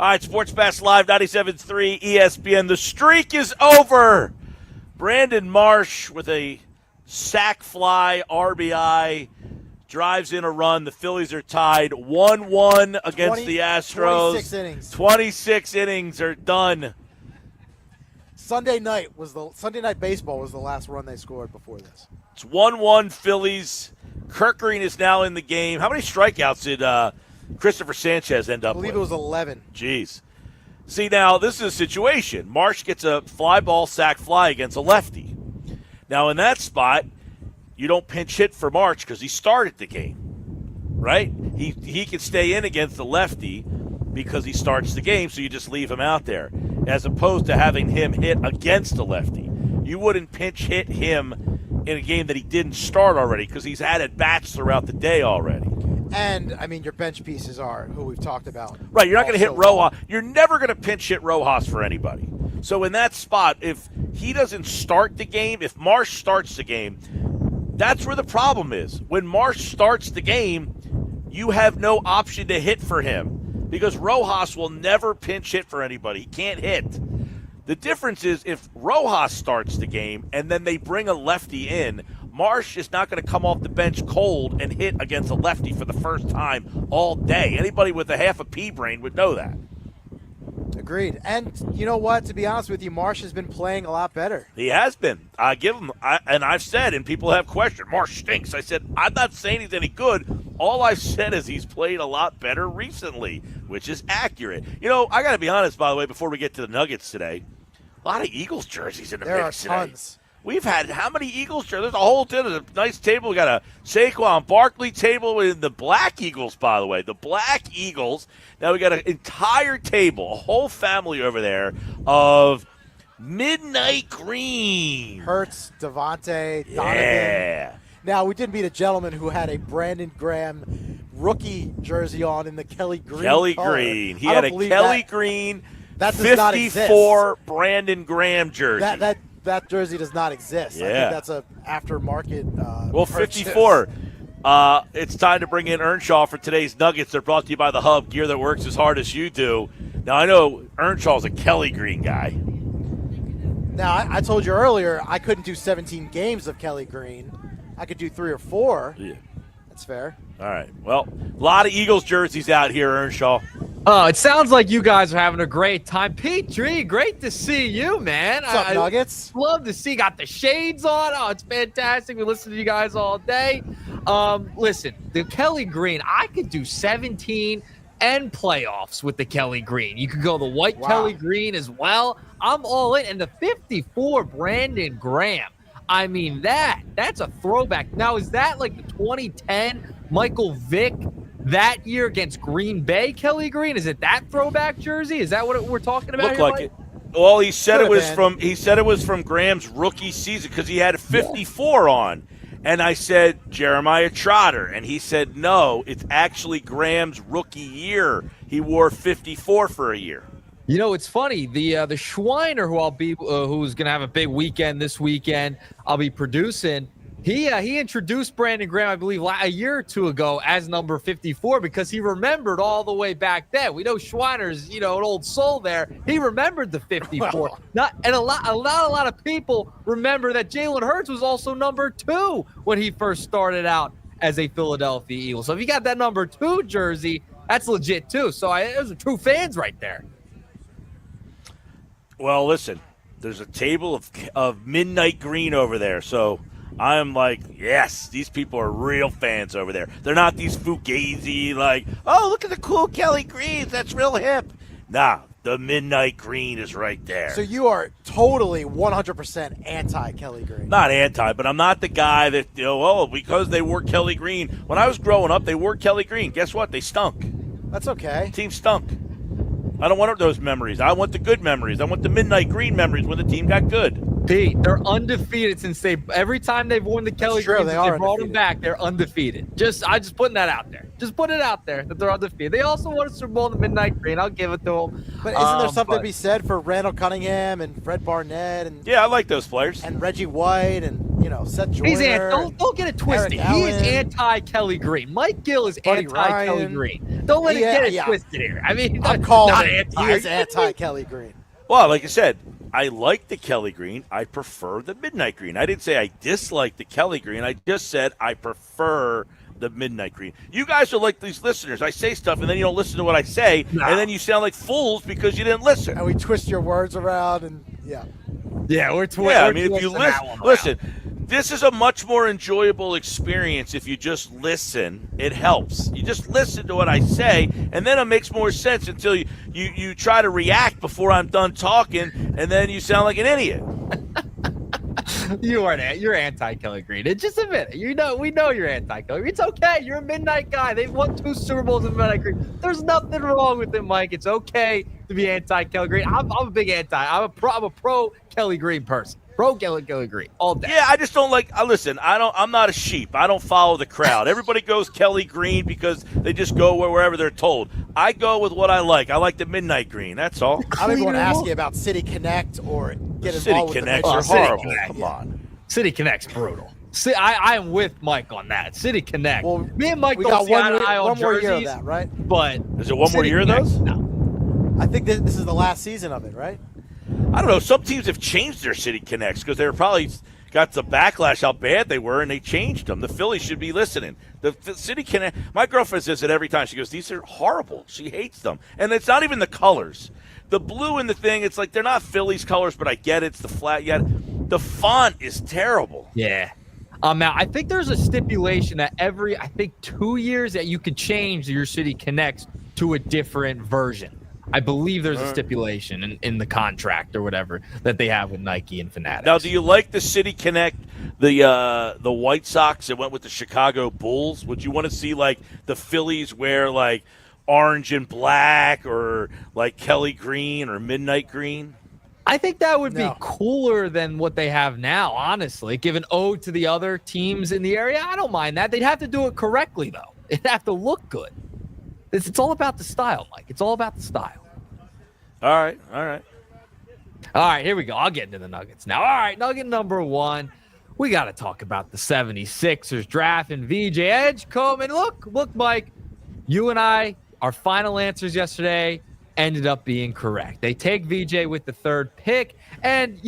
All right, Sports Bash Live, 97.3 ESPN. The streak is over. Brandon Marsh with a sac fly RBI drives in a run. The Phillies are tied 1-1 against the Astros. 26 innings. 26 innings are done. Sunday night baseball was the last run they scored before this. It's 1-1 Phillies. Kirk Green is now in the game. How many strikeouts did Christopher Sanchez end up with? I believe it was 11. Jeez. See, now, this is a situation. Marsh gets a fly ball sac fly against a lefty. Now, in that spot, you don't pinch hit for Marsh because he started the game, right? He can stay in against the lefty because he starts the game, so you just leave him out there, as opposed to having him hit against the lefty. You wouldn't pinch hit him in a game that he didn't start already because he's had at-bats throughout the day already. And, I mean, your bench pieces are who we've talked about. Right, you're not going to hit Rojas. You're never going to pinch hit Rojas for anybody. So in that spot, if he doesn't start the game, if Marsh starts the game, that's where the problem is. When Marsh starts the game, you have no option to hit for him because Rojas will never pinch hit for anybody. He can't hit. The difference is if Rojas starts the game and then they bring a lefty in, Marsh is not going to come off the bench cold and hit against a lefty for the first time all day. Anybody with a half a pea brain would know that. Agreed. And you know what? To be honest with you, Marsh has been playing a lot better. He has been. I give him, and I've said, and people have questioned, Marsh stinks. I said, I'm not saying he's any good. All I've said is he's played a lot better recently, which is accurate. You know, I got to be honest, by the way, before we get to the Nuggets today, a lot of Eagles jerseys in the mix today. There are tons. We've had how many Eagles jerseys? There's a whole there's a nice table. We got a Saquon Barkley table with the Black Eagles, by the way. The Black Eagles. Now we got an entire table, a whole family over there of midnight green. Hurts, Devontae, Donovan. Yeah. Now, we did meet a gentleman who had a Brandon Graham rookie jersey on in the Kelly Green Kelly color. Green. He had a Kelly Green that does not 54 Brandon Graham jersey. That jersey does not exist. Yeah. I think that's a aftermarket well, purchase. 54. It's time to bring in Earnshaw for today's Nuggets. They're brought to you by the Hub, gear that works as hard as you do. Now, I know Earnshaw's a Kelly Green guy. Now, I told you earlier I couldn't do 17 games of Kelly Green. I could do 3 or 4. Yeah. That's fair. All right. Well, a lot of Eagles jerseys out here, Earnshaw. Oh, it sounds like you guys are having a great time. Petrie, great to see you, man. What's up, Nuggets? Love to see. Got the shades on. Oh, it's fantastic. We listen to you guys all day. Listen, the Kelly Green, I could do 17 and playoffs with the Kelly Green. You could go the white Kelly Green as well. I'm all in. And the 54 Brandon Graham. I mean, that's a throwback. Now, is that like the 2010 Michael Vick that year against Green Bay, Kelly Green? Is it that throwback jersey? Is that what we're talking about? Looked here, like Mike? it. Well, he said it was from Graham's rookie season because he had a 54 on. And I said Jeremiah Trotter, and he said no, it's actually Graham's rookie year. He wore 54 for a year. You know, it's funny. The Schweiner, who's going to have a big weekend this weekend, I'll be producing. He introduced Brandon Graham, I believe, a year or two ago as number 54 because he remembered all the way back then. We know Schweiner's, an old soul there. He remembered the 54. Not a lot of people remember that Jalen Hurts was also number 2 when he first started out as a Philadelphia Eagle. So if you got that number 2 jersey, that's legit too. So those are true fans right there. Well, listen, there's a table of midnight green over there, so I'm like, yes, these people are real fans over there. They're not these fugazi, like, oh, look at the cool Kelly Greens, that's real hip. Nah, the midnight green is right there. So you are totally 100% anti-Kelly Green. Not anti, but I'm not the guy that, because they wore Kelly Green. When I was growing up, they wore Kelly Green. Guess what? They stunk. That's okay. The team stunk. I don't want those memories. I want the good memories. I want the midnight green memories when the team got good. Pete, they're undefeated since every time they've worn the Kelly Greens, they brought them back. They're undefeated. I just putting that out there. Just put it out there that they're undefeated. They also won a Super Bowl in the midnight green. I'll give it to them. But isn't there something to be said for Randall Cunningham and Fred Barnett and I like those players and Reggie White and Seth Joyner? Don't get it twisted. He is anti Kelly Green. Mike Gill is anti Kelly Green. Don't let it get it twisted here. I mean, I'm calling not it. He is anti-Kelly Green. Well, like I said, I like the Kelly Green. I prefer the Midnight Green. I didn't say I dislike the Kelly Green. I just said I prefer the Midnight Green. You guys are like these listeners. I say stuff, and then you don't listen to what I say, and then you sound like fools because you didn't listen. And we twist your words around, and yeah. Yeah, we're twisting. Yeah, I mean, if you listen, this is a much more enjoyable experience if you just listen. It helps. You just listen to what I say, and then it makes more sense until you try to react before I'm done talking, and then you sound like an idiot. You're anti-Kelly Green. Just admit it. We know you're anti-Kelly Green. It's okay. You're a midnight guy. They've won 2 Super Bowls with Midnight Green. There's nothing wrong with it, Mike. It's okay to be anti-Kelly Green. I'm a big anti. I'm a pro Kelly Green person. Pro Kelly Green all day. Yeah, I just don't like. Listen, I'm not a sheep. I don't follow the crowd. Everybody goes Kelly Green because they just go wherever they're told. I go with what I like. I like the Midnight Green. That's all. I don't even want to ask you about City Connect or get City involved Connects with are City horrible. Connect. Come on. City Connect's brutal. See, I am with Mike on that. City Connect. Well, me and Mike we don't got see eye to eye on one more jerseys, year of that, right? But is it one more year of those? No. I think this is the last season of it, right? I don't know. Some teams have changed their City Connects because they were probably got the backlash how bad they were, and they changed them. The Phillies should be listening. The City Connect. My girlfriend says it every time. She goes, "These are horrible." She hates them, and it's not even the colors. The blue in the thing, it's like they're not Phillies colors, but I get it. It's the flat. Yet the font is terrible. Yeah. Now, I think there's a stipulation that every 2 years that you could change your City Connects to a different version. I believe there's a stipulation in the contract or whatever that they have with Nike and Fanatics. Now, do you like the City Connect, the White Sox that went with the Chicago Bulls? Would you want to see, like, the Phillies wear, like, orange and black or, like, Kelly Green or Midnight Green? I think that would be cooler than what they have now, honestly. Give an ode to the other teams in the area. I don't mind that. They'd have to do it correctly, though. It'd have to look good. It's all about the style, Mike. It's all about the style. All right. All right, here we go. I'll get into the Nuggets now. All right, Nugget number 1. We got to talk about the 76ers draft and VJ Edgecombe. And look, Mike, you and I, our final answers yesterday ended up being correct. They take VJ with the 3rd pick. And,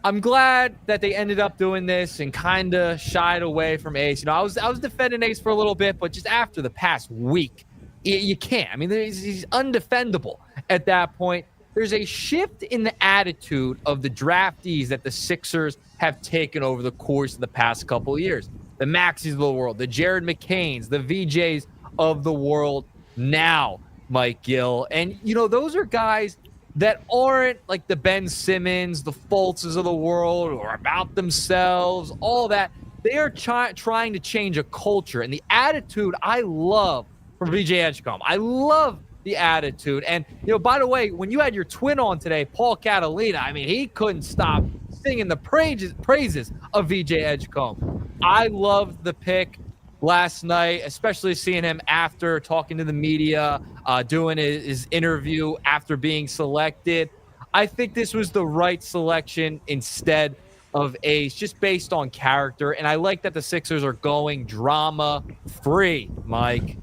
I'm glad that they ended up doing this and kind of shied away from Ace. I was defending Ace for a little bit, but just after the past week, you can't. I mean, he's undefendable at that point. There's a shift in the attitude of the draftees that the Sixers have taken over the course of the past couple of years. The Maxis of the world, the Jared McCains, the VJs of the world now, Mike Gill. And, those are guys that aren't like the Ben Simmons, the Fultzes of the world, or about themselves, all that. They are trying to change a culture. And the attitude I love from VJ Edgecombe. I love the attitude. And, by the way, when you had your twin on today, Paul Catalina, I mean, he couldn't stop singing the praises of VJ Edgecombe. I loved the pick last night, especially seeing him after talking to the media, doing his interview after being selected. I think this was the right selection instead of Ace, just based on character. And I like that the Sixers are going drama-free, Mike.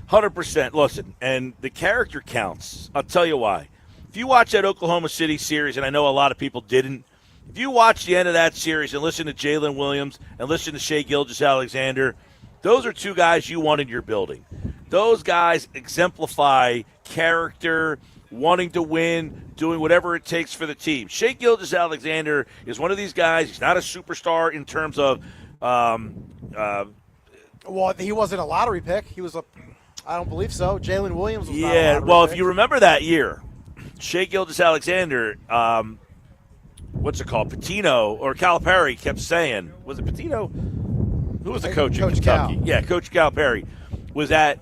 100%. Listen, and the character counts. I'll tell you why. If you watch that Oklahoma City series, and I know a lot of people didn't, if you watch the end of that series and listen to Jalen Williams and listen to Shai Gilgeous-Alexander, those are 2 guys you want in your building. Those guys exemplify character, wanting to win, doing whatever it takes for the team. Shai Gilgeous-Alexander is one of these guys. He's not a superstar in terms of well, he wasn't a lottery pick. He was I don't believe so. Jalen Williams was not a lottery pick. If you remember that year, Shai Gilgeous-Alexander, what's it called? Patino or Calipari kept saying, was it Patino? Who was the coach in Kentucky? Cal. Yeah, Coach Calipari was at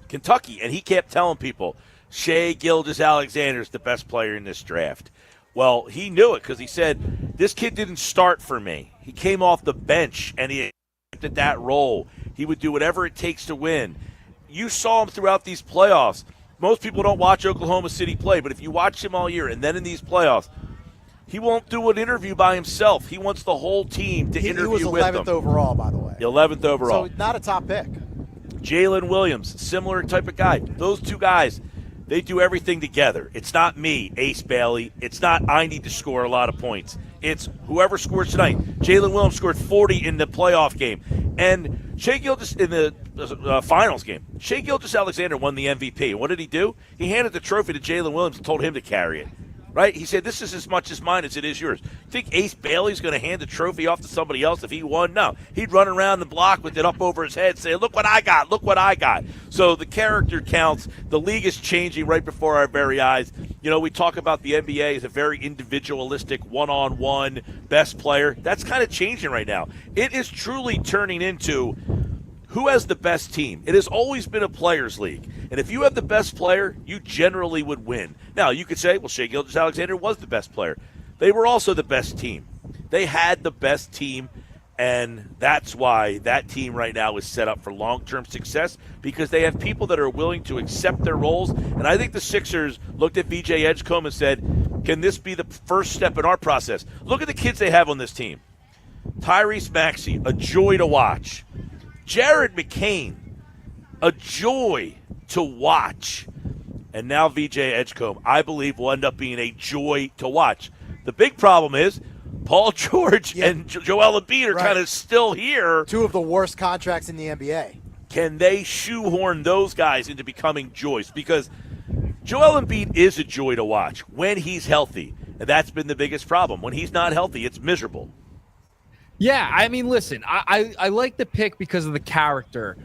Kentucky, and he kept telling people, Shai Gilgeous-Alexander is the best player in this draft. Well, he knew it because he said, this kid didn't start for me. He came off the bench, and he accepted that role. He would do whatever it takes to win. You saw him throughout these playoffs. Most people don't watch Oklahoma City play, but if you watch him all year and then in these playoffs, he won't do an interview by himself. He wants the whole team to interview with him. He was 11th overall, by the way. The 11th overall. So not a top pick. Jalen Williams, similar type of guy. Those two guys, they do everything together. It's not me, Ace Bailey. It's not I need to score a lot of points. It's whoever scores tonight. Jalen Williams scored 40 in the playoff game. And Shai Gilgeous in the finals game. Shai Gilgeous-Alexander won the MVP. What did he do? He handed the trophy to Jalen Williams and told him to carry it. Right? He said, this is as much as mine as it is yours. You think Ace Bailey's going to hand the trophy off to somebody else if he won? No. He'd run around the block with it up over his head saying, look what I got, look what I got. So the character counts. The league is changing right before our very eyes. You know, we talk about the NBA as a very individualistic, one-on-one best player. That's kind of changing right now. It is truly turning into who has the best team. It has always been a players' league. And if you have the best player, you generally would win. Now, you could say, well, Shai Gilgeous-Alexander was the best player. They were also the best team. They had the best team, and that's why that team right now is set up for long-term success, because they have people that are willing to accept their roles. And I think the Sixers looked at VJ Edgecombe and said, can this be the first step in our process? Look at the kids they have on this team. Tyrese Maxey, a joy to watch. Jared McCain, a joy to watch. And now VJ Edgecombe, I believe, will end up being a joy to watch. The big problem is Paul George and Joel Embiid are kind of still here. Two of the worst contracts in the NBA. Can they shoehorn those guys into becoming joys? Because Joel Embiid is a joy to watch when he's healthy. And that's been the biggest problem. When he's not healthy, it's miserable. Yeah, I mean, listen, I like the pick because of the character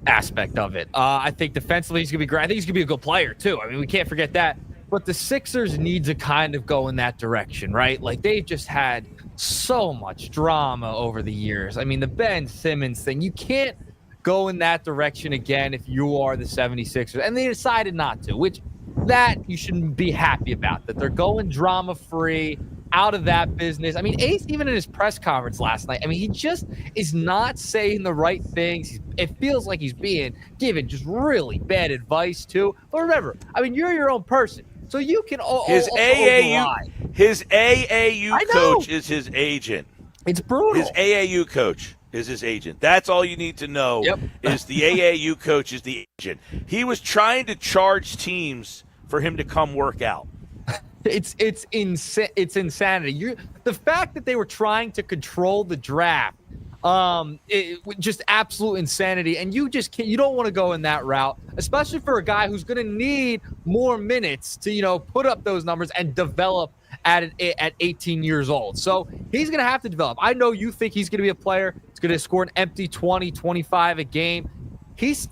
aspect of it. I think defensively he's going to be great. I think he's going to be a good player, too. I mean, we can't forget that. But the Sixers need to kind of go in that direction, right? Like, they've just had so much drama over the years. I mean, the Ben Simmons thing, you can't go in that direction again if you are the 76ers. And they decided not to, which that you shouldn't be happy about, that they're going drama-free, out of that business. I mean, Ace, even in his press conference last night, I mean, he just is not saying the right things. It feels like he's being given just really bad advice, too. But remember, I mean, you're your own person, so you can his AAU coach is his agent. It's brutal. His AAU coach is his agent. That's all you need to know. Is the AAU coach is the agent. He was trying to charge teams for him to come work out. It's insanity. The fact that they were trying to control the draft, just absolute insanity. And you just can't. You don't want to go in that route, especially for a guy who's going to need more minutes to put up those numbers and develop at 18 years old. So he's going to have to develop. I know you think he's going to be a player. He's going to score an empty 20, 25 a game. He's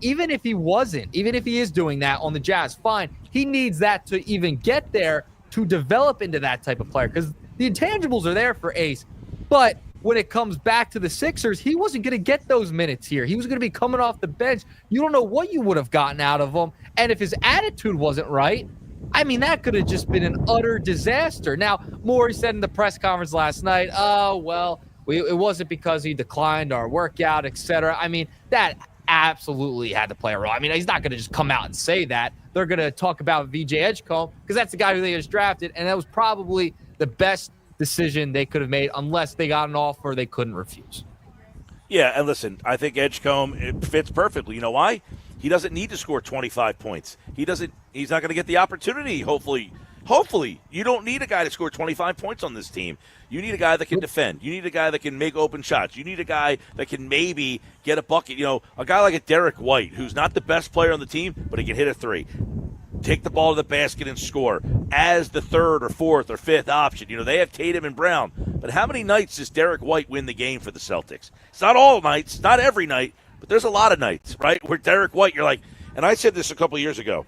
even if he is doing that on the Jazz, fine. He needs that to even get there to develop into that type of player, because the intangibles are there for Ace. But when it comes back to the Sixers, he wasn't going to get those minutes here. He was going to be coming off the bench. You don't know what you would have gotten out of him. And if his attitude wasn't right, I mean, that could have just been an utter disaster. Now, Morey said in the press conference last night, oh, well, it wasn't because he declined our workout, etc. I mean, that absolutely had to play a role. I mean, he's not going to just come out and say that. They're going to talk about VJ Edgecombe because that's the guy who they just drafted, and that was probably the best decision they could have made unless they got an offer they couldn't refuse. Yeah, and listen, I think Edgecombe, it fits perfectly. You know why? He doesn't need to score 25 points. He's not going to get the opportunity, hopefully. Hopefully, you don't need a guy to score 25 points on this team. You need a guy that can defend. You need a guy that can make open shots. You need a guy that can maybe get a bucket. A guy like a Derek White, who's not the best player on the team, but he can hit a three. Take the ball to the basket and score as the third or fourth or fifth option. They have Tatum and Brown. But how many nights does Derek White win the game for the Celtics? It's not all nights, not every night, but there's a lot of nights, right, where Derek White, you're like, and I said this a couple years ago,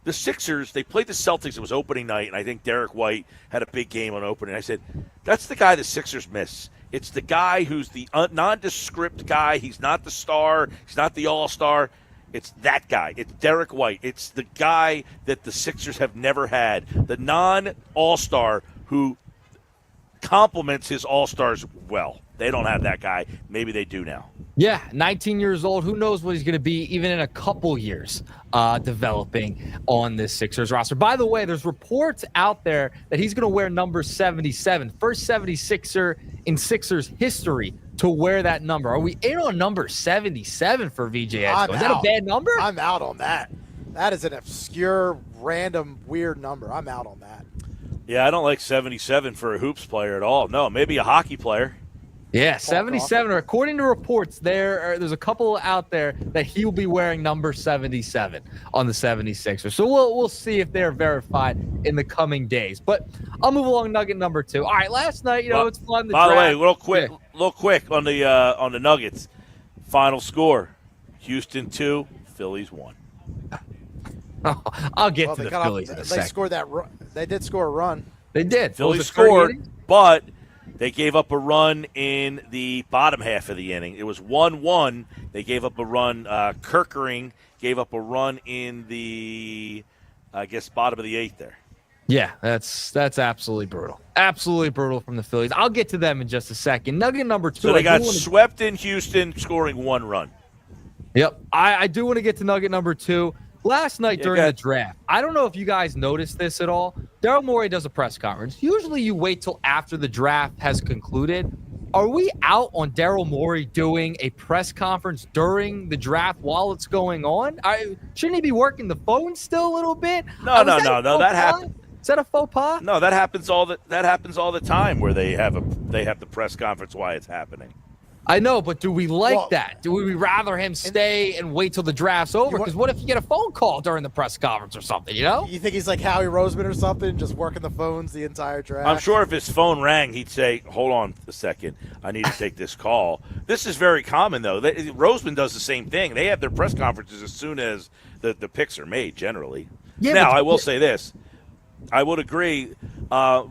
the Sixers, they played the Celtics. It was opening night, and I think Derek White had a big game on opening. I said, that's the guy the Sixers miss. It's the guy who's the nondescript guy. He's not the star. He's not the all-star. It's that guy. It's Derek White. It's the guy that the Sixers have never had, the non-all-star who complements his all-stars well. They don't have that guy. Maybe they do now. Yeah, 19 years old. Who knows what he's going to be even in a couple years developing on this Sixers roster. By the way, there's reports out there that he's going to wear number 77. First 76er in Sixers history to wear that number. Are we in on number 77 for VJ Edgecombe? Is that out. a bad number? I'm out on that. That is an obscure, random, weird number. I'm out on that. Yeah, I don't like 77 for a hoops player at all. No, maybe a hockey player. Yeah, 77. According to reports, there's a couple out there that he will be wearing number 77 on the 76ers. So we'll see if they're verified in the coming days. But I'll move along Nugget number 2. All right, last night, it's fun. By the way, real quick on the Nuggets. Final score: Houston 2, Phillies 1. I'll get to the Phillies in a second. They scored that. They did score a run. They did. Phillies scored, but they gave up a run in the bottom half of the inning. It was 1-1. They gave up a run. Kirkering gave up a run in the, bottom of the 8th there. Yeah, that's absolutely brutal. Absolutely brutal from the Phillies. I'll get to them in just a second. Nugget number 2. So they got swept in Houston, scoring 1 run. Yep. I do want to get to Nugget number 2. Last night during the draft, I don't know if you guys noticed this at all. Daryl Morey does a press conference. Usually you wait till after the draft has concluded. Are we out on Daryl Morey doing a press conference during the draft while it's going on? Shouldn't he be working the phone still a little bit? No. That happens. Is that a faux pas? No, that happens all the time where they have the press conference while it's happening. I know, but do we like that? Do we rather him stay and wait till the draft's over? Because what if you get a phone call during the press conference or something, You think he's like Howie Roseman or something, just working the phones the entire draft? I'm sure if his phone rang, he'd say, hold on a second, I need to take this call. This is very common, though. Roseman does the same thing. They have their press conferences as soon as the picks are made, generally. Yeah, now, I will say this. I would agree. I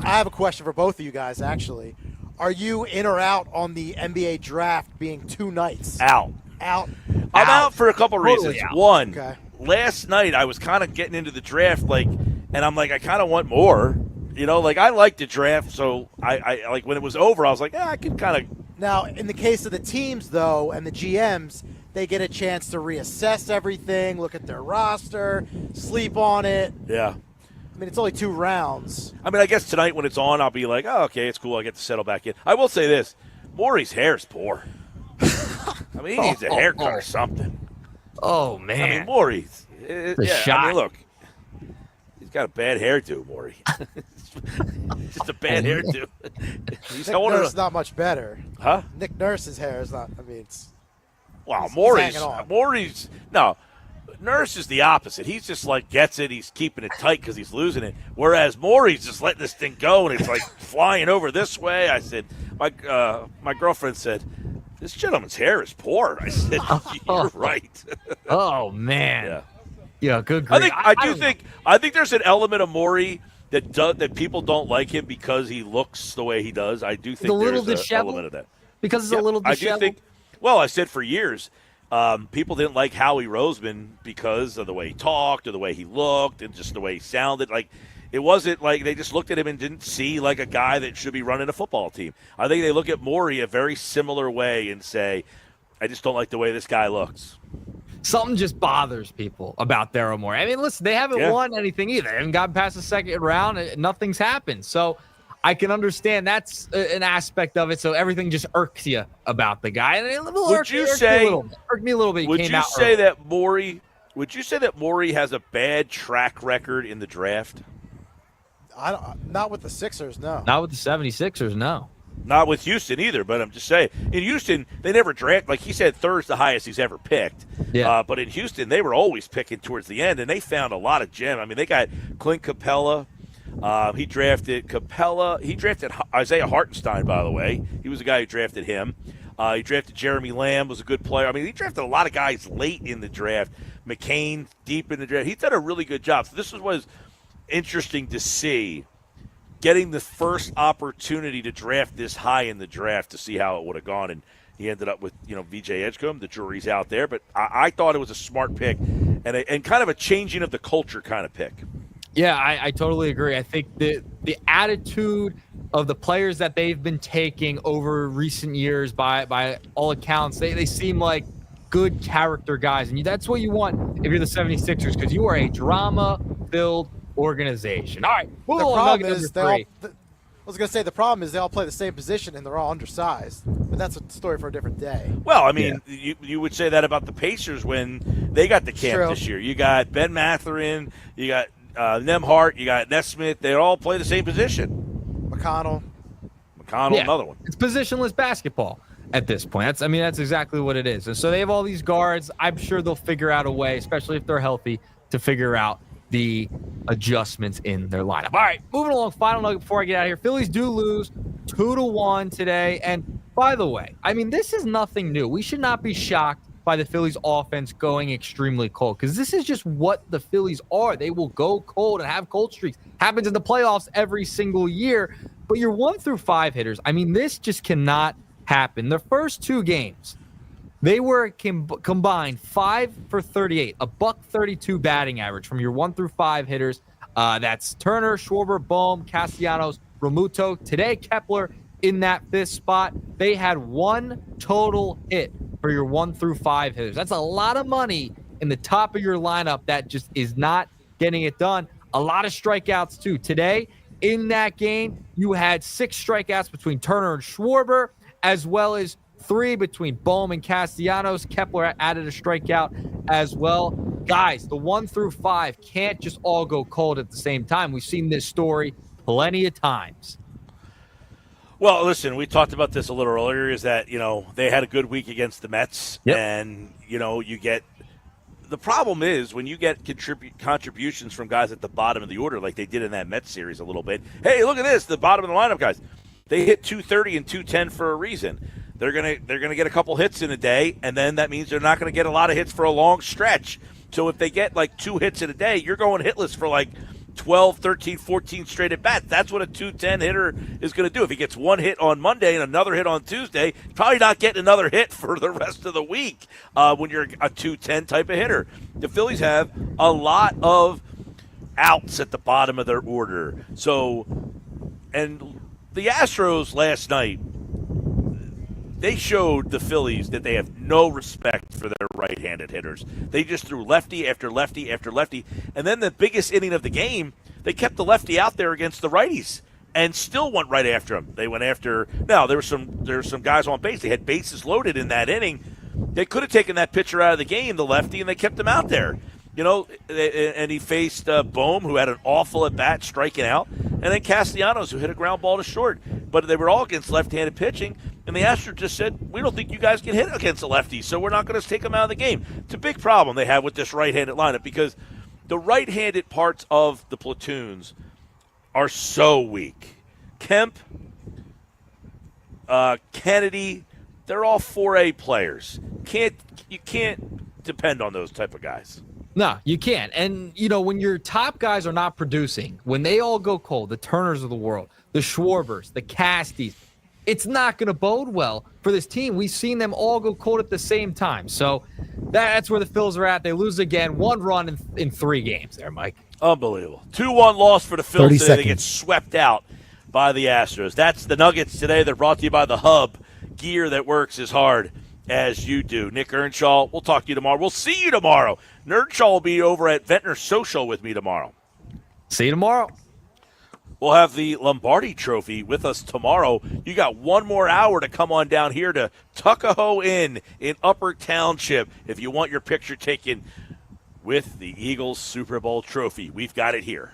have a question for both of you guys, actually. Are you in or out on the NBA draft being 2 nights? Out. I'm out for a couple reasons. Out. One, last night I was kind of getting into the draft, and I'm like, I kind of want more. I like the draft, so I like when it was over, I was like, I can kind of. Now, in the case of the teams, though, and the GMs, they get a chance to reassess everything, look at their roster, sleep on it. Yeah. I mean, it's only 2 rounds. I mean, I guess tonight when it's on, I'll be like, oh, okay, it's cool. I get to settle back in. I will say this. Morey's hair is poor. I mean, he needs a haircut or something. Oh, man. I mean, Morey's. Shot. I mean, look. He's got a bad hairdo, Morey. Just a bad hairdo. Nick Nurse is not much better. Huh? Nick Nurse's hair is not, it's. Wow, Morey's. No. Nurse is the opposite. He's just gets it. He's keeping it tight because he's losing it. Whereas Morey's just letting this thing go, and it's flying over this way. I said, my girlfriend said, this gentleman's hair is poor. I said, you're right. Oh, man. Yeah, good grief. I think there's an element of Morey that people don't like him because he looks the way he does. I do think there's an element of that. Because it's a little disheveled? I said for years, people didn't like Howie Roseman because of the way he talked or the way he looked and just the way he sounded. It wasn't like they just looked at him and didn't see a guy that should be running a football team. I think they look at Morey a very similar way and say, I just don't like the way this guy looks. Something just bothers people about Daryl Morey. I mean, listen, they haven't won anything either. They haven't gotten past the second round. Nothing's happened. So I can understand that's an aspect of it. So everything just irks you about the guy. And would you say irked me a little bit? Would you say that Morey has a bad track record in the draft? Not with the Sixers, no. Not with the 76ers, no. Not with Houston either, but I'm just saying. In Houston, they never draft. Like he said, third's the highest he's ever picked. Yeah. But in Houston, they were always picking towards the end, and they found a lot of gems. I mean, they got Clint Capella. He drafted Capella. He drafted Isaiah Hartenstein, by the way. He was the guy who drafted him. He drafted Jeremy Lamb, was a good player. I mean, he drafted a lot of guys late in the draft. McCain, deep in the draft. He's done a really good job. So this was interesting to see, getting the first opportunity to draft this high in the draft to see how it would have gone. And he ended up with, VJ Edgecombe. The jury's out there. But I thought it was a smart pick and kind of a changing of the culture kind of pick. Yeah, I totally agree. I think the attitude of the players that they've been taking over recent years, by all accounts, they seem like good character guys. And that's what you want if you're the 76ers, because you are a drama-filled organization. All right, the problem is was going to say the problem is they all play the same position and they're all undersized, but that's a story for a different day. Well, I mean, you would say that about the Pacers when they got the camp this year. You got Ben Mathurin, you got Nemhart, you got Nesmith. They all play the same position. McConnell, another one. It's positionless basketball at this point. That's exactly what it is. And so they have all these guards. I'm sure they'll figure out a way, especially if they're healthy, to figure out the adjustments in their lineup. All right, moving along. Final nugget before I get out of here. Phillies do lose 2-1 today. And by the way, this is nothing new. We should not be shocked by the Phillies offense going extremely cold, because this is just what the Phillies are. They will go cold and have cold streaks. Happens in the playoffs every single year. But your 1-5 hitters, this just cannot happen. The first two games, they were combined 5 for 38, a .132 batting average from your 1-5 hitters. That's Turner, Schwarber, Bohm, Castellanos, Romuto. Today, Kepler in that fifth spot. They had one total hit for your 1-5 hitters. That's a lot of money in the top of your lineup that just is not getting it done. A lot of strikeouts, too. Today, in that game, you had 6 strikeouts between Turner and Schwarber, as well as 3 between Bohm and Castellanos. Kepler added a strikeout as well. Guys, the 1-5 can't just all go cold at the same time. We've seen this story plenty of times. Well, listen, we talked about this a little earlier, is that, they had a good week against the Mets, and, you get – the problem is when you get contributions from guys at the bottom of the order like they did in that Mets series a little bit. Hey, look at this, the bottom of the lineup guys. They hit 230 and 210 for a reason. They're gonna get a couple hits in a day, and then that means they're not going to get a lot of hits for a long stretch. So if they get like 2 hits in a day, you're going hitless for like 12, 13, 14 straight at bats. That's what a 210 hitter is going to do. If he gets 1 hit on Monday and another hit on Tuesday, probably not getting another hit for the rest of the week when you're a 210 type of hitter. The Phillies have a lot of outs at the bottom of their order. So, and the Astros last night, they showed the Phillies that they have no respect for their right-handed hitters. They just threw lefty after lefty after lefty. And then the biggest inning of the game, they kept the lefty out there against the righties and still went right after him. They went after – now, there were some guys on base. They had bases loaded in that inning. They could have taken that pitcher out of the game, the lefty, and they kept him out there. And he faced Bohm, who had an awful at-bat, striking out, and then Castellanos, who hit a ground ball to short. But they were all against left-handed pitching, and the Astros just said, we don't think you guys can hit against a lefty, so we're not going to take them out of the game. It's a big problem they have with this right-handed lineup because the right-handed parts of the platoons are so weak. Kemp, Kennedy, they're all 4A players. You can't depend on those type of guys. No, you can't. And, when your top guys are not producing, when they all go cold, the Turners of the world, the Schwarbers, the Casties, it's not going to bode well for this team. We've seen them all go cold at the same time. So that's where the Phils are at. They lose again. 1 run in 3 games there, Mike. Unbelievable. 2-1 loss for the Phils today. They get swept out by the Astros. That's the Nuggets today. They're brought to you by the Hub. Gear that works as hard as you do. Nick Earnshaw, we'll talk to you tomorrow. We'll see you tomorrow. Nerdshaw will be over at Ventnor Social with me tomorrow. See you tomorrow. We'll have the Lombardi Trophy with us tomorrow. You got 1 more hour to come on down here to Tuckahoe Inn in Upper Township if you want your picture taken with the Eagles Super Bowl trophy. We've got it here.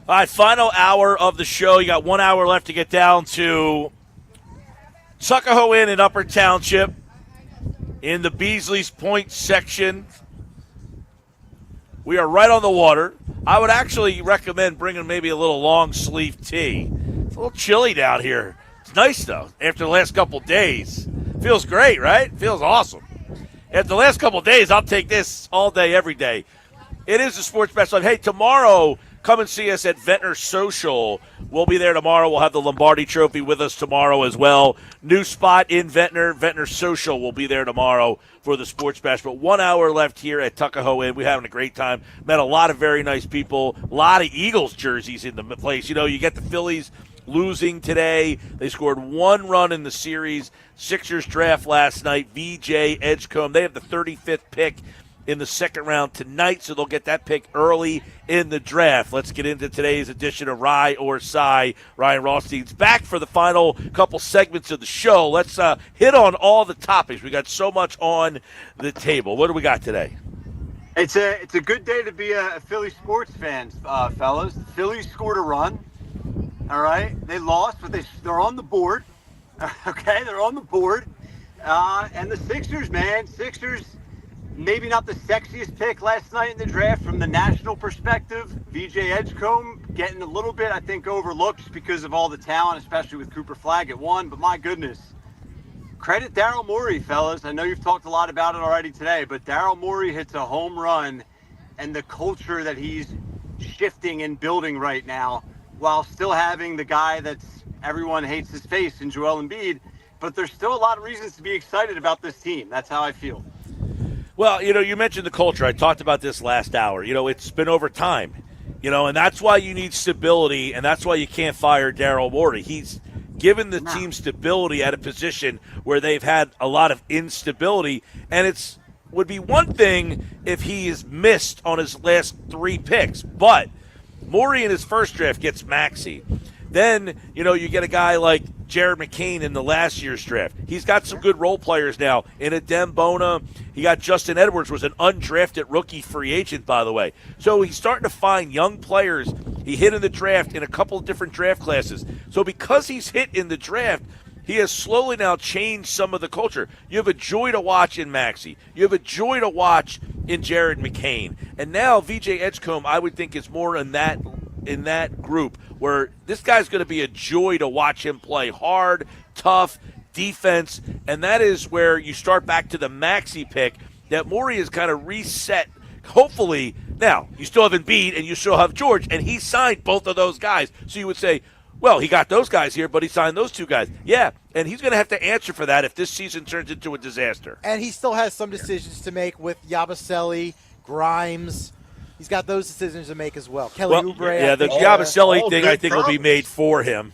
All right, final hour of the show. You got 1 hour left to get down to Tuckahoe Inn in Upper Township in the Beasley's Point section. We are right on the water. I would actually recommend bringing maybe a little long sleeve tee. It's a little chilly down here. It's nice, though, after the last couple days. Feels great, right? Feels awesome. After the last couple days, I'll take this all day, every day. It is a Sports Bash Live. Hey, tomorrow, come and see us at Ventnor Social. We'll be there tomorrow. We'll have the Lombardi Trophy with us tomorrow as well. New spot in Ventnor. Ventnor Social will be there tomorrow for the Sports Bash. But 1 hour left here at Tuckahoe Inn. We're having a great time. Met a lot of very nice people. A lot of Eagles jerseys in the place. You know, you get the Phillies losing today. They scored 1 run in the series. Sixers draft last night. VJ Edgecombe. They have the 35th pick in the second round tonight, so they'll get that pick early in the draft. Let's get into today's edition of Rye or Cy. Ryan Rothstein's back for the final couple segments of the show. Let's hit on all the topics. We got so much on the table. What do we got today? It's a good day to be a Philly sports fan, fellas. The Phillies scored a run. All right, they lost, but they're on the board. Okay, they're on the board. And the Sixers, man, maybe not the sexiest pick last night in the draft from the national perspective. VJ Edgecombe getting a little bit, I think, overlooked just because of all the talent, especially with Cooper Flagg at 1. But my goodness, credit Daryl Morey, fellas. I know you've talked a lot about it already today, but Daryl Morey hits a home run, and the culture that he's shifting and building right now, while still having the guy that's everyone hates his face in Joel Embiid. But there's still a lot of reasons to be excited about this team. That's how I feel. Well, you know, you mentioned the culture. I talked about this last hour. You know, it's been over time. You know, and that's why you need stability, and that's why you can't fire Daryl Morey. He's given the team stability at a position where they've had a lot of instability, and it's would be one thing if he is missed on his last 3 picks. But Morey in his first draft gets Maxey. Then, you know, you get a guy like Jared McCain in the last year's draft. He's got some good role players now. In Adem Bona, he got Justin Edwards, was an undrafted rookie free agent, by the way. So he's starting to find young players. He hit in the draft in a couple of different draft classes. So because he's hit in the draft, he has slowly now changed some of the culture. You have a joy to watch in Maxey. You have a joy to watch in Jared McCain. And now VJ Edgecombe, I would think, is more in that group where this guy's going to be a joy to watch him play hard, tough, defense, and that is where you start back to the Maxey pick that Morey has kind of reset, hopefully. Now, you still have Embiid and you still have George, and he signed both of those guys. So you would say, well, he got those guys here, but he signed those 2 guys. Yeah, and he's going to have to answer for that if this season turns into a disaster. And he still has some decisions to make with Yabusele, Grimes. He's got those decisions to make as well. Kelly Oubre. Yeah, the Yabusele thing I think will be made for him.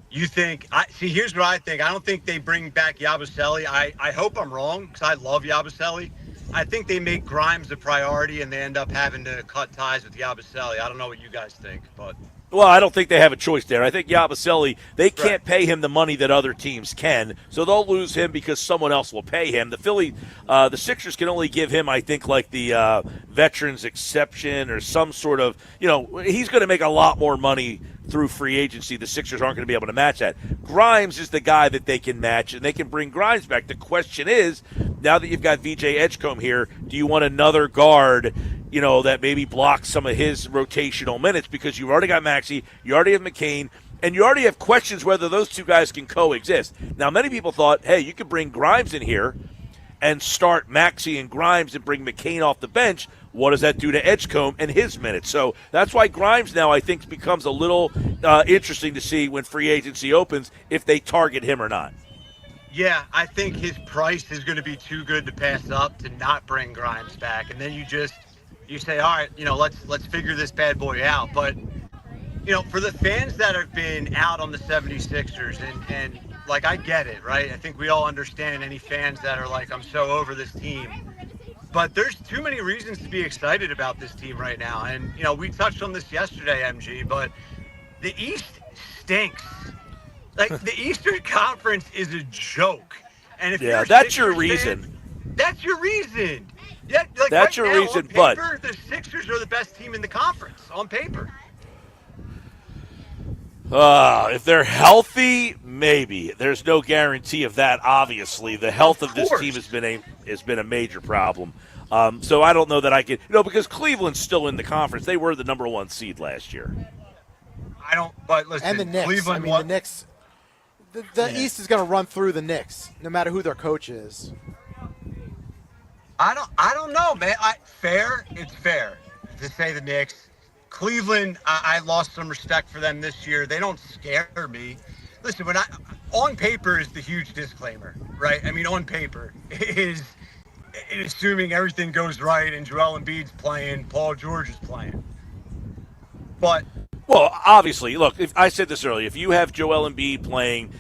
You think? See, here's what I think. I don't think they bring back Yabusele. I hope I'm wrong because I love Yabusele. I think they make Grimes a priority and they end up having to cut ties with Yabusele. I don't know what you guys think, but. Well, I don't think they have a choice there. I think Yabusele, they can't pay him the money that other teams can, so they'll lose him because someone else will pay him. The Sixers can only give him, I think, like the veterans exception or some sort of, you know, he's going to make a lot more money through free agency. The Sixers aren't going to be able to match that. Grimes is the guy that they can match, and they can bring Grimes back. The question is, now that you've got VJ Edgecombe here, do you want another guard, you know, that maybe blocks some of his rotational minutes because you've already got Maxey, you already have McCain, and you already have questions whether those 2 guys can coexist. Now, many people thought, hey, you could bring Grimes in here and start Maxey and Grimes and bring McCain off the bench. What does that do to Edgecombe and his minutes? So that's why Grimes now, I think, becomes a little interesting to see when free agency opens if they target him or not. Yeah, I think his price is going to be too good to pass up to not bring Grimes back. And then you say, all right, you know, let's figure this bad boy out. But, you know, for the fans that have been out on the 76ers and like, I get it, right? I think we all understand any fans that are like, I'm so over this team. But there's too many reasons to be excited about this team right now. And, you know, we touched on this yesterday, MG, but the East stinks. Like, the Eastern Conference is a joke. And if that's your reason. That's your reason. Yeah, like that's right your now, reason, on paper, the Sixers are the best team in the conference on paper. If they're healthy, maybe. There's no guarantee of that. Obviously, the health of this team has been a major problem. So I don't know that I could, because Cleveland's still in the conference. They were the number 1 seed last year. I don't. But listen, And the Knicks. Cleveland the Knicks. The East is going to run through the Knicks, no matter who their coach is. I don't know, man. It's fair to say the Knicks. Cleveland, I lost some respect for them this year. They don't scare me. Listen, on paper is the huge disclaimer, right? I mean, on paper is assuming everything goes right and Joel Embiid's playing, Paul George is playing. But well, obviously, look, I said this earlier. If you have Joel Embiid playing,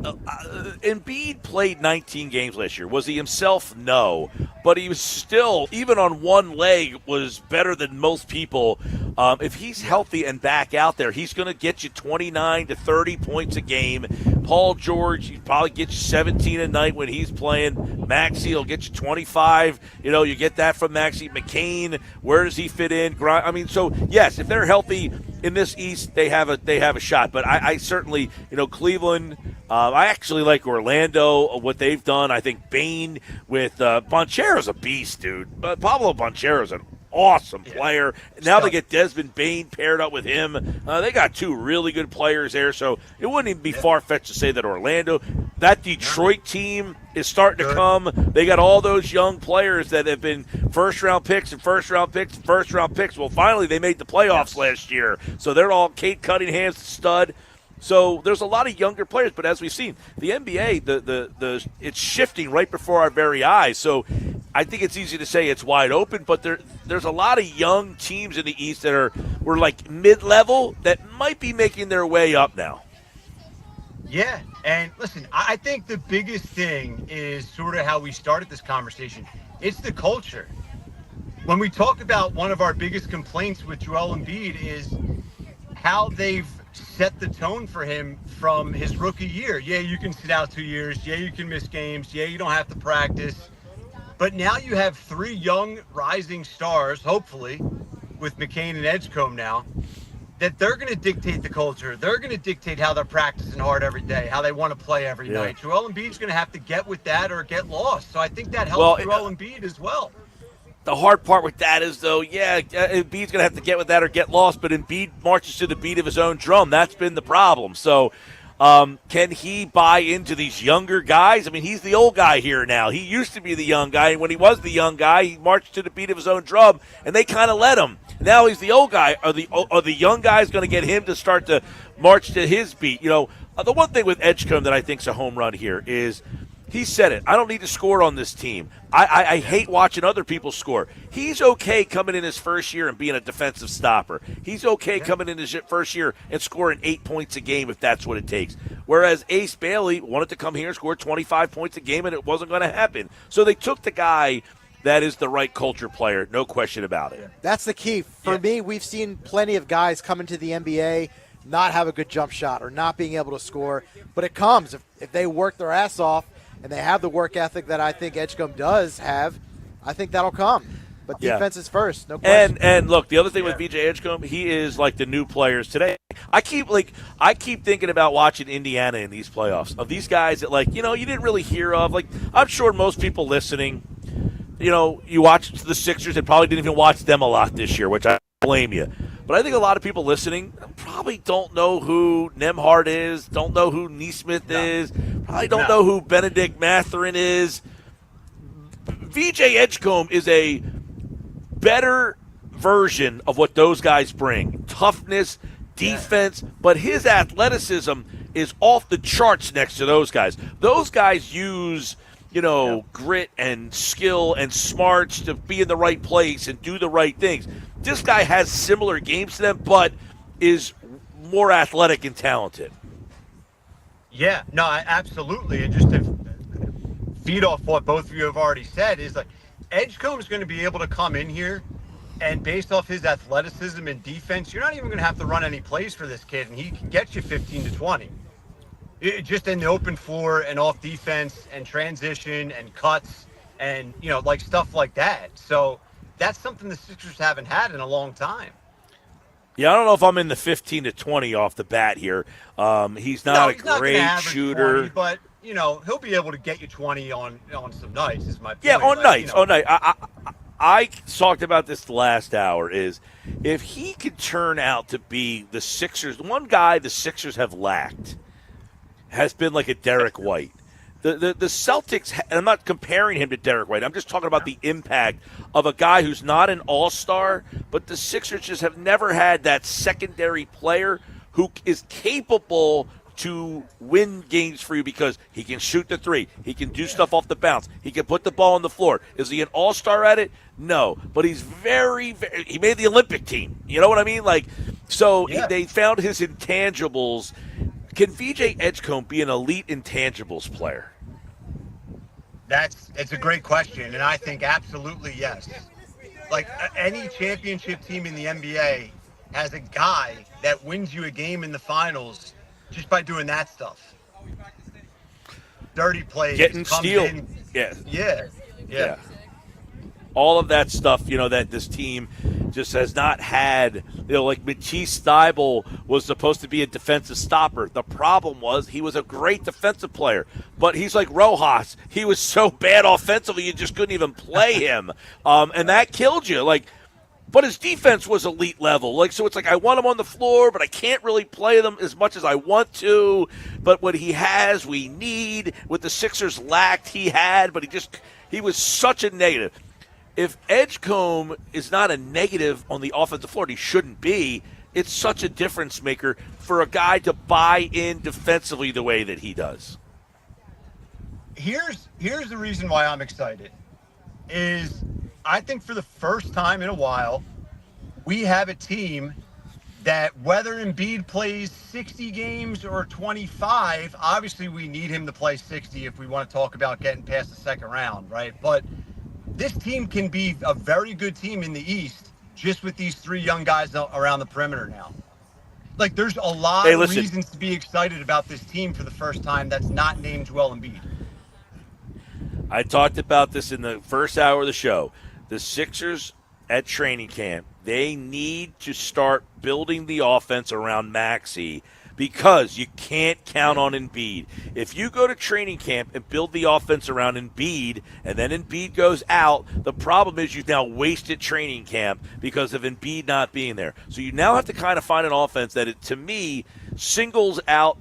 Embiid played 19 games last year. Was he himself? No. But he was still, even on one leg, was better than most people. If he's healthy and back out there, he's going to get you 29 to 30 points a game. Paul George, he probably get you 17 a night when he's playing. Maxey will get you 25. You get that from Maxey. McCain, where does he fit in? I mean, so yes, if they're healthy in this East, they have a shot. But I certainly, Cleveland. I actually like Orlando, what they've done. I think Bane with Banchero's a beast, dude. Pablo Banchero's an awesome player. Now they get Desmond Bane paired up with him. They got 2 really good players there, so it wouldn't even be far-fetched to say that Orlando, that Detroit team is starting to come. They got all those young players that have been first-round picks and first-round picks and first-round picks. Well, finally they made the playoffs last year, so they're all Kate Cunningham's stud. So there's a lot of younger players, but as we've seen, the NBA, it's shifting right before our very eyes. So I think it's easy to say it's wide open, but there's a lot of young teams in the East that were like mid-level that might be making their way up now. Yeah, and listen, I think the biggest thing is sort of how we started this conversation. It's the culture. When we talk about one of our biggest complaints with Joel Embiid is how they've set the tone for him from his rookie year. Yeah, you can sit out 2 years. Yeah, you can miss games. Yeah, you don't have to practice. But now you have 3 young rising stars, hopefully, with McCain and Edgecombe now, that they're going to dictate the culture. They're going to dictate how they're practicing hard every day, how they want to play every night. Joel Embiid's going to have to get with that or get lost. So I think that helps Joel Embiid as well. The hard part with that is, though, Embiid's going to have to get with that or get lost, but Embiid marches to the beat of his own drum. That's been the problem. So can he buy into these younger guys? I mean, he's the old guy here now. He used to be the young guy, and when he was the young guy, he marched to the beat of his own drum, and they kind of let him. Now he's the old guy. Are the young guys going to get him to start to march to his beat? The one thing with Edgecombe that I think is a home run here is – he said it. I don't need to score on this team. I hate watching other people score. He's okay coming in his first year and being a defensive stopper. He's okay coming in his first year and scoring 8 points a game if that's what it takes. Whereas Ace Bailey wanted to come here and score 25 points a game, and it wasn't going to happen. So they took the guy that is the right culture player, no question about it. That's the key. For me, we've seen plenty of guys come into the NBA not have a good jump shot or not being able to score, but it comes. If they work their ass off, and they have the work ethic that I think Edgecombe does have, I think that'll come. But defense is first, no question. And look, the other thing with VJ Edgecombe, he is like the new players today. I keep thinking about watching Indiana in these playoffs, of these guys that you didn't really hear of. Like, I'm sure most people listening, you watched the Sixers and probably didn't even watch them a lot this year, which I blame you. But I think a lot of people listening probably don't know who Nembhard is, don't know who Neesmith is, probably don't know who Benedict Mathurin is. VJ Edgecombe is a better version of what those guys bring. Toughness, defense, but his athleticism is off the charts next to those guys. Those guys use grit and skill and smarts to be in the right place and do the right things. This guy has similar games to them, but is more athletic and talented. Yeah, no, absolutely. And just to feed off what both of you have already said is Edgecombe is going to be able to come in here, and based off his athleticism and defense, you're not even going to have to run any plays for this kid, and he can get you 15 to 20. Just in the open floor and off defense and transition and cuts and, stuff like that. So that's something the Sixers haven't had in a long time. Yeah, I don't know if I'm in the 15 to 20 off the bat here. He's not he's a not great gonna average shooter. 20, but, he'll be able to get you 20 on some nights is my point. Yeah, on nights. On night. I talked about this the last hour is if he could turn out to be the Sixers, one guy the Sixers have lacked has been like a Derek White. The Celtics, and I'm not comparing him to Derek White. I'm just talking about the impact of a guy who's not an all-star, but the Sixers just have never had that secondary player who is capable to win games for you because he can shoot the three. He can do stuff off the bounce. He can put the ball on the floor. Is he an all-star at it? No. But he's very, very – he made the Olympic team. You know what I mean? They found his intangibles. Can VJ Edgecombe be an elite intangibles player? It's a great question, and I think absolutely yes. Like any championship team in the NBA has a guy that wins you a game in the finals just by doing that stuff. Dirty plays, getting comes steal. in. Yeah. All of that stuff, that this team just has not had. Like Matisse Thybulle was supposed to be a defensive stopper. The problem was he was a great defensive player, but he's like Rojas. He was so bad offensively, you just couldn't even play him, and that killed you. But his defense was elite level. So it's like I want him on the floor, but I can't really play them as much as I want to. But what he has, we need. What the Sixers lacked, he had, but he was such a negative. If Edgecombe is not a negative on the offensive floor, he shouldn't be. It's such a difference maker for a guy to buy in defensively the way that he does. Here's the reason why I'm excited is I think for the first time in a while, we have a team that whether Embiid plays 60 games or 25, obviously we need him to play 60 if we want to talk about getting past the second round, right? But this team can be a very good team in the East just with these three young guys around the perimeter now. There's a lot of reasons to be excited about this team for the first time that's not named Joel Embiid. I talked about this in the first hour of the show. The Sixers at training camp, they need to start building the offense around Maxey because you can't count on Embiid. If you go to training camp and build the offense around Embiid and then Embiid goes out, the problem is you've now wasted training camp because of Embiid not being there. So you now have to kind of find an offense that, to me, singles out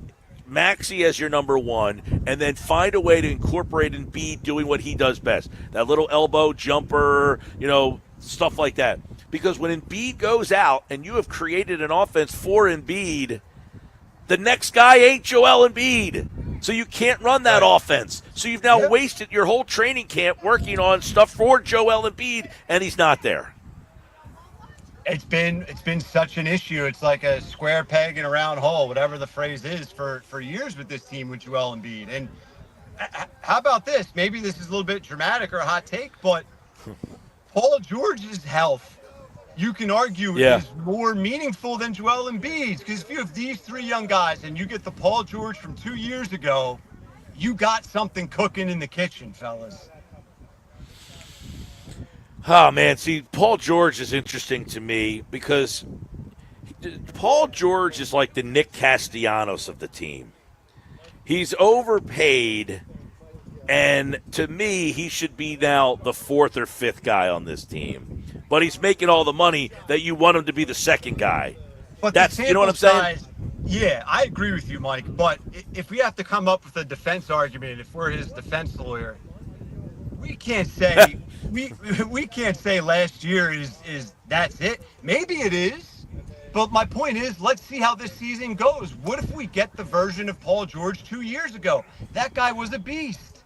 Maxey as your number one, and then find a way to incorporate Embiid doing what he does best. That little elbow jumper, stuff like that. Because when Embiid goes out and you have created an offense for Embiid, the next guy ain't Joel Embiid. So you can't run that offense. So you've now wasted your whole training camp working on stuff for Joel Embiid, and he's not there. It's been such an issue. It's like a square peg in a round hole, whatever the phrase is, for years with this team with Joel Embiid. And how about this? Maybe this is a little bit dramatic or a hot take, but Paul George's health, you can argue, is more meaningful than Joel Embiid's. Because if you have these three young guys and you get the Paul George from 2 years ago, you got something cooking in the kitchen, fellas. Oh, man. See, Paul George is interesting to me because Paul George is like the Nick Castellanos of the team. He's overpaid, and to me, he should be now the fourth or fifth guy on this team. But he's making all the money that you want him to be the second guy. But that's, you know what I'm saying? Yeah, I agree with you, Mike. But if we have to come up with a defense argument, if we're his defense lawyer, we can't say we can't say last year is that's it. Maybe it is, but my point is, let's see how this season goes. What if we get the version of Paul George 2 years ago? That guy was a beast.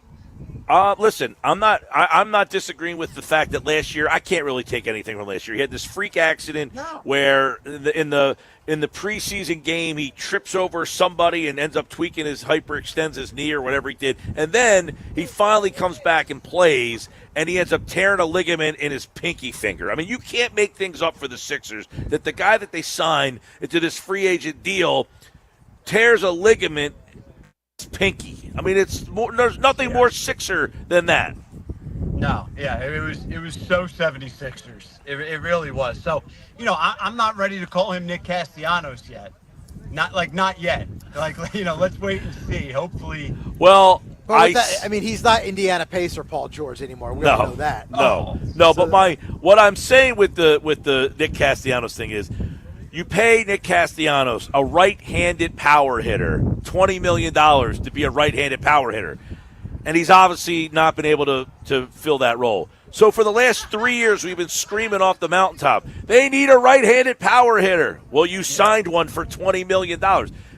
Listen, I'm not disagreeing with the fact that last year I can't really take anything from last year. He had this freak accident where in the preseason game he trips over somebody and ends up tweaking hyperextends his knee or whatever he did, and then he finally comes back and plays, and he ends up tearing a ligament in his pinky finger. I mean, you can't make things up for the Sixers that the guy that they signed into this free agent deal tears a ligament. Pinky. I mean, there's nothing more Sixer than that. No, yeah, it was so 76ers. It really was. So, I'm not ready to call him Nick Castellanos yet. Not yet. Let's wait and see. Hopefully. Well, he's not Indiana Pacer Paul George anymore. We all know that. But what I'm saying with the Nick Castellanos thing is, you pay Nick Castellanos, a right-handed power hitter, $20 million to be a right-handed power hitter, and he's obviously not been able to fill that role. So for the last 3 years, we've been screaming off the mountaintop, they need a right-handed power hitter. Well, you signed one for $20 million.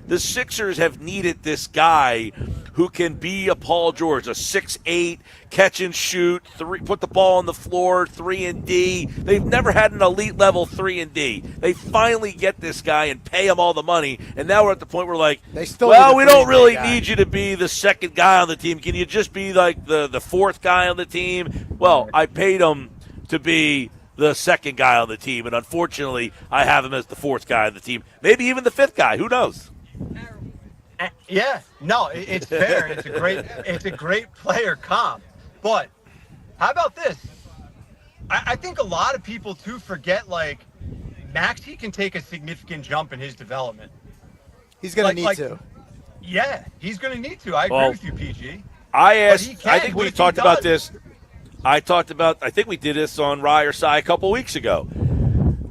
The Sixers have needed this guy who can be a Paul George, a 6'8", catch and shoot, put the ball on the floor, 3-and-D. They've never had an elite level 3-and-D. They finally get this guy and pay him all the money, and now we're at the point where we don't really need you to be the second guy on the team. Can you just be like the fourth guy on the team? Well, I paid him to be the second guy on the team, and unfortunately, I have him as the fourth guy on the team. Maybe even the fifth guy. Who knows? Yeah, no, it's fair. It's a great player comp. But how about this? I think a lot of people too forget Maxey can take a significant jump in his development. He's going to need to. Yeah, he's going to need to. I agree with you, PG. I think we talked about this. I think we did this on Rye or Cy a couple weeks ago.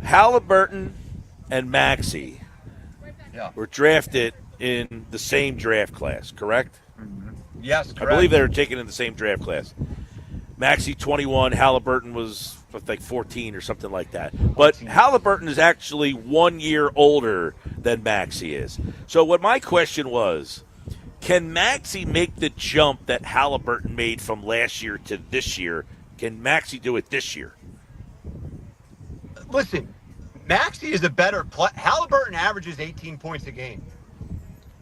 Halliburton and Maxey were drafted in the same draft class, correct? Mm-hmm. Yes, correct. I believe they were taken in the same draft class. Maxey 21, Halliburton was 14 or something like that. But Halliburton is actually 1 year older than Maxey is. So what my question was, can Maxey make the jump that Halliburton made from last year to this year? Can Maxey do it this year? Listen, Maxey is a better player. Halliburton averages 18 points a game.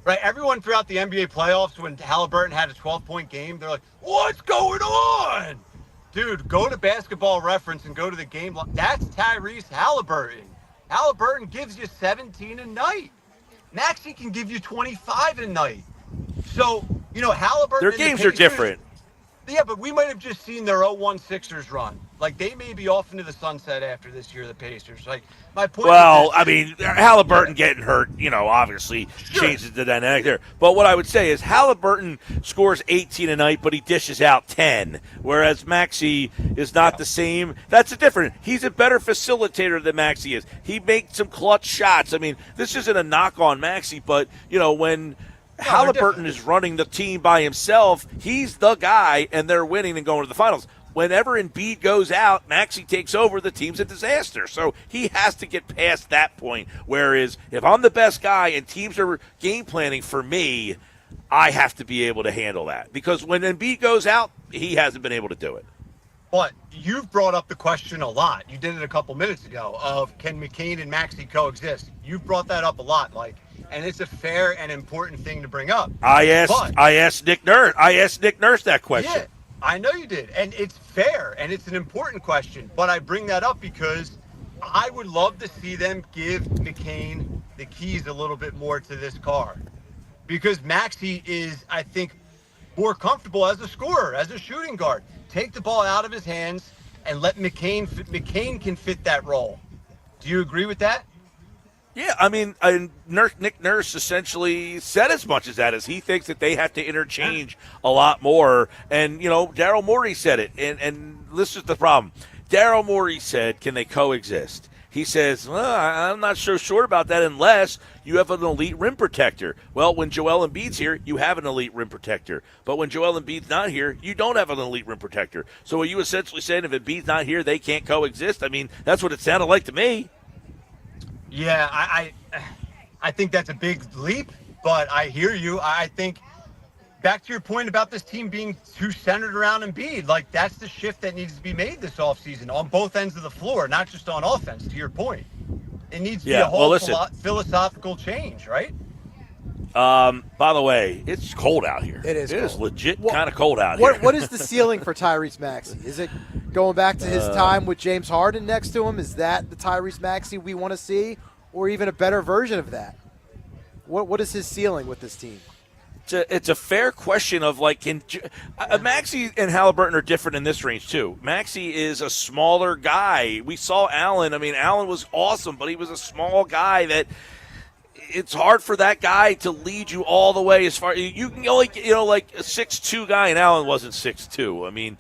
Right? Everyone throughout the NBA playoffs, when Halliburton had a 12-point game, they're like, what's going on? Dude, go to Basketball Reference and go to the game. That's Tyrese Halliburton. Halliburton gives you 17 a night. Maxey can give you 25 a night. So, Halliburton. Their games are different. Yeah, but we might have just seen their 0-1 Sixers run. They may be off into the sunset after this year, the Pacers. My point Halliburton getting hurt, obviously changes the dynamic there. But what I would say is Halliburton scores 18 a night, but he dishes out 10, whereas Maxey is not the same. That's a different. He's a better facilitator than Maxey is. He makes some clutch shots. I mean, this isn't a knock on Maxey, but, when Halliburton is running the team by himself, he's the guy, and they're winning and going to the finals. Whenever Embiid goes out, Maxey takes over, the team's a disaster. So he has to get past that point. Whereas if I'm the best guy and teams are game planning for me, I have to be able to handle that. Because when Embiid goes out, he hasn't been able to do it. But you've brought up the question a lot. You did it a couple minutes ago of can McCain and Maxey coexist? You've brought that up a lot, Mike. And it's a fair and important thing to bring up. I asked Nick Nurse. That question. Yeah, I know you did, and it's fair, and it's an important question. But I bring that up because I would love to see them give McCain the keys a little bit more to this car, because Maxey is, I think, more comfortable as a scorer, as a shooting guard. Take the ball out of his hands and let McCain. McCain can fit that role. Do you agree with that? Yeah, I mean, Nick Nurse essentially said as much as that, as he thinks that they have to interchange a lot more. And, Daryl Morey said it, and this is the problem. Daryl Morey said, can they coexist? He says, I'm not so sure about that unless you have an elite rim protector. Well, when Joel Embiid's here, you have an elite rim protector. But when Joel Embiid's not here, you don't have an elite rim protector. So are you essentially saying if Embiid's not here, they can't coexist? I mean, that's what it sounded like to me. Yeah, I think that's a big leap, but I hear you. I think back to your point about this team being too centered around Embiid, that's the shift that needs to be made this offseason on both ends of the floor, not just on offense, to your point. It needs to be a whole philosophical change, right? By the way, it's cold out here. It is. It is legit kind of cold out here. What is the ceiling for Tyrese Maxey? Is it going back to his time with James Harden next to him? Is that the Tyrese Maxey we want to see, or even a better version of that? What is his ceiling with this team? It's a fair question of like, Maxey and Halliburton are different in this range too. Maxey is a smaller guy. We saw Allen. I mean, Allen was awesome, but he was a small guy that it's hard for that guy to lead you all the way as far. You can only, like a 6'2" guy, and Allen wasn't 6'2". I mean,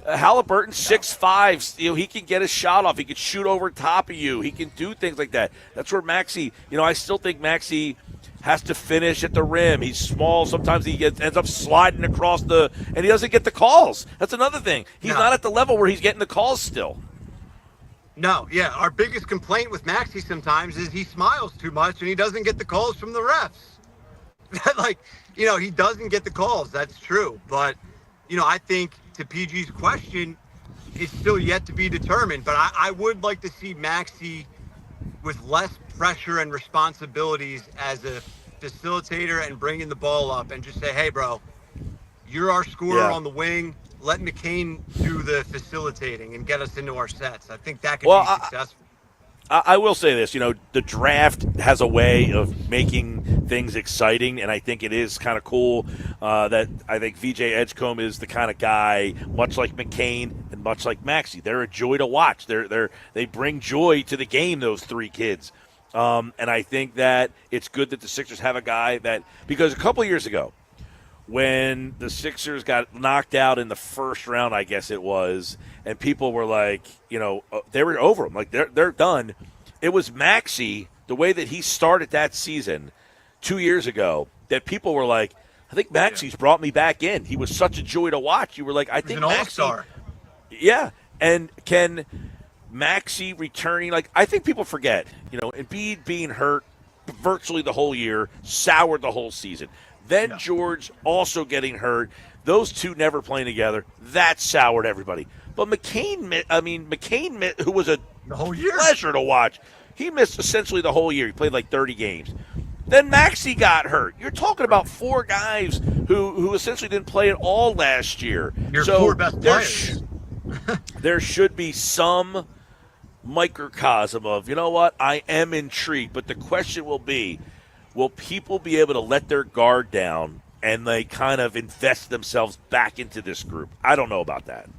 Halliburton 6'5". He can get a shot off. He can shoot over top of you. He can do things like that. That's where Maxey. I still think Maxey has to finish at the rim. He's small. Sometimes he ends up sliding across and he doesn't get the calls. That's another thing. He's not at the level where he's getting the calls still. No, yeah. Our biggest complaint with Maxey sometimes is he smiles too much and he doesn't get the calls from the refs. He doesn't get the calls. That's true. But, I think to PG's question, it's still yet to be determined. But I would like to see Maxey with less pressure and responsibilities as a facilitator and bringing the ball up and just say, hey, bro, you're our scorer on the wing. Let McCain do the facilitating and get us into our sets. I think that could be successful. I will say this, the draft has a way of making things exciting, and I think it is kind of cool that I think VJ Edgecombe is the kind of guy, much like McCain and much like Maxey. They're a joy to watch. They bring joy to the game, those three kids. And I think that it's good that the Sixers have a guy because a couple of years ago, when the Sixers got knocked out in the first round, I guess it was, and people were like, they were over them. Like, they're done. It was Maxey, the way that he started that season 2 years ago, that people were like, I think Maxey's brought me back in. He was such a joy to watch. You were like, I think an all-star. Yeah, and can Maxey returning, I think people forget, Embiid being hurt virtually the whole year, soured the whole season. Then George also getting hurt. Those two never playing together. That soured everybody. But McCain, who was a pleasure to watch, he missed essentially the whole year. He played like 30 games. Then Maxey got hurt. You're talking about four guys who essentially didn't play at all last year. Your four best players. There should be some microcosm of, I am intrigued. But the question will be, will people be able to let their guard down and they kind of invest themselves back into this group? I don't know about that.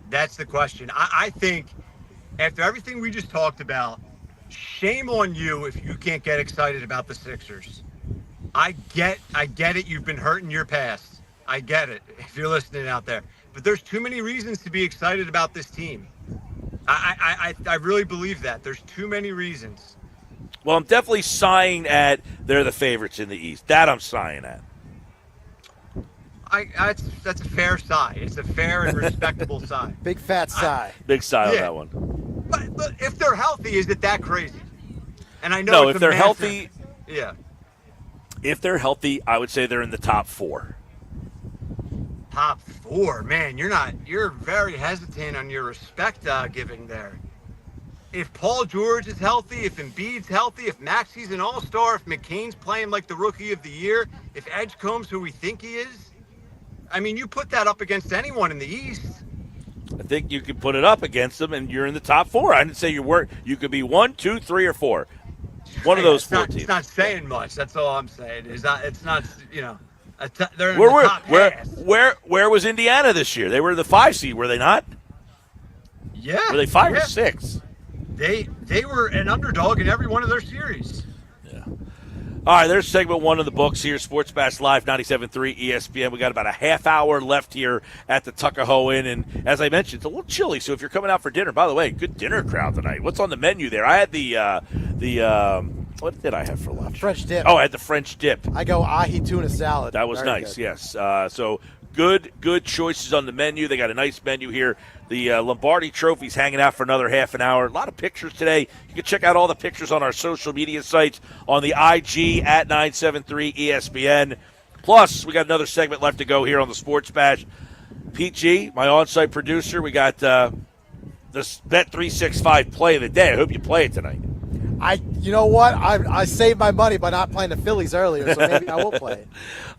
That's the question. I think after everything we just talked about, shame on you if you can't get excited about the Sixers. I get it. You've been hurt in your past. I get it if you're listening out there. But there's too many reasons to be excited about this team. I really believe that. There's too many reasons. Well, I'm definitely sighing at they're the favorites in the East. That I'm sighing at. That's a fair sigh. It's a fair and respectable sigh. Big fat sigh. Big sigh on that one. But if they're healthy, is it that crazy? And I know no, if they're healthy, yeah. If they're healthy, I would say they're in the top four. Top four, man. You're very hesitant on your respect giving there. If Paul George is healthy, if Embiid's healthy, if Maxey's an all-star, if McCain's playing like the rookie of the year, if Edgecombe's who we think he is, I mean, you put that up against anyone in the East. I think you could put it up against them, and you're in the top four. I didn't say you weren't. You could be 1, 2, 3, or 4. One of those four teams. It's not saying much. That's all I'm saying. It's not. They're in the top half. Where was Indiana this year? They were the 5 seed, were they not? Yeah. Were they 5 or 6? They were an underdog in every one of their series. Yeah. All right, there's segment 1 of the books here, Sports Bash Live, 97.3 ESPN. We got about a half hour left here at the Tuckahoe Inn, and as I mentioned, it's a little chilly. So if you're coming out for dinner, by the way, good dinner crowd tonight. What's on the menu there? I had what did I have for lunch? French dip. Oh, I had the French dip. I go ahi tuna salad. That was Very nice. good. Yes. So good choices on the menu. They got a nice menu here. The Lombardi Trophy's hanging out for another half an hour. A lot of pictures today. You can check out all the pictures on our social media sites on the IG at 973 ESPN. Plus, we got another segment left to go here on the Sports Bash. Pete G, my on-site producer, we got the Bet365 play of the day. I hope you play it tonight. You know what? I saved my money by not playing the Phillies earlier, so maybe I will play it.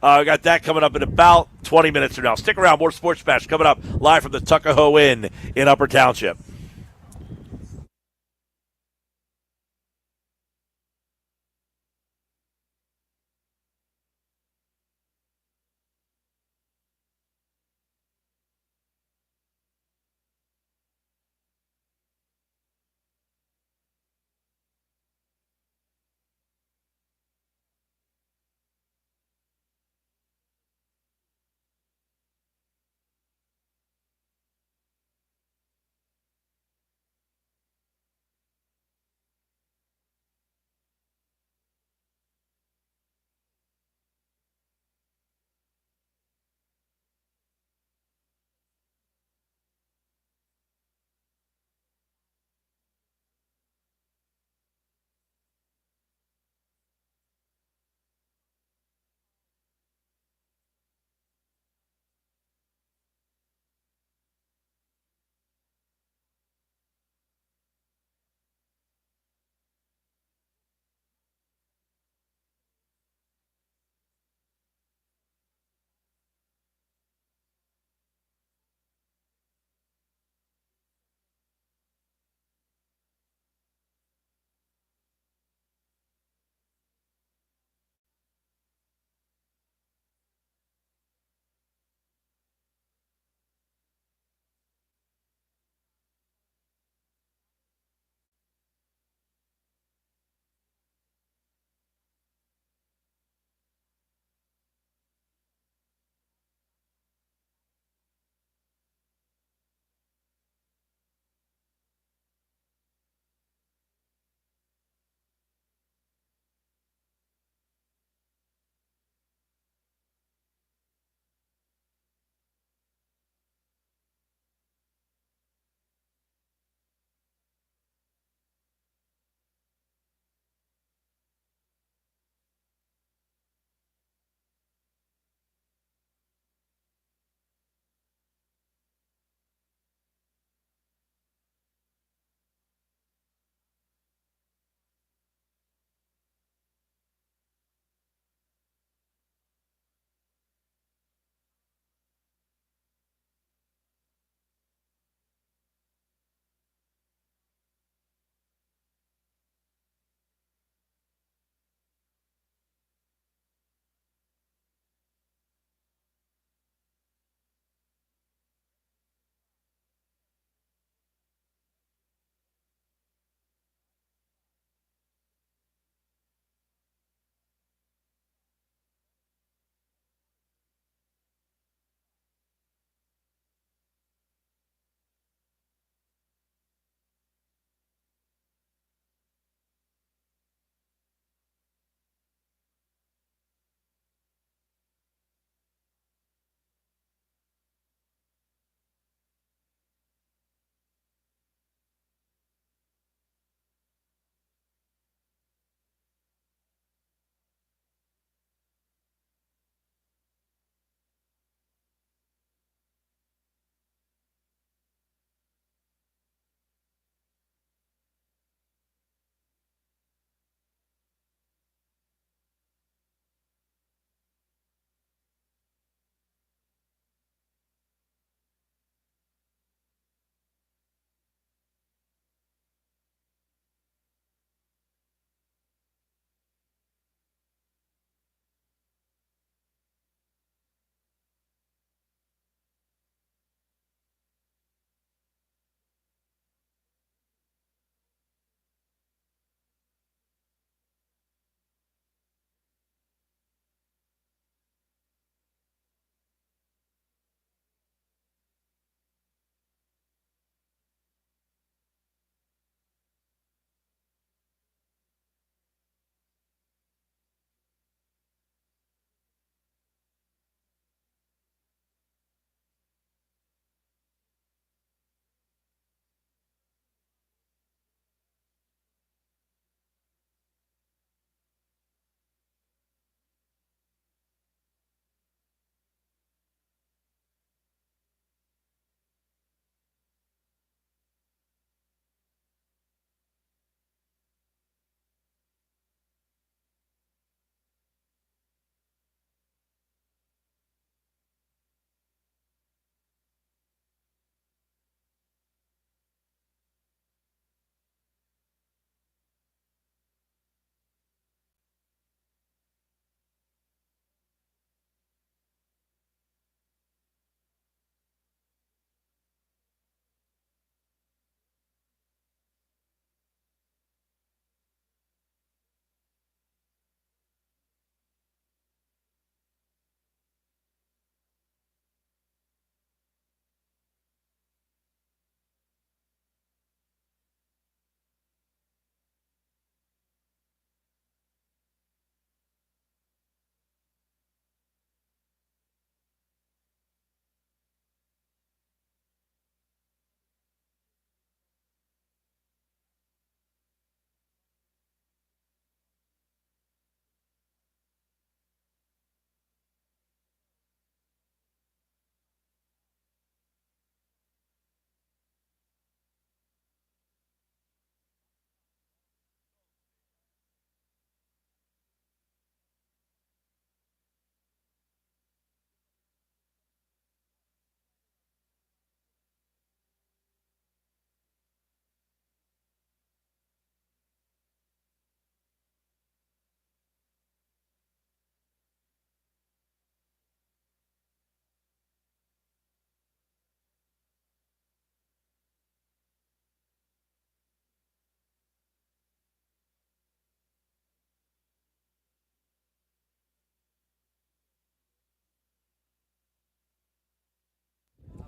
We got that coming up in about 20 minutes from now. Stick around. More Sports Bash coming up live from the Tuckahoe Inn in Upper Township.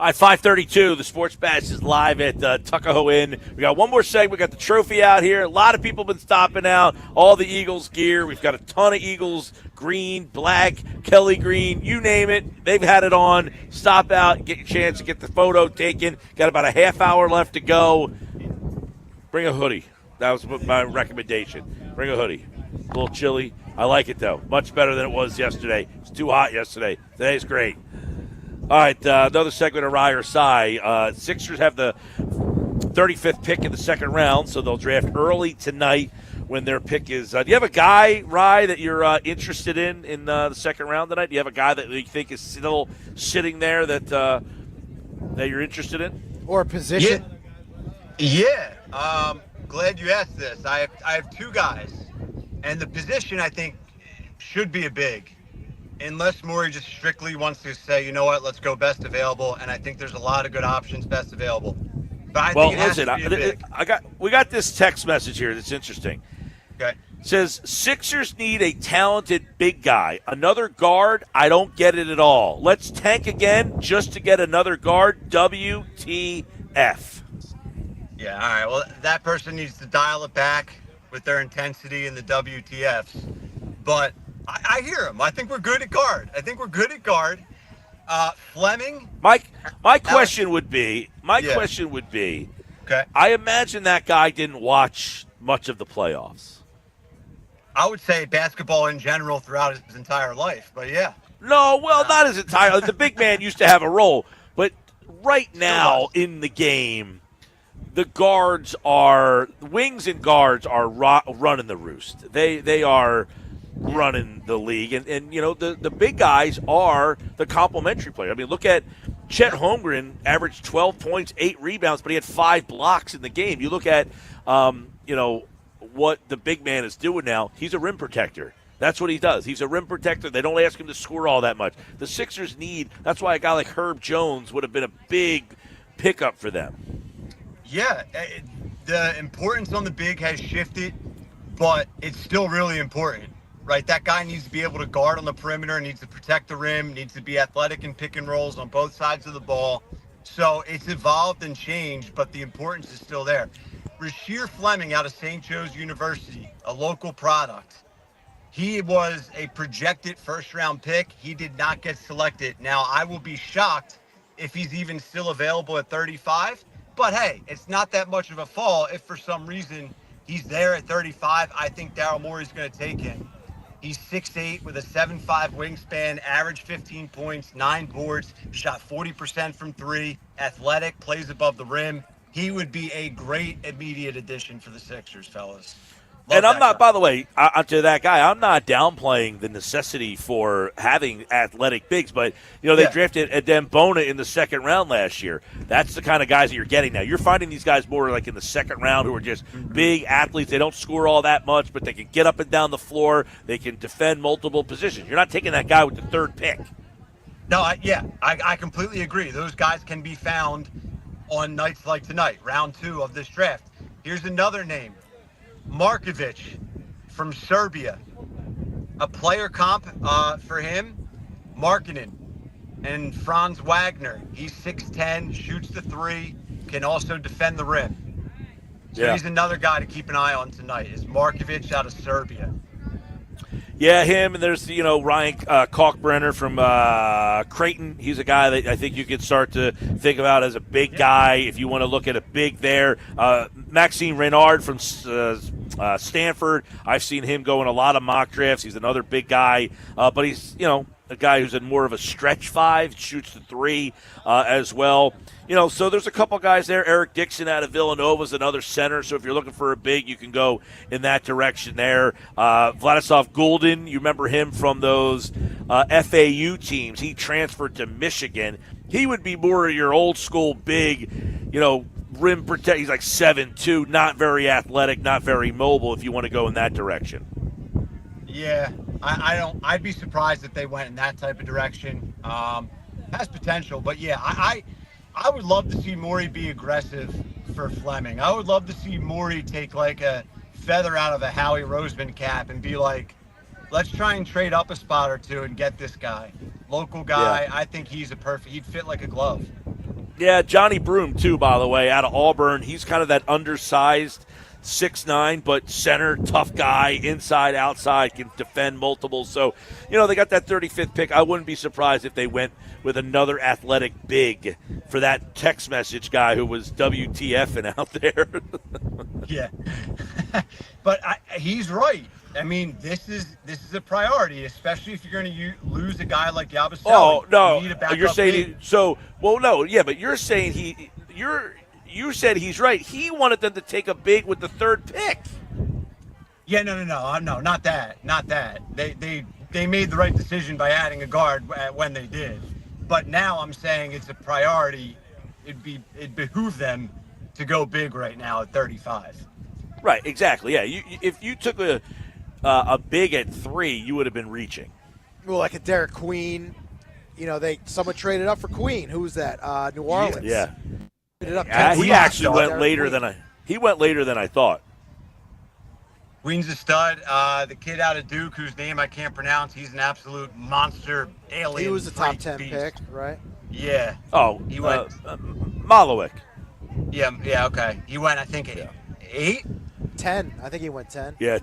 All right, 5:32. The Sports Bash is live at Tuckahoe Inn. We got one more segment. We got the trophy out here. A lot of people have been stopping out. All the Eagles gear. We've got a ton of Eagles green, black, Kelly green, you name it. They've had it on. Stop out, get your chance to get the photo taken. Got about a half hour left to go. Bring a hoodie. That was my recommendation. Bring a hoodie. A little chilly. I like it, though. Much better than it was yesterday. It was too hot yesterday. Today's great. All right, another segment of Rye or Cy. Sixers have the 35th pick in the second round, so they'll draft early tonight when their pick is. Do you have a guy, Rye, that you're interested in the second round tonight? Do you have a guy that you think is still sitting there that you're interested in? Or a position? Yeah. Glad you asked this. I have two guys, and the position I think should be a big. Unless Morey just strictly wants to say, you know what, let's go best available, and I think there's a lot of good options best available. But I think it has to be a big. We got this text message here that's interesting. Okay. It says Sixers need a talented big guy, another guard. I don't get it at all. Let's tank again just to get another guard. WTF? Yeah. All right. Well, that person needs to dial it back with their intensity and the WTFs. But I hear him. I think we're good at guard. Fleming. My question would be. Okay. I imagine that guy didn't watch much of the playoffs. I would say basketball in general throughout his entire life, but yeah. No, well, not his entire. The big man used to have a role, but right now in the game, the wings and guards are running the roost. They are running the league, and you know the big guys are the complementary player. I mean, look at Chet Holmgren, averaged 12 points, 8 rebounds, but he had 5 blocks in the game. You look at what the big man is doing now. He's a rim protector. That's what he does. He's a rim protector. They don't ask him to score all that much. The Sixers that's why a guy like Herb Jones would have been a big pickup for them. Yeah, the importance on the big has shifted, but it's still really important. Right, that guy needs to be able to guard on the perimeter, needs to protect the rim, needs to be athletic in pick and rolls on both sides of the ball. So it's evolved and changed, but the importance is still there. Rasheer Fleming out of St. Joe's University, a local product. He was a projected first-round pick. He did not get selected. Now, I will be shocked if he's even still available at 35. But, hey, it's not that much of a fall if for some reason he's there at 35. I think Daryl Morey's going to take him. He's 6'8" with a 7'5" wingspan, averaged 15 points, 9 boards, shot 40% from 3, athletic, plays above the rim. He would be a great immediate addition for the Sixers, fellas. And I'm not, by the way, to that guy, I'm not downplaying the necessity for having athletic bigs, but, they drafted Adem Bona in the second round last year. That's the kind of guys that you're getting now. You're finding these guys more like in the second round who are just big athletes. They don't score all that much, but they can get up and down the floor. They can defend multiple positions. You're not taking that guy with the third pick. No, I completely agree. Those guys can be found on nights like tonight, round 2 of this draft. Here's another name. Markovic from Serbia. A player comp for him, Markkanen and Franz Wagner. He's 6'10", shoots the 3, can also defend the rim. So he's another guy to keep an eye on tonight, is Markovic out of Serbia. Yeah, him, and there's, Ryan Kalkbrenner from Creighton. He's a guy that I think you could start to think about as a big guy if you want to look at a big there. Maxime Renard from Stanford. I've seen him go in a lot of mock drafts. He's another big guy, but he's, a guy who's in more of a stretch 5, shoots the 3 as well. So there's a couple guys there. Eric Dixon out of Villanova is another center. So if you're looking for a big, you can go in that direction there. Vladislav Gulden, you remember him from those FAU teams. He transferred to Michigan. He would be more of your old school big, rim protect. He's like 7'2", not very athletic, not very mobile if you want to go in that direction. Yeah, I'd be surprised if they went in that type of direction. Has potential, but yeah, I would love to see Morey be aggressive for Fleming. I would love to see Morey take like a feather out of a Howie Roseman cap and be like, let's try and trade up a spot or two and get this guy. Local guy. Yeah. I think he'd fit like a glove. Yeah, Johnny Broom, too, by the way, out of Auburn. He's kind of that undersized 6'9", but center, tough guy, inside, outside, can defend multiple. So, they got that 35th pick. I wouldn't be surprised if they went with another athletic big for that text message guy who was WTFing out there. Yeah. But he's right. I mean, this is a priority, especially if you're going to lose a guy like Yabusele. Oh, no. You need a backup You're saying big. but you're saying you said he's right. He wanted them to take a big with the third pick. Yeah, no, not that. They made the right decision by adding a guard when they did. But now I'm saying it's a priority. It'd behoove them to go big right now at 35. Right, exactly. Yeah, if you took a big at 3, you would have been reaching. Well, like a Derek Queen. Someone traded up for Queen. Who's that? New Orleans. Yeah. He actually went later than I thought. Queen's a stud. The kid out of Duke, whose name I can't pronounce, he's an absolute monster alien. He was a top 10 beast. pick, right? Yeah. Oh, he went. Malowick. Yeah. Okay. He went, I think, 8. 10. I think he went 10. Yeah,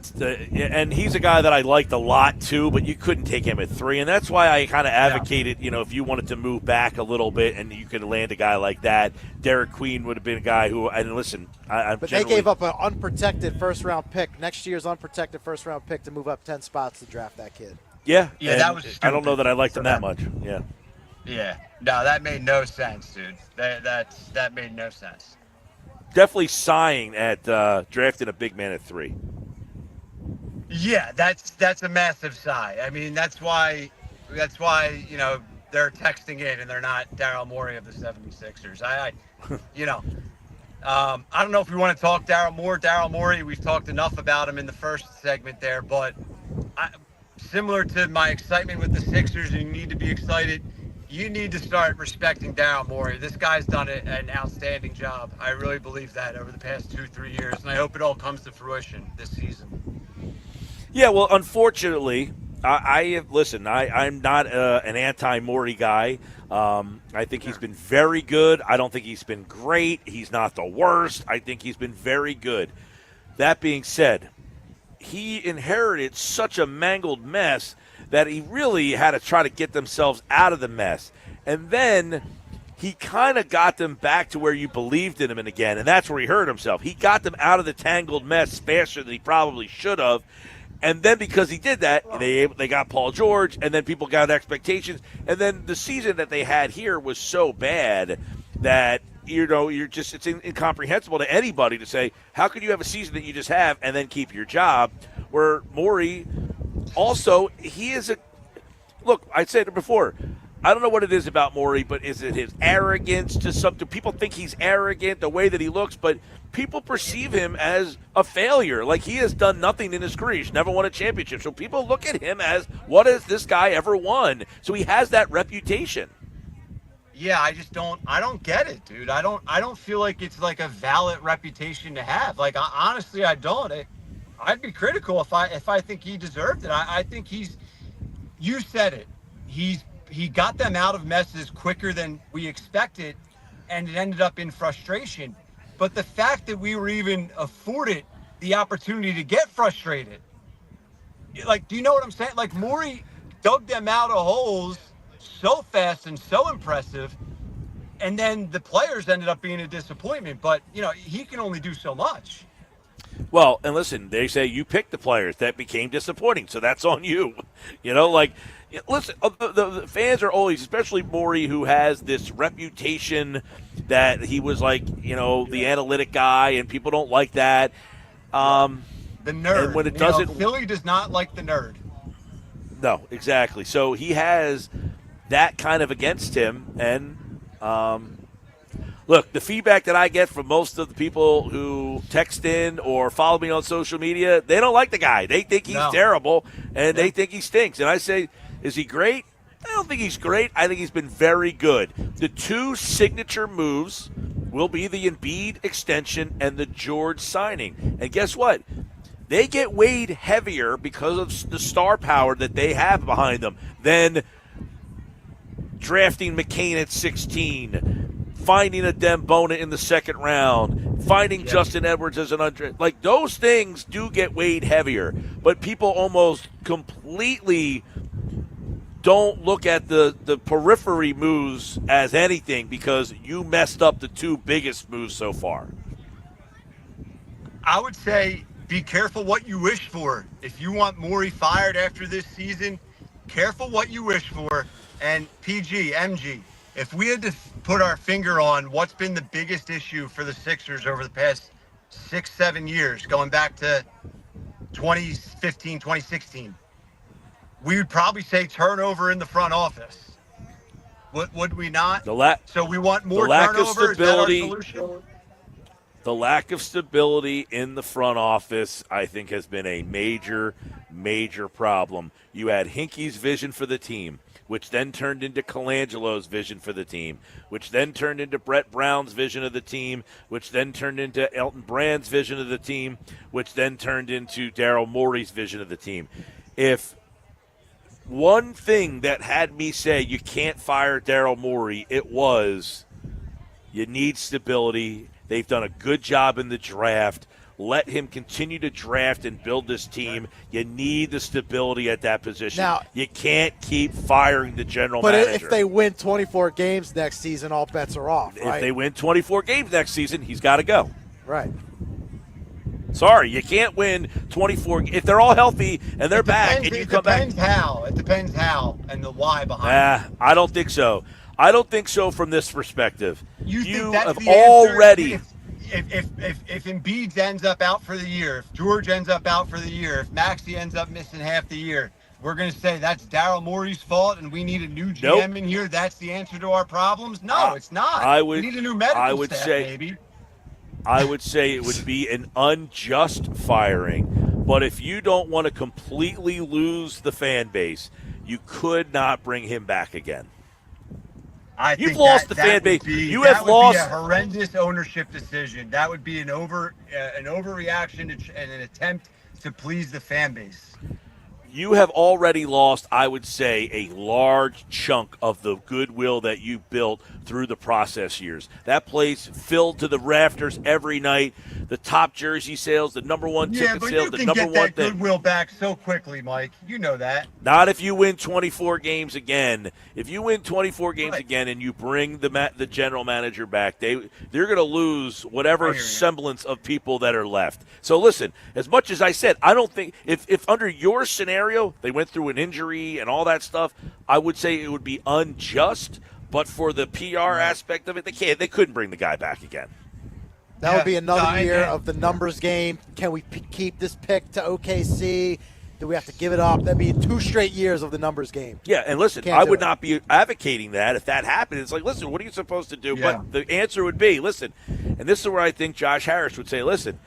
and he's a guy that I liked a lot too, but you couldn't take him at 3, and that's why I kind of advocated, if you wanted to move back a little bit and you could land a guy like that, Derek Queen would have been a guy who, and listen, But they gave up an unprotected first-round pick, next year's unprotected first-round pick to move up 10 spots to draft that kid. Yeah, that was stupid. I don't know that I liked him that much. Yeah. Yeah. No, that made no sense, dude. That made no sense. Definitely sighing at drafting a big man at 3. Yeah, that's a massive sigh. I mean, that's why they're texting in and they're not Daryl Morey of the 76ers. I don't know if we want to talk Daryl Morey, we've talked enough about him in the first segment there, but similar to my excitement with the Sixers, you need to be excited. You need to start respecting Daryl Morey. This guy's done an outstanding job. I really believe that over the past 2-3 years, and I hope it all comes to fruition this season. Yeah, well, unfortunately, I'm not an anti-Morey guy. I think he's been very good. I don't think he's been great. He's not the worst. I think he's been very good. That being said, he inherited such a mangled mess that he really had to try to get themselves out of the mess. And then he kind of got them back to where you believed in him again, and that's where he hurt himself. He got them out of the tangled mess faster than he probably should have. And then because he did that, they got Paul George, and then people got expectations. And then the season that they had here was so bad that, it's incomprehensible to anybody to say, how could you have a season that you just have and then keep your job? Where Morey, also, look, I said it before, I don't know what it is about Morey, but is it his arrogance to something? People think he's arrogant, the way that he looks, but people perceive him as a failure. Like, he has done nothing in his career. He's never won a championship. So people look at him as, what has this guy ever won? So he has that reputation. Yeah, I don't get it, dude. I don't feel like it's like a valid reputation to have. Like, honestly, I don't. I'd be critical if I think he deserved it. I think you said it. He got them out of messes quicker than we expected, and it ended up in frustration. But the fact that we were even afforded the opportunity to get frustrated, like, do you know what I'm saying? Like, Morey dug them out of holes so fast and so impressive, and then the players ended up being a disappointment. But, he can only do so much. Well, and listen, they say you picked the players that became disappointing, so that's on you. Listen, the fans are always, especially Morey, who has this reputation that he was like, the analytic guy, and people don't like that. The nerd. And when it doesn't, Philly does not like the nerd. No, exactly. So he has that kind of against him, and look, the feedback that I get from most of the people who text in or follow me on social media, they don't like the guy. They think he's terrible, and they think he stinks. And I say, is he great? I don't think he's great. I think he's been very good. The 2 signature moves will be the Embiid extension and the George signing. And guess what? They get weighed heavier because of the star power that they have behind them than drafting McCain at 16, finding a Dembona in the second round, finding Justin Edwards as an like those things do get weighed heavier, but people almost completely don't look at the periphery moves as anything because you messed up the two biggest moves so far. I would say be careful what you wish for. If you want Morey fired after this season, careful what you wish for. And PG, MG, if we had to put our finger on what's been the biggest issue for the Sixers over the past 6-7 years, going back to 2015, 2016, we would probably say turnover in the front office. Would we not? So we want more turnover. Is that our solution? The lack of stability in the front office, I think, has been a major, major problem. You had Hinkey's vision for the team, which then turned into Colangelo's vision for the team, which then turned into Brett Brown's vision of the team, which then turned into Elton Brand's vision of the team, which then turned into Daryl Morey's vision of the team. If one thing that had me say you can't fire Daryl Morey, it was you need stability. They've done a good job in the draft. Let him continue to draft and build this team. You need the stability at that position. Now, you can't keep firing the general manager. But if they win 24 games next season, all bets are off, right? If they win 24 games next season, he's got to go. Right. Sorry, you can't win 24. If they're all healthy and they're back and you come back. It depends how and the why behind it. I don't think so. I don't think so from this perspective. You think have that's the already. If Embiid ends up out for the year, if George ends up out for the year, if Maxey ends up missing half the year, we're going to say that's Daryl Morey's fault and we need a new GM in here. That's the answer to our problems. No, it's not. We need a new medical staff, maybe. I would say it would be an unjust firing, but if you don't want to completely lose the fan base, you could not bring him back again. You've lost the fan base. You have lost. That would be a horrendous ownership decision. That would be an overreaction and an attempt to please the fan base. You have already lost, I would say, a large chunk of the goodwill that you built through the process years. That place filled to the rafters every night. The top jersey sales, the number one ticket sales, the number one thing. Yeah, but you can get that goodwill back so quickly, Mike. You know that. Not if you win 24 games again. If you win 24 games again and you bring the general manager back, they're going to lose whatever semblance of people that are left. So listen, as much as I said, I don't think if under your scenario they went through an injury and all that stuff, I would say it would be unjust. But for the PR aspect of it, they couldn't bring the guy back again. That would be another year of the numbers game. Can we keep this pick to OKC? Do we have to give it up? That'd be 2 straight years of the numbers game. Yeah, and listen, I would not be advocating that if that happened. It's like, listen, what are you supposed to do? Yeah. But the answer would be, listen, and this is where I think Josh Harris would say, listen,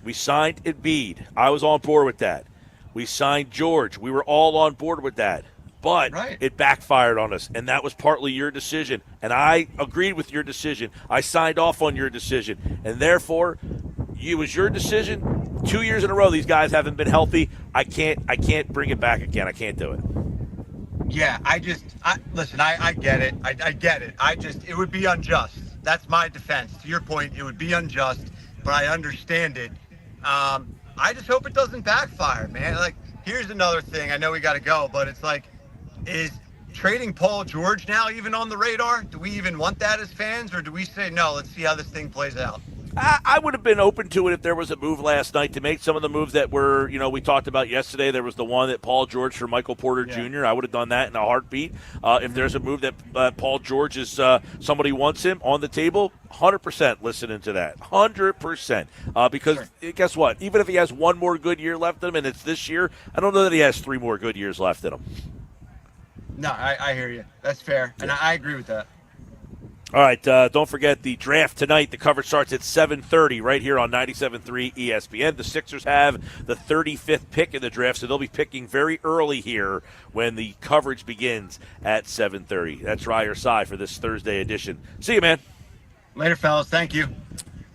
we signed Embiid. I was on board with that. We signed George. We were all on board with that. But it backfired on us, and that was partly your decision. And I agreed with your decision. I signed off on your decision. And therefore, it was your decision. 2 years in a row, these guys haven't been healthy. I can't bring it back again. I can't do it. Yeah, listen, I get it. I get it. It would be unjust. That's my defense. To your point, it would be unjust, but I understand it. I just hope it doesn't backfire, man. Like, here's another thing. I know we got to go, but it's like, is trading Paul George now even on the radar? Do we even want that as fans, or do we say, no, let's see how this thing plays out? I would have been open to it if there was a move last night to make some of the moves that were, we talked about yesterday. There was the one that Paul George for Michael Porter Jr. I would have done that in a heartbeat. If there's a move that Paul George is somebody wants him on the table, 100% listening to that. 100%. Because guess what? Even if he has one more good year left in him, and it's this year, I don't know that he has 3 more good years left in him. No, I hear you. That's fair, and I agree with that. All right, don't forget the draft tonight. The coverage starts at 7:30 right here on 97.3 ESPN. The Sixers have the 35th pick in the draft, so they'll be picking very early here when the coverage begins at 7:30. That's Ryer Sy for this Thursday edition. See you, man. Later, fellas. Thank you.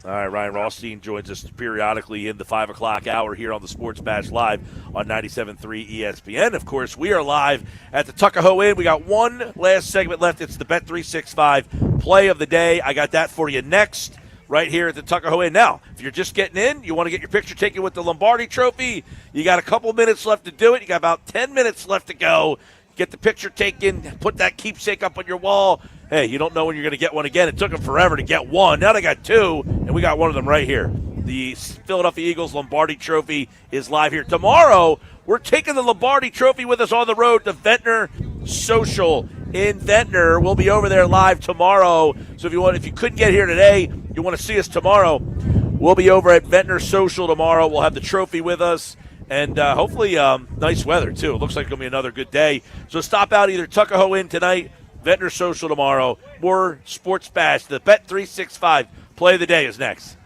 All right, Ryan Rothstein joins us periodically in the 5 o'clock hour here on the Sports Bash Live on 97.3 ESPN. Of course, we are live at the Tuckahoe Inn. We got one last segment left. It's the Bet365 play of the day. I got that for you next, right here at the Tuckahoe Inn. Now, if you're just getting in, you want to get your picture taken with the Lombardi Trophy, you got a couple minutes left to do it. You got about 10 minutes left to go. Get the picture taken, put that keepsake up on your wall. Hey, you don't know when you're going to get one again. It took them forever to get one. Now they got two, and we got one of them right here. The Philadelphia Eagles Lombardi Trophy is live here. Tomorrow, we're taking the Lombardi Trophy with us on the road to Ventnor Social in Ventnor. We'll be over there live tomorrow. So if you couldn't get here today, you want to see us tomorrow, we'll be over at Ventnor Social tomorrow. We'll have the trophy with us. And hopefully nice weather, too. It looks like it's going to be another good day. So stop out either Tuckahoe Inn tonight, Ventnor Social tomorrow, more Sports Bash. The Bet365 play of the day is next.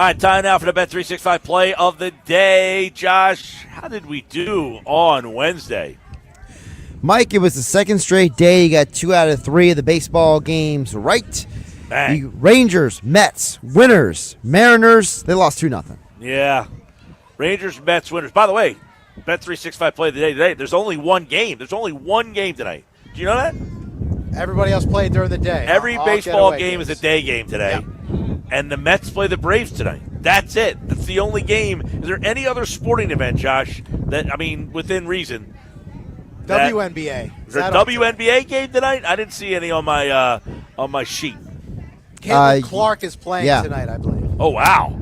All right, time now for the Bet365 play of the day. Josh, how did we do on Wednesday? Mike, it was the second straight day. You got 2 out of 3 of the baseball games right. Bang. The Rangers, Mets, winners. Mariners, they lost 2-0. Yeah. Rangers, Mets, winners. By the way, Bet365 play of the day today. There's only one game. There's only one game tonight. Do you know that? Everybody else played during the day. Every All baseball getaway game games. is a day game today. Yep. And the Mets play the Braves tonight. That's it. That's the only game. Is there any other sporting event, Josh, that, I mean, within reason? WNBA. Is there a WNBA game tonight? I didn't see any on my sheet. Caitlin Clark is playing tonight, I believe. Oh, wow.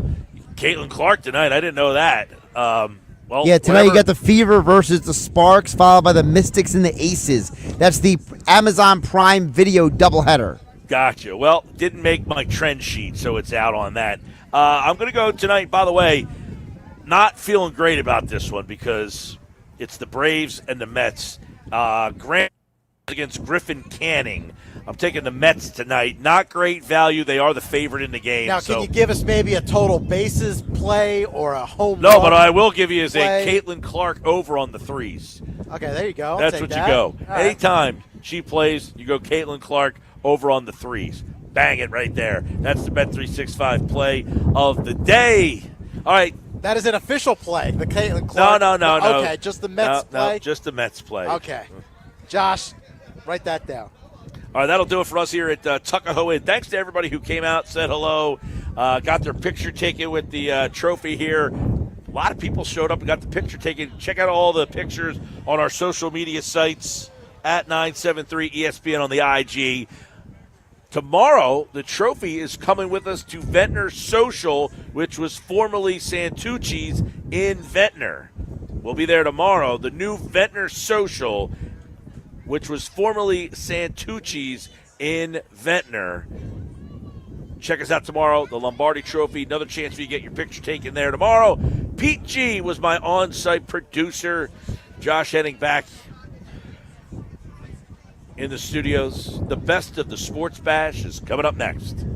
Caitlin Clark tonight. I didn't know that. Well, Yeah, tonight you got the Fever versus the Sparks, followed by the Mystics and the Aces. That's the Amazon Prime Video doubleheader. Gotcha. Well, didn't make my trend sheet, so it's out on that. I'm going to go tonight, by the way, not feeling great about this one because it's the Braves and the Mets. Grant against Griffin Canning. I'm taking the Mets tonight. Not great value. They are the favorite in the game. Now, can you give us maybe a total bases play or a home No, run but I will give you is play? a Caitlin Clark over on the threes. Okay, there you go. I'll That's take what that. you go. All right. Anytime she plays, you go Caitlin Clark over on the threes. Bang it right there. That's the Bet365 play of the day. All right. That is an official play, the Caitlin Clark. No. Okay, just the Mets play? No, just the Mets play. Okay. Josh, write that down. All right, that'll do it for us here at Tuckahoe Inn. Thanks to everybody who came out, said hello, got their picture taken with the trophy here. A lot of people showed up and got the picture taken. Check out all the pictures on our social media sites at 973 ESPN on the IG. Tomorrow, the trophy is coming with us to Ventnor Social, which was formerly Santucci's in Ventnor. We'll be there tomorrow. The new Ventnor Social, which was formerly Santucci's in Ventnor. Check us out tomorrow. The Lombardi Trophy, another chance for you to get your picture taken there tomorrow. Pete G was my on-site producer. Josh heading back in the studios. The best of the Sports Bash is coming up next.